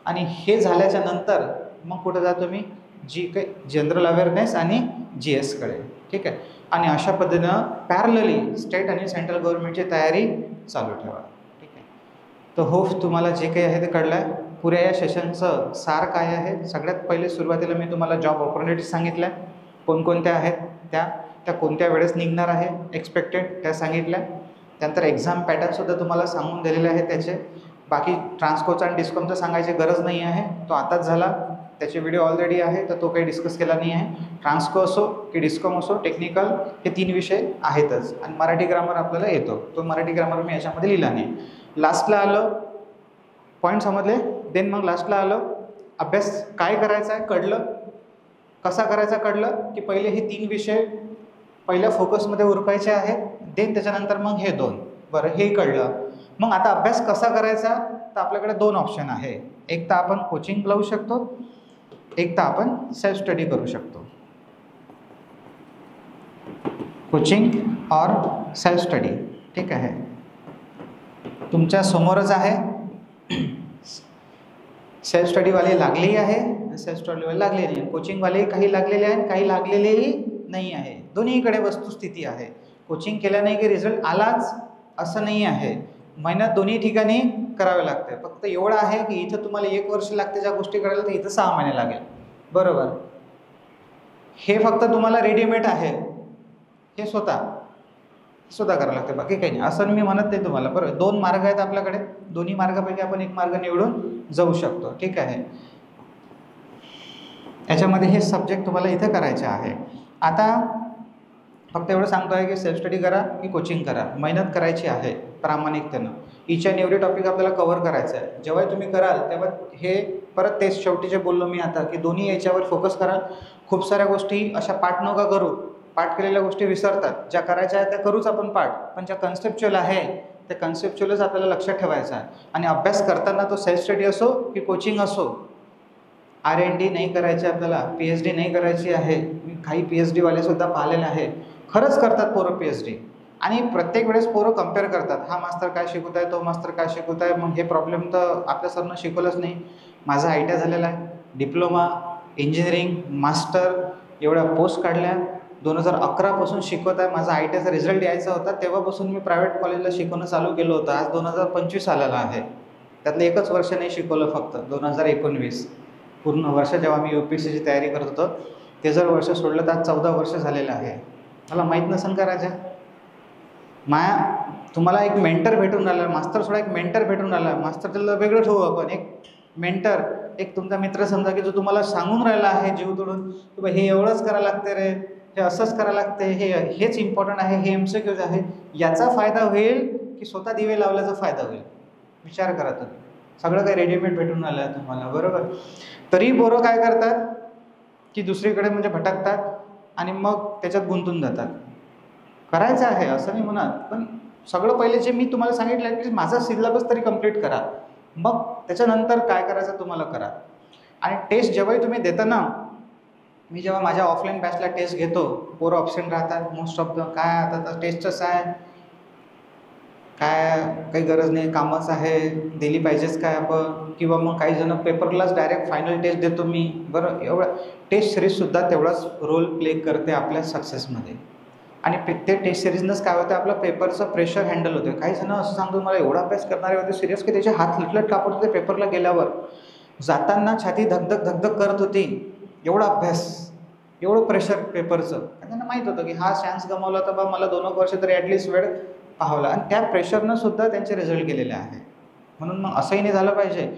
आणि हे झाल्याच्या नंतर मग कुठं जातो मी, जी काही जनरल अवेअरनेस आणि GSकडे, ठीक आहे. आणि अशा पद्धतीनं पॅरलली स्टेट आणि सेंट्रल गव्हर्नमेंटची तयारी चालू ठेवा, ठीक आहे. तर होप तुम्हाला जे काही आहे ते कळलं आहे. पुऱ्या या सेशनचं सार काय आहे, सगळ्यात पहिले सुरुवातीला मी तुम्हाला जॉब ऑपॉर्च्युनिटीज सांगितल्या, कोणकोणत्या आहेत त्या कोणत्या वेळेस निघणार आहे एक्सपेक्टेड त्या सांगितल्या. त्यानंतर एक्झाम पॅटर्नसुद्धा तुम्हाला सांगून दिलेले आहे त्याचे. बाकी ट्रान्सकोचा आणि डिस्कॉमचा सांगायची गरज नाही आहे, तो आताच झाला, त्याचे व्हिडिओ ऑलरेडी आहे, तर तो काही डिस्कस केला नाही आहे. ट्रान्सको असो की डिस्कॉम असो, टेक्निकल हे 3 विषय आहेतच. आणि मराठी ग्रामर आपल्याला येतो, तो मराठी ग्रामर मी याच्यामध्ये लिहिला नाही. लास्टला आलं, पॉईंट समजले, देन मग लास्टला आलं अभ्यास काय करायचा आहे कळलं, कसा करायचा कळलं की पहिले हे 3 विषय पहिल्या फोकसमध्ये उरकायचे आहेत, देन त्याच्यानंतर मग हे 2, बरं, हे कळलं. मग आता अभ्यास कसा करायचा, तर आपल्याकडे 2 ऑप्शन आहे. एक तर आपण कोचिंग लावू शकतो, एक तर आपण सेल्फ स्टडी करू शकतो. कोचिंग और सेल्फ स्टडी, ठीक आहे. तुमच्या समोरच आहे सेल्फ स्टडीवाले लागलेही आहे, सेल्फ स्टडीवाले लागले नाही, कोचिंगवाले काही लागलेले आहेत, काही लागलेलेही नाही आहे. दोन्हीकडे वस्तुस्थिती आहे. कोचिंग केल्याने की रिझल्ट आलाच असं नाही आहे. मेहनत दोन्ही ठिकाणी करावे लागते. फक्त एवढं आहे की इथं तुम्हाला 1 वर्ष लागते ज्या गोष्टी करायला, तर इथं 6 महिने लागेल. बरोबर. हे फक्त तुम्हाला रेडीमेड आहे, हे स्वतः करावं लागतं, बाकी काही नाही. असं मी म्हणत नाही तुम्हाला. बरोबर. 2 मार्ग आहेत आपल्याकडे, दोन्ही मार्गापैकी आपण एक मार्ग निवडून जाऊ शकतो. ठीक आहे. याच्यामध्ये हे सब्जेक्ट तुम्हाला इथं करायचे आहे. आता फक्त एवढं सांगतो आहे की सेल्फ स्टडी करा की कोचिंग करा, मेहनत करायची आहे प्रामाणिकतेनं. इच अँड एव्हरी टॉपिक आपल्याला कव्हर करायचं आहे. जेव्हा तुम्ही कराल तेव्हा हे परत तेच शेवटी जे बोललो मी आता की दोन्ही याच्यावर फोकस करा. खूप साऱ्या गोष्टी अशा पाठ नका करू. पाठ केलेल्या गोष्टी विसरतात. ज्या करायच्या आहेत त्या करूच आपण पाठ, पण ज्या कन्सेप्च्युअल आहे त्या कन्सेप्च्युअलच आपल्याला लक्षात ठेवायचं आहे. आणि अभ्यास करताना तो सेल्फ स्टडी असो की कोचिंग असो, R&D नाही करायची आपल्याला, PhD नाही करायची आहे. मी काही PhDवालेसुद्धा पाहिलेले आहे. खरंच करतात पोरं PhD, आणि प्रत्येक वेळेस पोरं कम्पेअर करतात. हा मास्तर काय शिकवत आहे, तो मास्तर काय शिकवत आहे. मग हे प्रॉब्लेम तर आपल्या सरनं शिकवलंच नाही. माझा ITI झालेला आहे, डिप्लोमा, इंजिनिअरिंग, मास्टर, एवढ्या पोस्ट काढल्या. 2011पासून शिकवत आहे. माझा ITIचा रिझल्ट यायचा होता तेव्हापासून मी प्रायव्हेट कॉलेजला शिकवणं चालू केलं होतं. आज 2025 आलेला आहे. त्यातलं 1च वर्ष नाही शिकवलं, फक्त 2019 पूर्ण वर्ष जेव्हा मी UPSCची तयारी करत होतो ते जर वर्ष सोडलं तर आज 14 वर्ष झालेलं आहे. मला माहीत नसेल का राजा? तुम्हाला एक मेंटर भेटून राहिला, मास्तर सोडा, एक मेंटर भेटून राहिला. मास्तर त्याला वेगळं ठेवू आपण, एक मेंटर, एक तुमचा मित्र समजा की जो तुम्हाला सांगून राहिला आहे जीव तोडून की हे एवढंच करायला लागते रे, हे असंच करायला लागते, हेच इम्पॉर्टंट आहे, हे MCQs आहे. याचा फायदा होईल की स्वतः दिवे लावल्याचा फायदा होईल? विचार करा तुम्ही. सगळं काही रेडीमेड भेटून आलं आहे तुम्हाला. बरोबर. तरी पोरं काय करतात की दुसरीकडे म्हणजे भटकतात आणि मग त्याच्यात गुंतून जातात. करायचं आहे असं नाही म्हणत, पण सगळं पहिले जे मी तुम्हाला सांगितलं की माझा सिलेबस तरी कंप्लीट करा, मग त्याच्यानंतर काय करायचं तुम्हाला करा. आणि टेस्ट जेव्हाही तुम्ही देता ना, मी जेव्हा माझ्या ऑफलाईन बॅचला टेस्ट घेतो, पोरं ऑप्शन राहतात मोस्ट ऑफ द. काय आता टेस्टच आहे, काय काही गरज नाही, कामच आहे, दिली पाहिजेच काय आपण, किंवा मग काही जण पेपरलाच डायरेक्ट फायनल टेस्ट देतो मी. बरं, एवढं टेस्ट सिरीजसुद्धा तेवढाच रोल प्ले करते आपल्या सक्सेसमध्ये. आणि ते टेस्ट सिरीजनंच काय होतं, आपलं पेपरचं प्रेशर हँडल होतं. काही जण असं सांगतो मला एवढा अभ्यास करणारे होते सिरियस की त्याचे हात लटलट कापत होते पेपरला गेल्यावर. जाताना छाती धगधग धगधग करत होती. एवढा अभ्यास, एवढं प्रेशर पेपरचं. त्यांना माहीत होतं की हा चान्स गमावला तर बा मला 2 वर्ष तरी ॲटलिस्ट वेळ पाहावला. आणि त्या प्रेशरनं सुद्धा त्यांचे रिझल्ट गेलेले आहे. म्हणून मग असंही नाही झालं पाहिजे.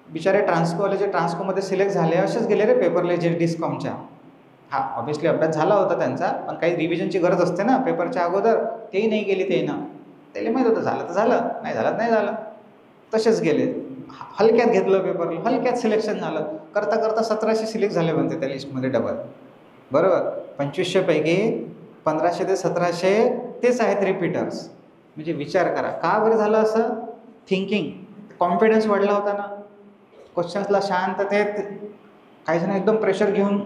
बिचारे ट्रान्सकोवाले ट्रान्सकोमध्ये सिलेक्ट झाले असेच गेले रे पेपरला, जे डिस्कॉमच्या. हा ऑब्व्हियसली अभ्यास झाला होता त्यांचा, पण काही रिव्हिजनची गरज असते ना पेपरच्या अगोदर, तेही नाही गेली ते ना. त्याला माहीत होतं झालं तर झालं, नाही झालं तर नाही झालं, तसेच गेले. हलक्यात घेतलं पेपरला, हलक्यात सिलेक्शन झालं. करता करता 1700 सिलेक्ट झाले म्हणते त्या लिस्टमध्ये डबल. बरोबर. 2500 पैकी 1500 ते 1700 तेच आहेत रिपीटर्स. म्हणजे विचार करा का बरं झालं असं. थिंकिंग, कॉन्फिडन्स वाढला होता ना. क्वेश्चन्सला शांततेत, काही जण एकदम प्रेशर घेऊन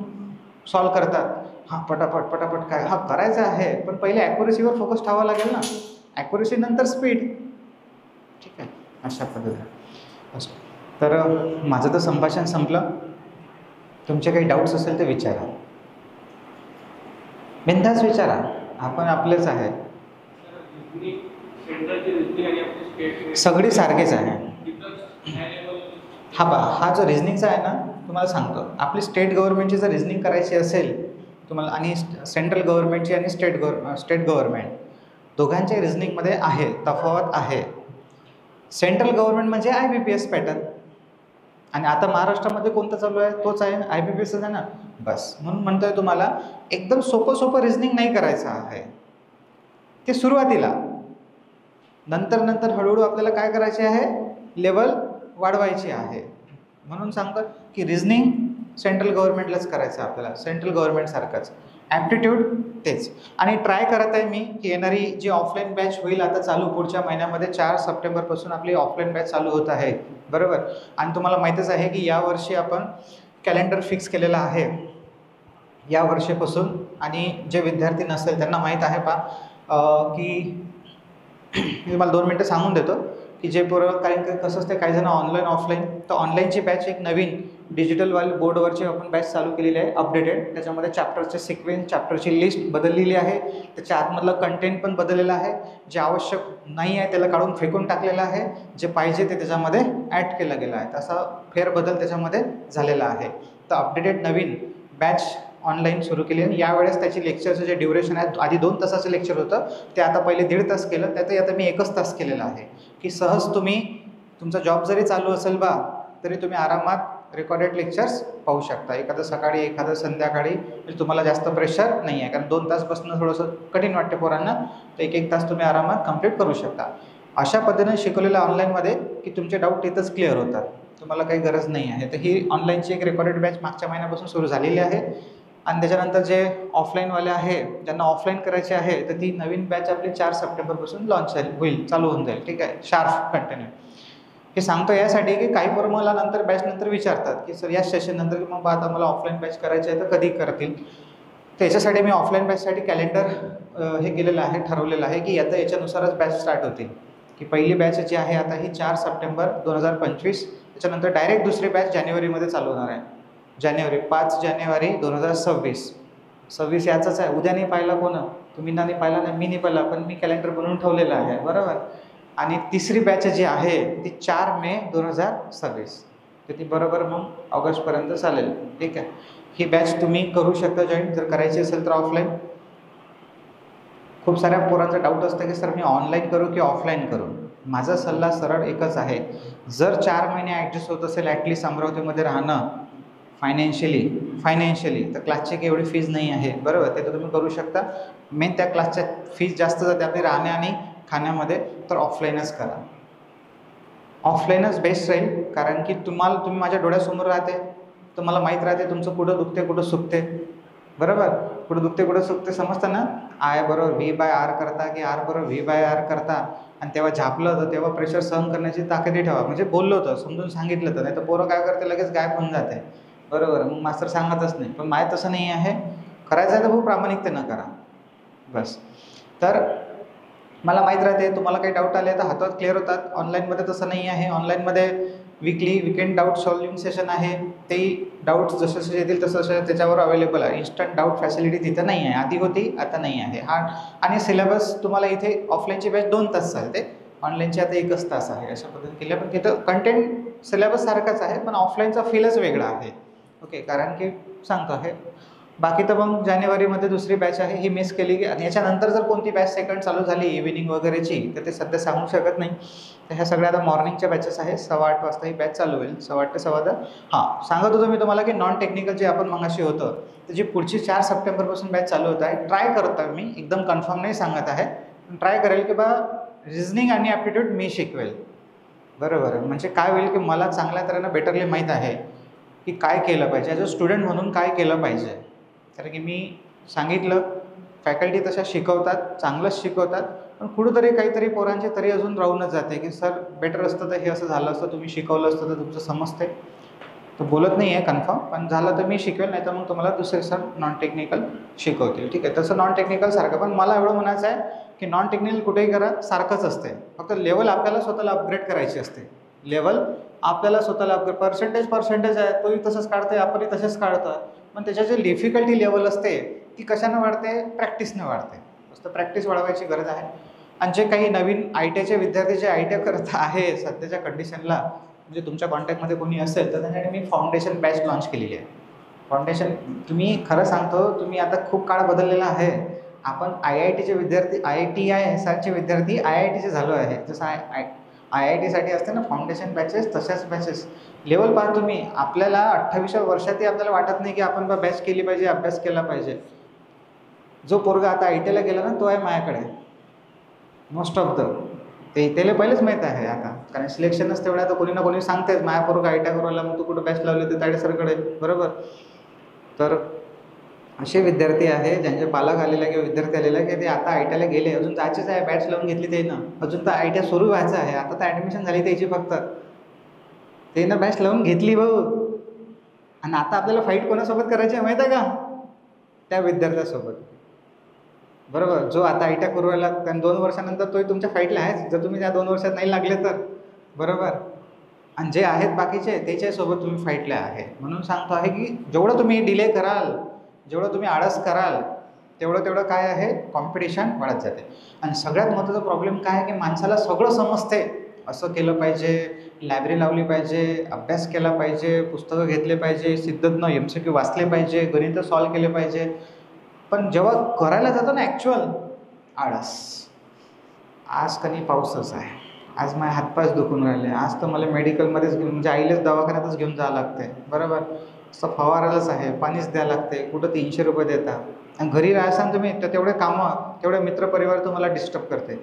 सॉल्व करतात. हां पटापट पटापट काय हा करायचं आहे, पण पहिले ॲक्युरेसीवर फोकस ठेवावा लागेल ना. ॲक्युरेसी नंतर स्पीड. ठीक आहे, अशा पद्धतीने असं. तर माझं तर संभाषण संपलं. तुमचे काही डाऊट्स असेल तर विचारा, बिनधास्त विचारा, आपण आपलेच आहे. सगळी सारखीच आहे. हा जो रिझनिंगचा आहे ना, तुम्हाला सांगतो, आपली स्टेट गव्हर्नमेंटची जर रिझनिंग करायची असेल तुम्हाला, आणि सेंट्रल गव्हर्नमेंटची आणि स्टेट गव्हर्नमेंट दोघांच्या रिझनिंगमध्ये आहे तफावत आहे. सेंट्रल गव्हर्नमेंट म्हणजे IBPS पॅटर्न, आणि आता महाराष्ट्रामध्ये कोणतं चालू आहे, तोच आहे IBPSच आहे ना. बस म्हणून म्हणतोय तुम्हाला एकदम सोपं रिझनिंग नाही करायचं आहे ते सुरुवातीला. नंतर हळूहळू आपल्याला काय करायचे आहे, लेवल वाढवायची आहे. म्हणून सांगतात की रिझनिंग सेंट्रल गव्हर्नमेंटलाच करायचं आपल्याला, सेंट्रल गव्हर्नमेंटसारखंच. ॲप्टिट्यूड तेच. आणि ट्राय करत आहे मी की येणारी जी ऑफलाईन बॅच होईल आता चालू पुढच्या महिन्यामध्ये 4 सप्टेंबरपासून आपली ऑफलाईन बॅच चालू होत आहे. बरोबर. आणि तुम्हाला माहीतच आहे की यावर्षी आपण कॅलेंडर फिक्स केलेलं आहे या वर्षीपासून. आणि जे विद्यार्थी नसेल त्यांना माहीत आहे की मी तुम्हाला 2 मिनटं सांगून देतो की जे पोरं कारण की कसं असते काही जण ऑनलाईन ऑफलाईन, तर ऑनलाईनची बॅच एक नवीन डिजिटलवाली बोर्डवरची आपण बॅच चालू केलेली आहे अपडेटेड. त्याच्यामध्ये चॅप्टरचे सिक्वेन्स, चॅप्टरची लिस्ट बदललेली आहे, त्याच्या आतमधलं कंटेंट पण बदललेलं आहे. जे आवश्यक नाही आहे त्याला काढून फेकून टाकलेलं आहे, जे पाहिजे ते त्याच्यामध्ये ॲड केलं गेलं आहे. तसा फेरबदल त्याच्यामध्ये झालेला आहे. तर अपडेटेड नवीन बॅच ऑनलाईन सुरू केली आहे. यावेळेस त्याची लेक्चरचं जे ड्युरेशन आहे, आधी 2 तासाचं लेक्चर होतं ते आता पहिले 1.5 तास केलं, त्यातही आता मी 1च तास केलेला आहे. की सहज तुम्ही तुमचा जॉब जरी चालू असेल बा तरी तुम्ही आरामात रेकॉर्डेड लेक्चर्स पाहू शकता. एखादं सकाळी एखादं संध्याकाळी, म्हणजे तुम्हाला जास्त प्रेशर नाही आहे. कारण 2 तास बसणं थोडंसं कठीण वाटते पोरांना, तर 1-1 तास तुम्ही आरामात कंप्लीट करू शकता. अशा पद्धतीने शिकवलेलं ऑनलाईनमध्ये की तुमचे डाऊट इथंच क्लिअर होतात, तुम्हाला काही गरज नाही आहे. तर ही ऑनलाईनची एक रेकॉर्डेड बॅच मागच्या महिन्यापासून सुरू झालेली आहे. आणि त्याच्यानंतर जे ऑफलाईनवाले आहे ज्यांना ऑफलाईन करायचे आहे, तर ती नवीन बॅच आपली 4 सप्टेंबरपासून लॉन्च होईल, चालू होऊन जाईल. ठीक आहे, शार्प कंटिन्यू. हे सांगतो यासाठी की काही पोरं मला नंतर बॅच नंतर विचारतात की सर या सेशन नंतर की मग आता मला ऑफलाईन बॅच करायची आहे तर कधी करतील. त्याच्यासाठी मी ऑफलाईन बॅचसाठी कॅलेंडर हे केलेलं आहे, ठरवलेलं आहे की आता याच्यानुसारच बॅच स्टार्ट होतील. की पहिली बॅच जी आहे आता ही 4 सप्टेंबर 2025, त्याच्यानंतर डायरेक्ट दुसरी बॅच जानेवारीमध्ये चालू होणार आहे. 5 जानेवारी 2026. 26 याचाच आहे. उद्या नाही पाहिला कोण, तुम्ही नाही पाहिला नाही, मी नाही पाहिला, पण मी कॅलेंडर बनवून ठेवलेलं आहे, बरोबर. आणि तिसरी बॅच जी आहे ती 4 मे 2026, तर ती बरोबर मग ऑगस्टपर्यंत चालेल. ठीक आहे, ही बॅच तुम्ही करू शकता जॉईन जर करायची असेल तर ऑफलाईन. खूप साऱ्या पोरांचा डाऊट असतं की सर मी ऑनलाईन करू की ऑफलाईन करू. माझा सल्ला सरळ एकच आहे, जर 4 महिने ॲडजस्ट होत असेल ॲटलिस्ट अमरावतीमध्ये राहणं फायनान्शियली, तर क्लासची काही एवढी फीज नाही आहे, बरोबर. ते तर तुम्ही करू शकता. मेन त्या क्लासच्या फीज जास्त जाते आपली राहण्या आणि खाण्यामध्ये, तर ऑफलाईनच करा. ऑफलाईनच बेस्ट राहील, कारण की तुम्ही माझ्या डोळ्यासमोर राहते, तुम्हाला माहीत राहते तुमचं कुठं दुखते कुठं सुकते, बरोबर. कुठं दुखते कुठं सुकते समजतं ना. आय बरोबर V/R करता की R बरोबर V/R करता, आणि तेव्हा झापलं तर तेव्हा प्रेशर सहन करण्याची ताकदी ठेवा. म्हणजे बोललो होतं, समजून सांगितलं तर, नाही तर पोरं काय करते लगेच गायब होऊन जाते, बरोबर. मग मास्तर सांगतच नाही. पण माझं तसं नाही आहे, करायचं आहे तर खूप प्रामाणिकतेनं करा बस. तर मला माहीत राहते तुम्हाला काही डाऊट आले तर हातात क्लिअर होतात. ऑनलाईनमध्ये तसं नाही आहे. ऑनलाईनमध्ये वीकेंड डाऊट सॉल्विंग सेशन आहे, तेही डाऊट्स जसे जसे येतील तसं त्याच्यावर अवेलेबल आहे. इन्स्टंट डाऊट फॅसिलिटी तिथं नाही आहे, आधी होती आता नाही आहे. आणि सिलेबस तुम्हाला इथे ऑफलाईनची बॅच 2 तास चालते, ऑनलाईनची आता 1च तास आहे. अशा पद्धतीने केलं, पण तिथं कंटेंट सिलेबस सारखाच आहे, पण ऑफलाईनचा फीलच वेगळा आहे. ओके, कारण की सांगतो आहे. बाकी तर मग जानेवारीमध्ये दुसरी बॅच आहे, ही मिस केली की, आणि याच्यानंतर जर कोणती बॅच सेकंड चालू झाली इव्हिनिंग वगैरेची, तर ते सध्या सांगू शकत नाही. तर ह्या सगळ्या आता मॉर्निंगच्या बॅचेस आहे. 8:15 वाजता ही बॅच चालू होईल, 8:15 ते 10:15. हां, सांगत होतो मी तुम्हाला की नॉन टेक्निकल जे आपण मगाशी होतं, त्याची पुढची 4 सप्टेंबरपासून बॅच चालू होत आहे. ट्राय करतो मी, एकदम कन्फर्म नाही सांगत आहे, पण ट्राय करेल की बा रिझनिंग आणि ॲप्टिट्यूड मी शिकवेल, बरोबर. म्हणजे काय होईल की मला चांगल्या तऱ्हेनं बेटरली माहीत आहे की काय केलं पाहिजे, ॲज अ स्टुडंट म्हणून काय केलं पाहिजे. कारण की मी सांगितलं, फॅकल्टी तशा शिकवतात, चांगलंच शिकवतात, पण कुठंतरी काहीतरी पोरांचे तरी अजून राहूनच जाते की सर बेटर असतं तर हे असं झालं असतं, तुम्ही शिकवलं असतं तर तुमचं समजते. तर बोलत नाही आहे कन्फर्म, पण झालं तर मी शिकवेल, नाही तर मग तुम्हाला दुसरे सर नॉन टेक्निकल शिकवतील. ठीक आहे, तसं नॉन टेक्निकल सारखं. पण मला एवढं म्हणायचं आहे की नॉन टेक्निकल कुठेही करा सारखंच असते, फक्त लेवल आपल्याला स्वतःला अपग्रेड करायची असते. लेवल आपल्याला स्वतःला अपग्रेड, पर्सेंटेज आहे, तोही तसंच काढतोय, आपणही तसेच काढतो आहे, पण त्याच्या जे डिफिकल्टी लेवल असते ती कशानं वाढते, प्रॅक्टिसनं वाढते. फक्त प्रॅक्टिस वाढवायची गरज आहे. आणि जे काही नवीन ITचे विद्यार्थी जे IT करत आहे सध्याच्या कंडिशनला, म्हणजे तुमच्या कॉन्टॅक्टमध्ये कोणी असेल तर त्यासाठी मी फाउंडेशन बॅच लॉन्च केलेली आहे. फाउंडेशन, तुम्ही खरं सांगतो, तुम्ही आता खूप काळ बदललेला आहे. आपण IITचे विद्यार्थी, IITISRचे विद्यार्थी IITचे झालो आहे. जसं IITसाठी असते ना फाउंडेशन बॅचेस, तशाच बॅचेस. लेवल पहा तुम्ही, आपल्याला 28व्या वर्षातही आपल्याला वाटत नाही की आपण बॅच केली पाहिजे, अभ्यास केला पाहिजे. जो पोरगा आता ITला गेला ना, तो आहे माझ्याकडे मोस्ट ऑफ ते त्याला पहिलेच माहीत आहे आता, कारण सिलेक्शनच तेवढं आता कोणी ना कोणी सांगतेच माझ्या पोरगा IT करू आला, मग तू कुठं बॅच लावली तर ताडे सरकडे, बरोबर. तर असे विद्यार्थी आहे ज्यांचे पालक आलेले किंवा विद्यार्थी आलेला की ते आता ITला गेले, अजून जायचेच आहे, बॅच लावून घेतली ते ना, अजून तर IT सुरू व्हायचं आहे, आता तर ॲडमिशन झाली त्याची फक्त, ते ना बॅच लावून घेतली भाऊ. आणि आता आपल्याला फाईट कोणासोबत करायची आहे माहीत आहे का, त्या विद्यार्थ्यासोबत, बरोबर. जो आता IT करू राहिला, कारण 2 वर्षानंतर तोही तुमच्या फाईटला आहेच, जर तुम्ही त्या 2 वर्षात नाही लागले तर. बरोबर. आणि जे आहेत बाकीचे त्याच्यासोबत तुम्ही फाईटला आहे. म्हणून सांगतो आहे की जेवढं तुम्ही डिले कराल, जेवढं तुम्ही आळस कराल, तेवढं काय आहे, कॉम्पिटिशन वाढत जाते. आणि सगळ्यात महत्त्वाचा प्रॉब्लेम काय आहे की माणसाला सगळं समजते, असं केलं पाहिजे, लायब्ररी लावली पाहिजे, अभ्यास केला पाहिजे, पुस्तकं घेतले पाहिजे, सिद्धज्ञ MCQ वाचले पाहिजे, गणितं सॉल्व केले पाहिजे. पण जेव्हा करायला जातो ना ॲक्च्युअल, आळस. आज कधी पाऊसच आहे, आज माझे हातपायच दुखून राहिले, आज तर मला मेडिकलमध्येच घेऊन म्हणजे आईलाच दवाखान्यातच घेऊन जावं लागते, बरोबर. असं फवारायलाच आहे, पाणीच द्यावं लागते, कुठं 300 रुपये देतात. आणि घरी राहायसान तुम्ही तर तेवढे कामं, तेवढे मित्रपरिवार तुम्हाला डिस्टर्ब करते.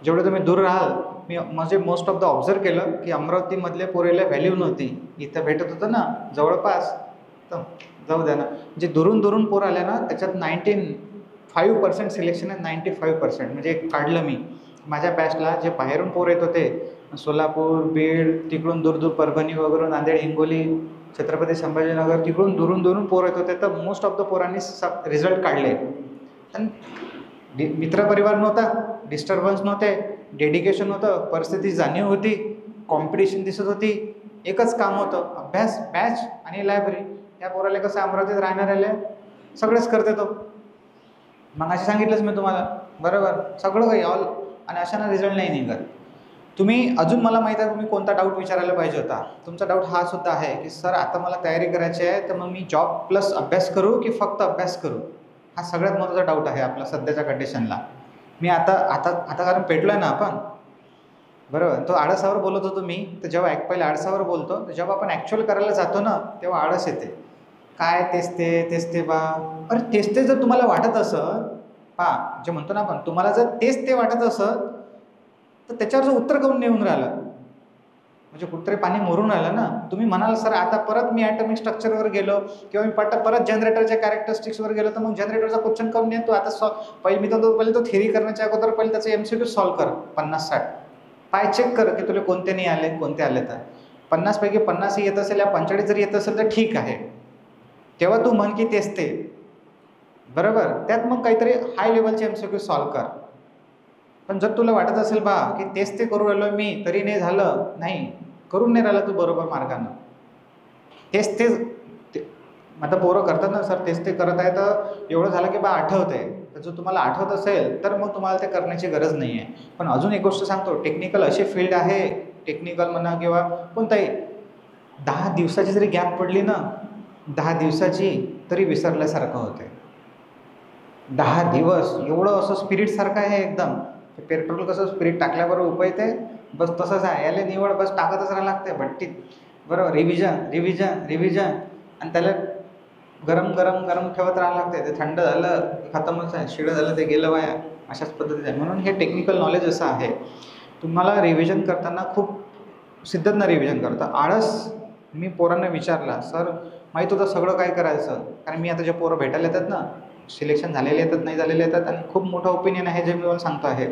जेवढे तुम्ही दूर राहाल, मी म्हणजे मोस्ट ऑफ द ऑब्झर्व केलं की अमरावतीमधल्या पोरीला व्हॅल्यू नव्हती. इथं भेटत होतं ना जवळपास, तर जाऊ द्या ना. जे दुरून पोरं आले ना त्याच्यात 95% सिलेक्शन आहे. 95% म्हणजे काढलं मी माझ्या बॅचला. जे बाहेरून पोरं येत होते, सोलापूर, बीड, तिकडून दूर परभणी वगैरे, नांदेड, हिंगोली, छत्रपती संभाजीनगर, तिकडून दुरून पोरं येत होते. तर मोस्ट ऑफ द पोरांनी रिझल्ट काढले. आणि मित्रपरिवार नव्हता, डिस्टर्बन्स नव्हते, डेडिकेशन होतं, परिस्थिती जाणीव होती, कॉम्पिटिशन दिसत होती. एकच काम होतं, अभ्यास, बॅच आणि लायब्ररी. त्या पोराला कसं अमरावतीत राहणाऱ्याला सगळंच करते तो. मग असे सांगितलंच मी तुम्हाला, बरोबर. सगळं काही ऑल. आणि अशानं रिझल्ट नाही निघत. तुम्ही अजून मला माहीत आहे तुम्ही कोणता डाऊट विचारायला पाहिजे होता. तुमचा डाऊट हा सुद्धा आहे की सर आता मला तयारी करायची आहे, तर मग मी जॉब प्लस अभ्यास करू की फक्त अभ्यास करू. हा सगळ्यात महत्त्वाचा डाऊट आहे आपला सध्याच्या कंडिशनला. मी आता कारण पेटलो आहे ना आपण, बरोबर. तो आळसावर बोलत होतो मी. तर जेव्हा पहिले आळसावर बोलतो, तर जेव्हा आपण ॲक्च्युअल करायला जातो ना तेव्हा आळस येते. काय तेच ते बा. अरे तेच ते जर तुम्हाला वाटत असं, पहा जे म्हणतो ना आपण, तुम्हाला जर तेच ते वाटत असं, तर त्याच्यावरचं उत्तर काऊन नेऊन राहिलं, म्हणजे कुठतरी पाणी मोरून राहिलं ना. तुम्ही म्हणाल सर आता परत मी ॲटॉमिक स्ट्रक्चरवर गेलो किंवा मी परत जनरेटरच्या कॅरेक्टरिस्टिक्सवर गेलो, तर मग जनरेटरचा क्वेश्चन काऊन नाही. तो आता पहिले तो थेरी करण्याच्या अगोदर पहिले त्याचं MCQ सॉल्व कर 50-60. पाय चेक कर की तुला कोणते नाही आले, कोणते आले. तर 50 पैकी 50 येत असेल या 45 जरी येत असेल तर ठीक आहे. तेव्हा तू म्हण की तेच ते, बरोबर. त्यात मग काहीतरी हाय लेवलचे MCQ सॉल्व कर. पण जर तुला वाटत असेल बा की तेच ते करू राहिलो मी तरी नाही झालं, नाही करून नाही राहिला तू बरोबर मार्गानं, तेच आता पोरं करतात ना सर तेच ते करत आहे, तर एवढं झालं की बा आठवतंय. तर जर तुम्हाला आठवत असेल तर मग तुम्हाला ते करण्याची गरज नाही आहे. पण अजून एक गोष्ट सांगतो, टेक्निकल अशी फील्ड आहे, टेक्निकल म्हणा किंवा कोणताही, 10 दिवसाची जरी गॅप पडली ना, 10 दिवसाची, तरी विसरल्यासारखं होते. 10 दिवस एवढं असं स्पिरिटसारखं आहे एकदम. पेट्रोल कसं स्पिरिट टाकल्याबरोबर उपयते, बस तसंच आहे. याला निवड बस टाकतच राहायला लागते भट्टीत, बरोबर. रिव्हिजन. आणि त्याला गरम ठेवत राहायला लागते. ते थंड झालं खतमच आहे, शिळं झालं ते गेलं वाया. अशाच पद्धतीचं आहे. म्हणून हे टेक्निकल नॉलेज असं आहे. तुम्हाला रिव्हिजन करताना खूप सिद्धज्ञ रिव्हिजन करतं. आळस मी पोरांना विचारला, सर माहीत होतं सगळं काय करायचं, कारण मी आता जे पोरं भेटायला येतात ना, सिलेक्शन झालेले येतात, नाही झालेले येतात, आणि खूप मोठं ओपिनियन आहे जे मी तुम्हाला सांगतो आहे.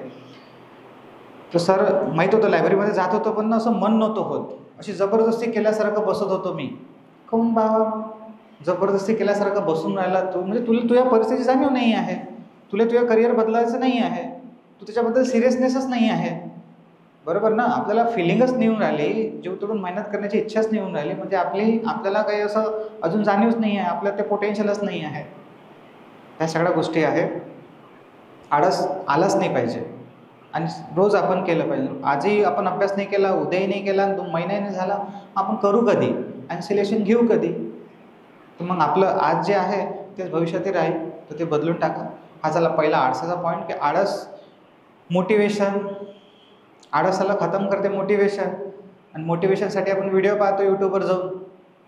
तर सर माहीत होतं लायब्ररीमध्ये जात होतं, पण असं मन नव्हतं होत. अशी जबरदस्ती केल्यासारखं बसत होतो मी. काऊन बा जबरदस्ती केल्यासारखं बसून राहिला तू, म्हणजे तुला तुझ्या परिस्थितीची जाणीव नाही आहे, तुला तुझ्या करिअर बदलायचं नाही आहे, तू त्याच्याबद्दल सिरियसनेसच नाही आहे, बरोबर ना. आपल्याला फिलिंगच नाही येऊन राहिली, जीव तोडून मेहनत करण्याची इच्छाच नाही येऊन राहिली, म्हणजे आपल्याला काही असं अजून जाणीवच नाही आहे, आपल्याला ते पोटेन्शियलच नाही आहे. ह्या सगळ्या गोष्टी आहे. आळस नाही पाहिजे. आणि रोज आपण केलं पाहिजे. आजही आपण अभ्यास नाही केला, उद्याही नाही केला, 2 महिन्याने झाला, आपण करू कधी आणि सिलेक्शन घेऊ कधी. तर मग आपलं आज जे आहे तेच भविष्यातही राहील, तर ते बदलून टाका. हा झाला पहिला आळसाचा पॉईंट, की मोटिवेशन, आळसाला खतम करते मोटिवेशन. आणि मोटिवेशनसाठी आपण व्हिडिओ पाहतो यूट्यूबवर जाऊन,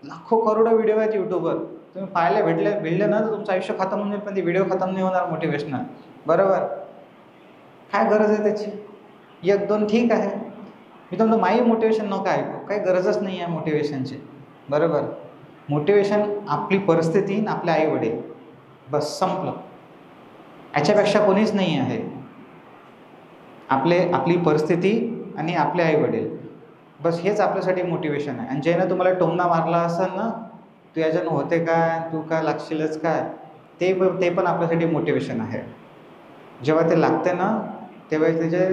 लाखो करोडो व्हिडिओ आहेत यूट्यूबवर. तुम्ही पाहायला भेटले ना तर तुमचं आयुष्य खतम होऊन जाईल, पण ते व्हिडिओ खतम नाही होणार मोटिवेशनल, बरोबर. काय गरज आहे त्याची, 1-2 ठीक आहे. मी तुमचं माही मोटिवेशन नका ऐकू, काही गरजच नाही आहे मोटिवेशनची, बरोबर. मोटिवेशन आपली परिस्थिती आणि आपले आईवडील, बस संपलं. याच्यापेक्षा कोणीच नाही आहे. आपली परिस्थिती आणि आपले आईवडील, बस हेच आपल्यासाठी मोटिवेशन आहे. आणि ज्यानं तुम्हाला टोमणा मारला असेल ना, तू याच्यानं होते काय, तू काय लागशीलच काय, ते पण आपल्यासाठी मोटिवेशन आहे. जेव्हा ते लागते ना तेव्हा त्याचे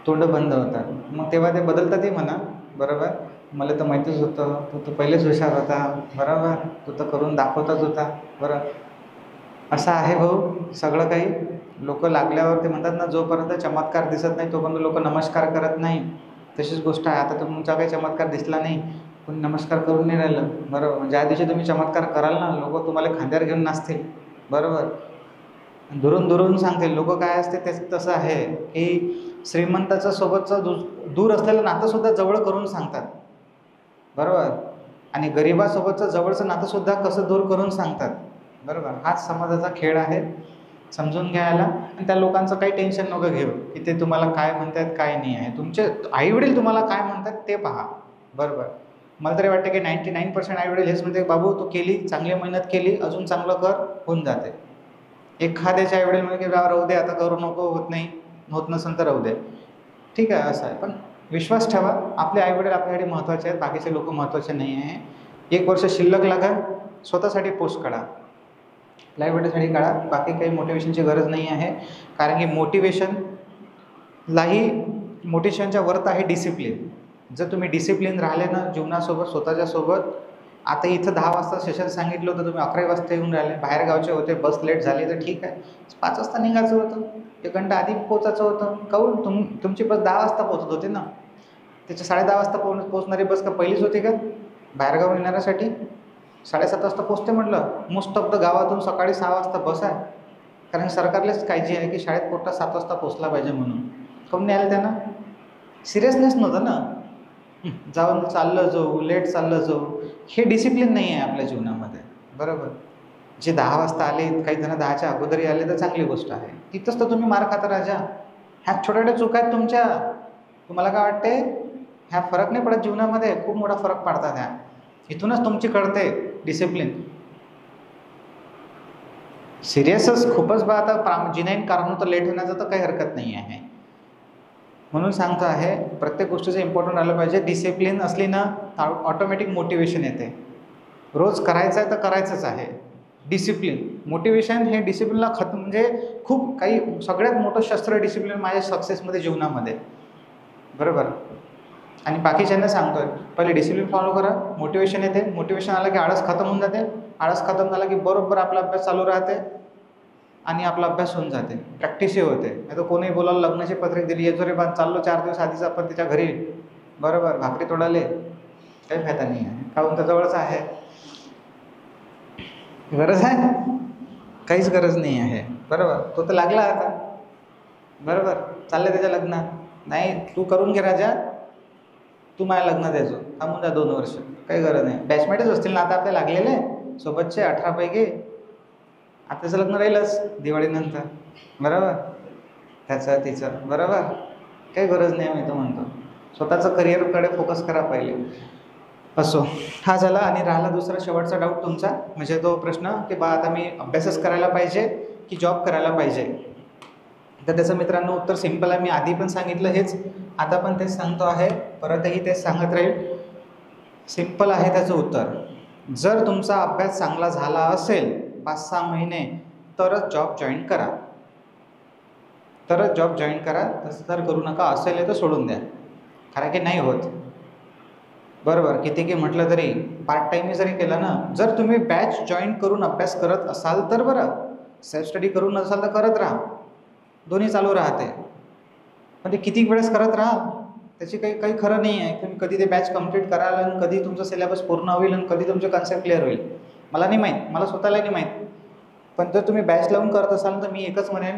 तोंड बंद होतात. मग तेव्हा ते बदलतातही म्हणा, बरोबर. मला तर माहीतच होतं, तू तर पहिलेच हुशार होता, बरोबर. तू तर करून दाखवतच होता, बरं. असं आहे भाऊ सगळं काही. लोक लागल्यावर ते म्हणतात ना, जोपर्यंत चमत्कार दिसत नाही तोपर्यंत लोक नमस्कार करत नाही. तशीच गोष्ट आहे. आता तुमचा काही चमत्कार दिसला नाही, कोणी नमस्कार करून नाही राहिलं, बरोबर. ज्या दिवशी तुम्ही चमत्कार कराल ना, लोक तुम्हाला खांद्यावर घेऊन नाचतील, बरोबर. दुरून दुरून सांगतील लोक. काय असते ते तसं आहे की श्रीमंताचं सोबतचं दूर असलेलं नातंसुद्धा जवळ करून सांगतात, बरोबर. आणि गरिबासोबतचं जवळचं नातंसुद्धा कसं दूर करून सांगतात, बरोबर. हाच समाजाचा खेळ आहे, समजून घ्यायला. आणि त्या लोकांचं काही टेन्शन नको घेऊ की ते तुम्हाला काय म्हणतात काय नाही आहे. तुमचे आईवडील तुम्हाला काय म्हणतात ते पहा, बरोबर. मला तरी वाटतं की 99% आईवडील हेच म्हणते, बाबू तू केली, चांगली मेहनत केली, अजून चांगलं कर, होऊन जाते. एखाद्याचे आईवडील म्हणजे की राहू दे आता, करू नको, होत नाही, होत नसेल तर राहू दे, ठीक आहे, असं आहे. पण विश्वास ठेवा, आपले आईवडील आपल्यासाठी महत्त्वाचे आहेत, बाकीचे लोक महत्त्वाचे नाही आहे. 1 वर्ष शिल्लक लागा, स्वतःसाठी पोस्ट काढा, लाईव्हसाठी काढा. बाकी काही मोटिवेशनची गरज नाही आहे. कारण की मोटिवेशनच्या वरत आहे डिसिप्लिन. जर तुम्ही डिसिप्लिन राहिले ना जीवनासोबत, स्वतःच्यासोबत. आता इथं 10 वाजता सेशन सांगितलं होतं, तुम्ही 11 वाजता येऊन राहिले, बाहेर गावचे होते, बस लेट झाली तर ठीक आहे, 5 वाजता निघायचं होतं, 1 घंटा आधी पोचायचं होतं. काहून तुमची बस 10 वाजता पोहोचत होती ना, त्याच्या 10:30 वाजता पोहोचणारी बस का पहिलीच होती का बाहेरगाव येणाऱ्यासाठी? 7:30 वाजता पोहोचते म्हटलं. मोस्ट ऑफ द गावातून सकाळी 6 वाजता बस आहे, कारण सरकारलाच काळजी आहे की शाळेत पोट्टा 7 वाजता पोहोचला पाहिजे म्हणून. काहून नाही आलं त्यांना? सिरियसनेस नव्हतं ना. जाऊन चाललं जाऊ, लेट चाललं जाऊ, हे डिसिप्लिन नाही आहे आपल्या जीवनामध्ये, बरोबर. जे 10 वाजता आले, काही जण 10च्या अगोदरही आले तर चांगली गोष्ट आहे. तिथंच तर तुम्ही मार खाता राजा. ह्या छोट्या छोट्या चुका आहेत तुमच्या. तुम्हाला काय वाटते ह्या फरक नाही पडत जीवनामध्ये? खूप मोठा फरक पडतात ह्या. इथूनच तुमची कळते डिसिप्लिन. सिरियसच खूपच बा. आता जिनाईन कारण तर लेट होण्याचं तर काही हरकत नाही आहे. म्हणून सांगतो आहे, प्रत्येक गोष्टीचं इम्पॉर्टंट राहिलं पाहिजे. डिसिप्लिन असली ना ऑटोमॅटिक मोटिवेशन येते. रोज करायचं आहे तर करायचंच आहे. डिसिप्लिन, मोटिवेशन हे डिसिप्लिनला म्हणजे खूप काही सगळ्यात मोठं शस्त्र डिसिप्लिन माझ्या सक्सेसमध्ये, जीवनामध्ये, बरोबर. आणि बाकीच्यांना सांगतोय, पहिले डिसिप्लिन फॉलो करा, मोटिवेशन येते. मोटिवेशन आलं की आळस खतम होऊन जाते. आळस खतम झाला की बरोबर आपला अभ्यास चालू राहते आणि आपला अभ्यास होऊन जाते, प्रॅक्टिसही होते. नाही तर कोणी बोलावं लग्नाची पत्रिका दिली, येतो रे बा, चाललो 4 दिवस आधीच आपण त्याच्या घरी, बरोबर, भाकरी तोडाले, काही फायदा नाही आहे. काहून तर जवळच आहे. गरज आहे? काहीच गरज नाही आहे, बरोबर. तो तर लागला आता, बरोबर, चाललं त्याच्या लग्नात. नाही, तू करून घे राजा, तू माझ्या लग्नात यायचो, थांबून जा 2 वर्ष, काही गरज नाही. बॅचमेटच असतील ना आता आपले लागलेले सोबतचे 18 पैकी. आता त्याचं लग्न राहीलच दिवाळीनंतर, बरोबर, त्याचं तिचं, बरोबर. काही गरज नाही. मी तर म्हणतो स्वतःचं करिअरकडे फोकस करा पहिले. असो, हा झाला. आणि राहिला दुसरा शेवटचा डाऊट तुमचा, म्हणजे तो प्रश्न की बा आता मी अभ्यासच करायला पाहिजे की जॉब करायला पाहिजे. तर त्याचं मित्रांनो उत्तर सिम्पल आहे. मी आधी पण सांगितलं हेच, आता पण तेच सांगतो आहे, परतही तेच सांगत राहील. सिम्पल आहे त्याचं उत्तर. जर तुमचा अभ्यास चांगला झाला असेल 5-6 महिने, तरच जॉब जॉईन करा. तसं तर करू नका. असेल तर सोडून द्या, कारण की नाही होत, बरोबर. किती की म्हटलं तरी पार्ट टाईमही जरी केलं ना, जर तुम्ही बॅच जॉईन करून अभ्यास करत असाल तर बरं, सेल्फ स्टडी करून नसाल तर करत राहा, दोन्ही चालू राहते. पण ते किती वेळेस करत राहा त्याची काही खरं नाही आहे. तुम्ही कधी ते बॅच कंप्लीट कराल आणि कधी तुमचा सिलेबस पूर्ण होईल आणि कधी तुमचे कन्सेप्ट क्लिअर होईल, मला नाही माहीत, मला स्वतःला नाही माहीत. पण जर तुम्ही बॅच लावून करत असाल तर मी एकच म्हणेन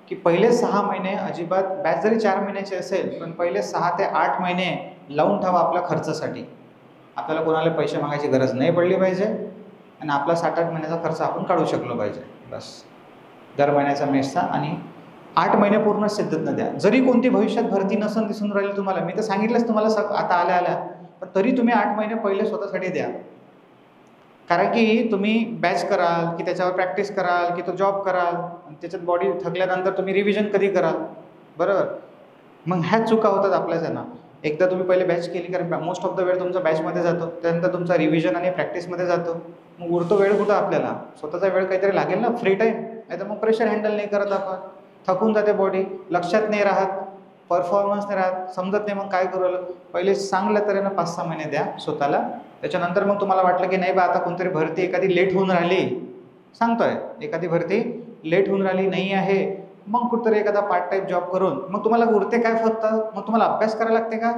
की पहिले 6 महिने अजिबात, बॅच जरी 4 महिन्याची असेल पण पहिले 6 ते 8 महिने लावून ठेवा आपल्या खर्चासाठी. आपल्याला कोणाला पैसे मागायची गरज नाही पडली पाहिजे आणि आपला 7-8 महिन्याचा खर्च आपण काढू शकलो पाहिजे, बस. दर महिन्याचा मेसचा. आणि 8 महिने पूर्ण सिद्धत द्या. जरी कोणती भविष्यात भरती नसून दिसून राहिली तुम्हाला, मी तर सांगितलंच तुम्हाला आता आल्या, पण तरी तुम्ही 8 महिने पहिले स्वतःसाठी द्या. कारण की तुम्ही बॅच कराल की त्याच्यावर प्रॅक्टिस कराल की तो जॉब कराल आणि त्याच्यात बॉडी थकल्यानंतर तुम्ही रिव्हिजन कधी कराल, बरोबर. मग ह्याच चुका होतात आपल्याच्यानं. एकदा तुम्ही पहिले बॅच केली, कारण मोस्ट ऑफ द वेळ तुमचा बॅचमध्ये जातो, त्यानंतर तुमचा रिव्हिजन आणि प्रॅक्टिसमध्ये जातो. मग उरतो वेळ कुठं आपल्याला? स्वतःचा वेळ काहीतरी लागेल ना, फ्री टाईम. नाही तर मग प्रेशर हँडल नाही करत आपण, थकून जाते बॉडी, लक्षात नाही राहत, परफॉर्मन्स नाही राहत, समजत नाही मग काय करू राहिलं. पहिले चांगल्या तऱ्हेनं 5-6 महिने द्या स्वतःला. त्याच्यानंतर मग तुम्हाला वाटलं की नाही बा आता कोणतरी भरती एखादी लेट होऊन राहिली, सांगतोय एखादी भरती लेट होऊन राहिली नाही आहे, मग कुठेतरी एखादा पार्ट टाईम जॉब करून मग तुम्हाला उरते काय फक्त, मग तुम्हाला अभ्यास करायला लागते का?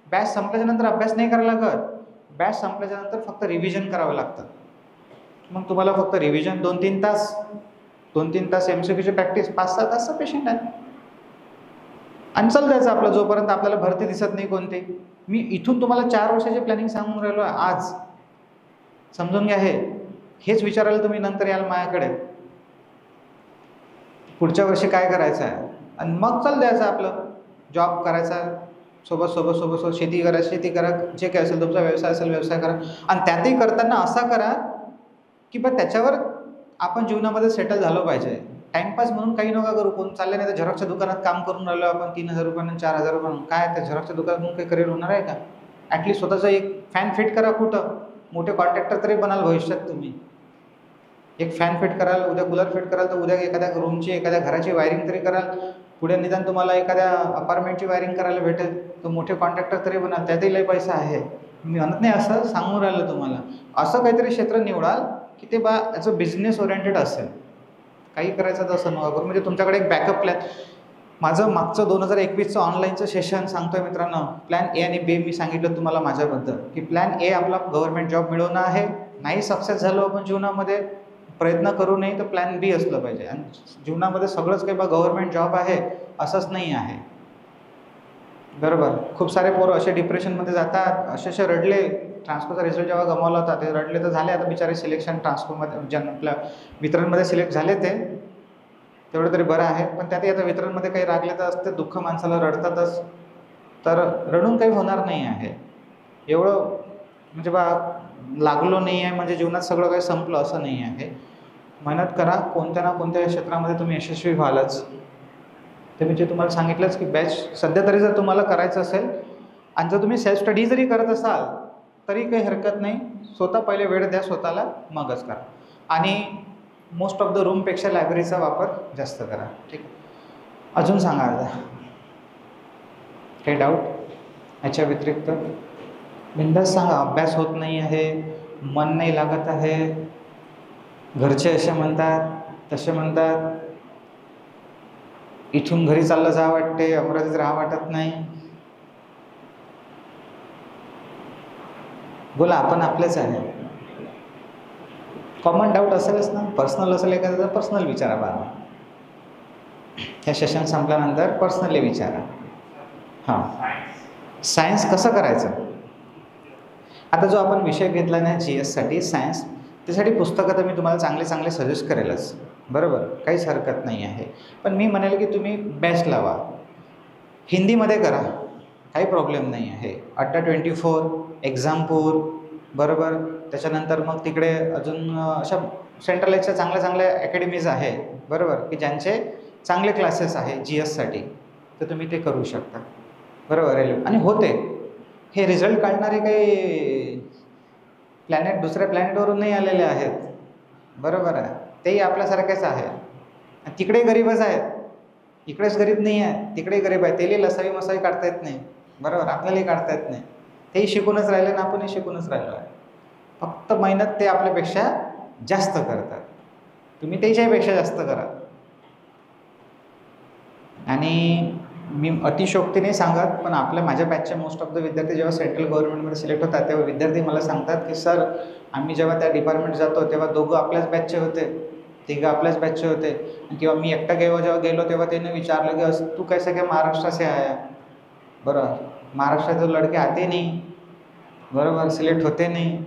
बॅच संपल्याच्यानंतर अभ्यास नाही करायला लागत. बॅच संपल्याच्यानंतर फक्त रिव्हिजन करावं लागतं. मग तुम्हाला फक्त रिव्हिजन 2-3 तास, 2-3 तास MCQची प्रॅक्टिस, 5-6 तास सफिशियंट आहे. आणि चालू द्यायचं आपलं जोपर्यंत आपल्याला भरती दिसत नाही कोणती. मी इथून तुम्हाला 4 वर्षाची प्लॅनिंग सांगून राहिलो आहे आज, समजून घ्या. हेच विचारायला तुम्ही नंतर याल माझ्याकडे पुढच्या वर्षी काय करायचं आहे, आणि मग चालू द्यायचं आपलं जॉब करायचा, सोबत शेती करा, शेती करा, जे काय असेल तुमचा व्यवसाय असेल व्यवसाय करा. आणि त्यातही करताना असा करा की बा त्याच्यावर आपण जीवनामध्ये सेटल झालो पाहिजे. टाइमपास म्हणून काही नका करू. कोण चालले नाही तर झेरॉक्सच्या दुकानात काम करून राहिलो आपण 3,000 रुपयानं 4,000 रुपयानं, काय त्या झेरॉक्सच्या दुकानातून काही करिअर होणार आहे का? ॲटलिस्ट स्वतःचं एक फॅन फिट करा. कुठं मोठे कॉन्ट्रॅक्टर तरी बनाल भविष्यात तुम्ही. एक फॅन फिट कराल, उद्या कूलर फिट कराल, तर उद्या एखाद्या रूमची एखाद्या घराची वायरिंग तरी कराल, पुढे निदान तुम्हाला एखाद्या अपार्टमेंटची वायरिंग करायला भेटेल, तर मोठे कॉन्ट्रॅक्टर तरी बनाल, त्यातही लय पैसा आहे. मी म्हणत नाही, असं सांगून राहिलं तुम्हाला. असं काहीतरी क्षेत्र निवडाल की ते बा याचं बिझनेस ओरिएंटेड असेल. काही करायचं तर असं नका करू. म्हणजे तुमच्याकडे एक बॅकअप प्लॅन. माझं मागचं 2021चं ऑनलाईनचं सेशन सांगतोय मित्रांनो. प्लॅन ए आणि बी मी सांगितलं तुम्हाला माझ्याबद्दल की प्लॅन ए आपला गव्हर्नमेंट जॉब मिळवणं आहे. नाही सक्सेस झालो आपण जीवनामध्ये, प्रयत्न करू नये, तर प्लॅन बी असलं पाहिजे. आणि जीवनामध्ये सगळंच काही बा गव्हर्नमेंट जॉब आहे असंच नाही आहे, बरोबर. खूप सारे पोरं असे डिप्रेशनमध्ये जातात, असे रडले. ट्रान्सफरचा रिझल्ट जेव्हा गमावला होता ते रडले, तर झाले आता बिचारे सिलेक्शन ट्रान्सफरमध्ये, आपल्या वितरणमध्ये सिलेक्ट झाले ते, तेवढं तरी बरं आहे. पण त्यातही आता वितरणमध्ये काही रागले तर असते, दुःख माणसाला रडतातच. तर रडून काही होणार नाही आहे. एवढं म्हणजे बा लागलो नाही आहे म्हणजे जीवनात सगळं काही संपलं असं नाही आहे. मेहनत करा, कोणत्या ना कोणत्या क्षेत्रामध्ये तुम्ही यशस्वी व्हालच. ते म्हणजे तुम्हाला सांगितलंच की बॅच सध्या तरी जर तुम्हाला करायचं असेल आणि जर तुम्ही सेल्फ स्टडी जरी करत असाल तरी काही हरकत नाही. स्वतः पहिले वेळ द्या स्वतःला, मगच करा. आणि मोस्ट ऑफ द रूमपेक्षा लायब्ररीचा वापर जास्त करा. ठीक आहे. अजून सांगा आता काही डाऊट याच्या व्यतिरिक्त? बिनधास्त सांगा. अभ्यास होत नाही आहे, मन नाही लागत आहे, घरचे असे म्हणतात तसे म्हणतात, इथून घरी चाललं जा वाटते, अमरावतीत राहा वाटत नाही. बोला, आपण आपलेच आहे. कॉमन डाऊट असेलच ना, पर्सनल असेल एखाद्याचा पर्सनल विचारा बा. ह्या सेशन संपल्यानंतर पर्सनली विचारा. हां, सायन्स कसं करायचं? आता जो आपण विषय घेतला ना GSसाठी सायन्स, त्यासाठी पुस्तकं तर मी तुम्हाला चांगले चांगले सजेस्ट करेलच, बरोबर, काहीच हरकत नाही आहे. पण मी म्हणेल की तुम्ही बेस्ट लावा, हिंदीमध्ये करा, काही प्रॉब्लेम नाही आहे. अड्डा 24, एक्झामपूर, बरोबर. त्याच्यानंतर मग तिकडे अजून अशा सेंट्रलाइजच्या चांगल्या चांगल्या अकॅडमीज आहे, बरोबर, की ज्यांचे चांगले क्लासेस आहे GSसाठी, तर तुम्ही ते करू शकता, बरोबर आहे. आणि होते हे रिझल्ट काढणारे काही प्लॅनेट दुसऱ्या प्लॅनेटवरून नाही आलेले आहेत, बरोबर आहे. तेही आपल्यासारखेच आहे. तिकडे गरीबच आहेत, इकडेच गरीब नाही आहे, तिकडेही गरीब आहे. तेही लसावी मसावी काढता येत नाही, बरोबर, आपल्यालाही काढता येत नाही. तेही शिकूनच राहिले ना, आपणही शिकूनच राहिलो आहे. फक्त मेहनत ते आपल्यापेक्षा जास्त करतात, तुम्ही त्याच्यापेक्षा जास्त करा. आणि मी अतिशोक्ती नाही सांगत, पण माझ्या बॅचचे मोस्ट ऑफ द विद्यार्थी जेव्हा सेंट्रल गव्हर्नमेंटमध्ये सिलेक्ट होतात तेव्हा विद्यार्थी मला सांगतात की सर, आम्ही जेव्हा त्या डिपार्टमेंट जातो तेव्हा दोघं आपल्याच बॅचचे होते, तिघं आपल्याच बॅचचे होते. किंवा मी एकटा जेव्हा गेलो तेव्हा त्याने विचारलं की असं तू कैसे काय महाराष्ट्र से आया, बरोबर, महाराष्ट्राचे लडके आते नाही, बरोबर, सिलेक्ट होते नाही,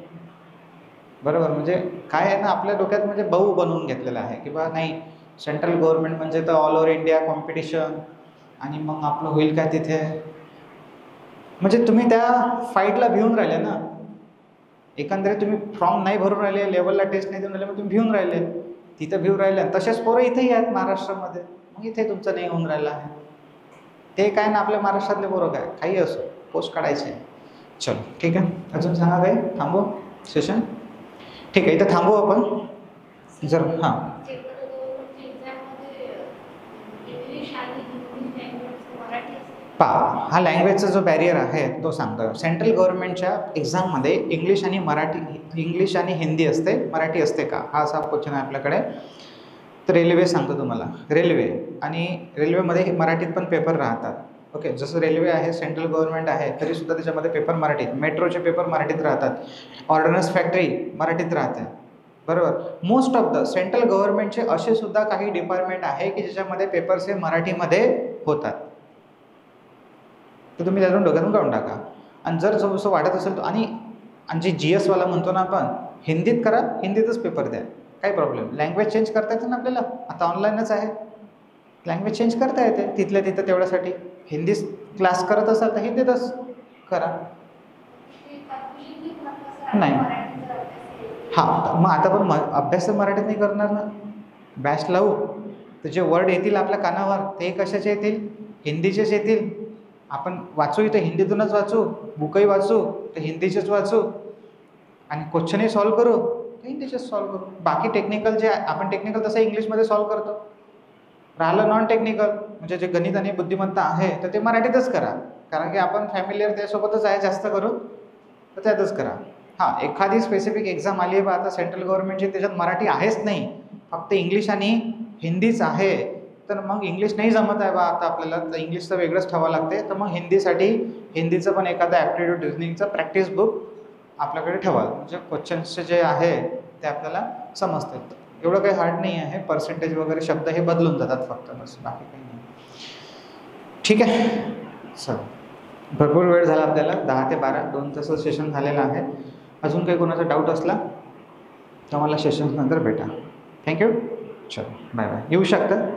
बरोबर. म्हणजे काय आहे ना, आपल्या डोक्यात म्हणजे बहु बनवून घेतलेलं आहे की बा नाही, सेंट्रल गव्हर्नमेंट म्हणजे तर ऑल ओव्हर इंडिया कॉम्पिटिशन, आणि मग आपलं होईल काय तिथे. म्हणजे तुम्ही त्या फाईटला भिवून राहिले ना, एकंदरीत तुम्ही फॉर्म नाही भरून राहिले, लेवलला टेस्ट नाही देऊन राहिले, मग तुम्ही भिवून राहिले, तिथं भिवून राहिले. तसेच पोरं इथेही आहेत महाराष्ट्रामध्ये, मग इथे तुमचं नाही होऊन राहिलं आहे. ते काय ना, आपल्या महाराष्ट्रातले पोरं काय काही असो, पोस्ट काढायचे. चलो ठीक आहे, अजून सांगा काही? थांबू सेशन? ठीक आहे, इथं थांबू आपण जर. हां, मराठी पहा, हा लँग्वेजचा जो बॅरियर आहे तो सांगतो. सेंट्रल गव्हर्नमेंटच्या एक्झाममध्ये इंग्लिश आणि हिंदी असते, मराठी असते का, हा असा क्वेश्चन आहे आपल्याकडे. तर रेल्वे सांगतो तुम्हाला. रेल्वे आणि रेल्वेमध्ये मराठीत पण पेपर राहतात. ओके, जसं रेल्वे आहे, सेंट्रल गव्हर्नमेंट आहे, तरीसुद्धा त्याच्यामध्ये पेपर मराठीत. मेट्रोचे पेपर मराठीत राहतात. ऑर्डनन्स फॅक्टरी मराठीत राहते, बरोबर. मोस्ट ऑफ द सेंट्रल गव्हर्नमेंटचे असे सुद्धा काही डिपार्टमेंट आहे की ज्याच्यामध्ये पेपर्स हे मराठीमध्ये होतात. तर तुम्ही त्यातून डोक्यातून काढून टाका. आणि जर जसं वाटत असेल आणि जे GS वाला म्हणतो ना आपण, हिंदीत करा, हिंदीतच पेपर द्या, काही प्रॉब्लेम. लँग्वेज चेंज करता येते ना आपल्याला, आता ऑनलाईनच आहे, लँग्वेज चेंज करता येते तिथल्या तिथं तेवढ्यासाठी. हिंदी क्लास करत असाल तर हिंदीतच करा. नाही, हां, मग आता पण अभ्यास तर मराठीत नाही करणार ना, बॅच लावू तर जे वर्ड येतील आपल्या कानावर ते कशाचे येतील, हिंदीचेच येतील. आपण वाचू इथं हिंदीतूनच वाचू, बुकही वाचू तर हिंदीचेच वाचू, आणि क्वेश्चनही सॉल्व करू तर हिंदीचेच सॉल्व करू. बाकी टेक्निकल जे आपण टेक्निकल तसं इंग्लिशमध्ये सॉल्व करतो. राहिलं नॉन टेक्निकल म्हणजे जे गणित आणि बुद्धिमत्ता आहे तर ते मराठीतच करा, कारण की आपण फॅमिलियर त्यासोबतच आहे जास्त करून, तर त्यातच करा. हां, एखादी स्पेसिफिक एक्झाम आली आहे बा आता सेंट्रल गव्हर्नमेंटची, त्याच्यात मराठी आहेच नाही, फक्त इंग्लिश आणि हिंदीच आहे, तर मग इंग्लिश नाही जमत आहे बा आता आपल्याला, तर इंग्लिशचं वेगळंच ठेवावं लागते. तर मग हिंदीसाठी हिंदीचं पण एखादं ॲप्टिट्यूड रिझनिंगचं प्रॅक्टिस बुक आपल्याकडे ठेवा, म्हणजे क्वेश्चन्सचे जे आहे ते आपल्याला समजतात. एवढं काही हार्ड नाही आहे, पर्सेंटेज वगैरे शब्द हे बदलून जातात फक्त, बस बाकी काही नाही. ठीक आहे सर, भरपूर वेळ झाला आपल्याला, 10 ते 12 2 तासाचं सेशन झालेलं आहे. अजून काही कोणाचा डाऊट असला तर मला सेशन्स नंतर भेटा. थँक्यू. चलो बाय बाय. येऊ शकतं.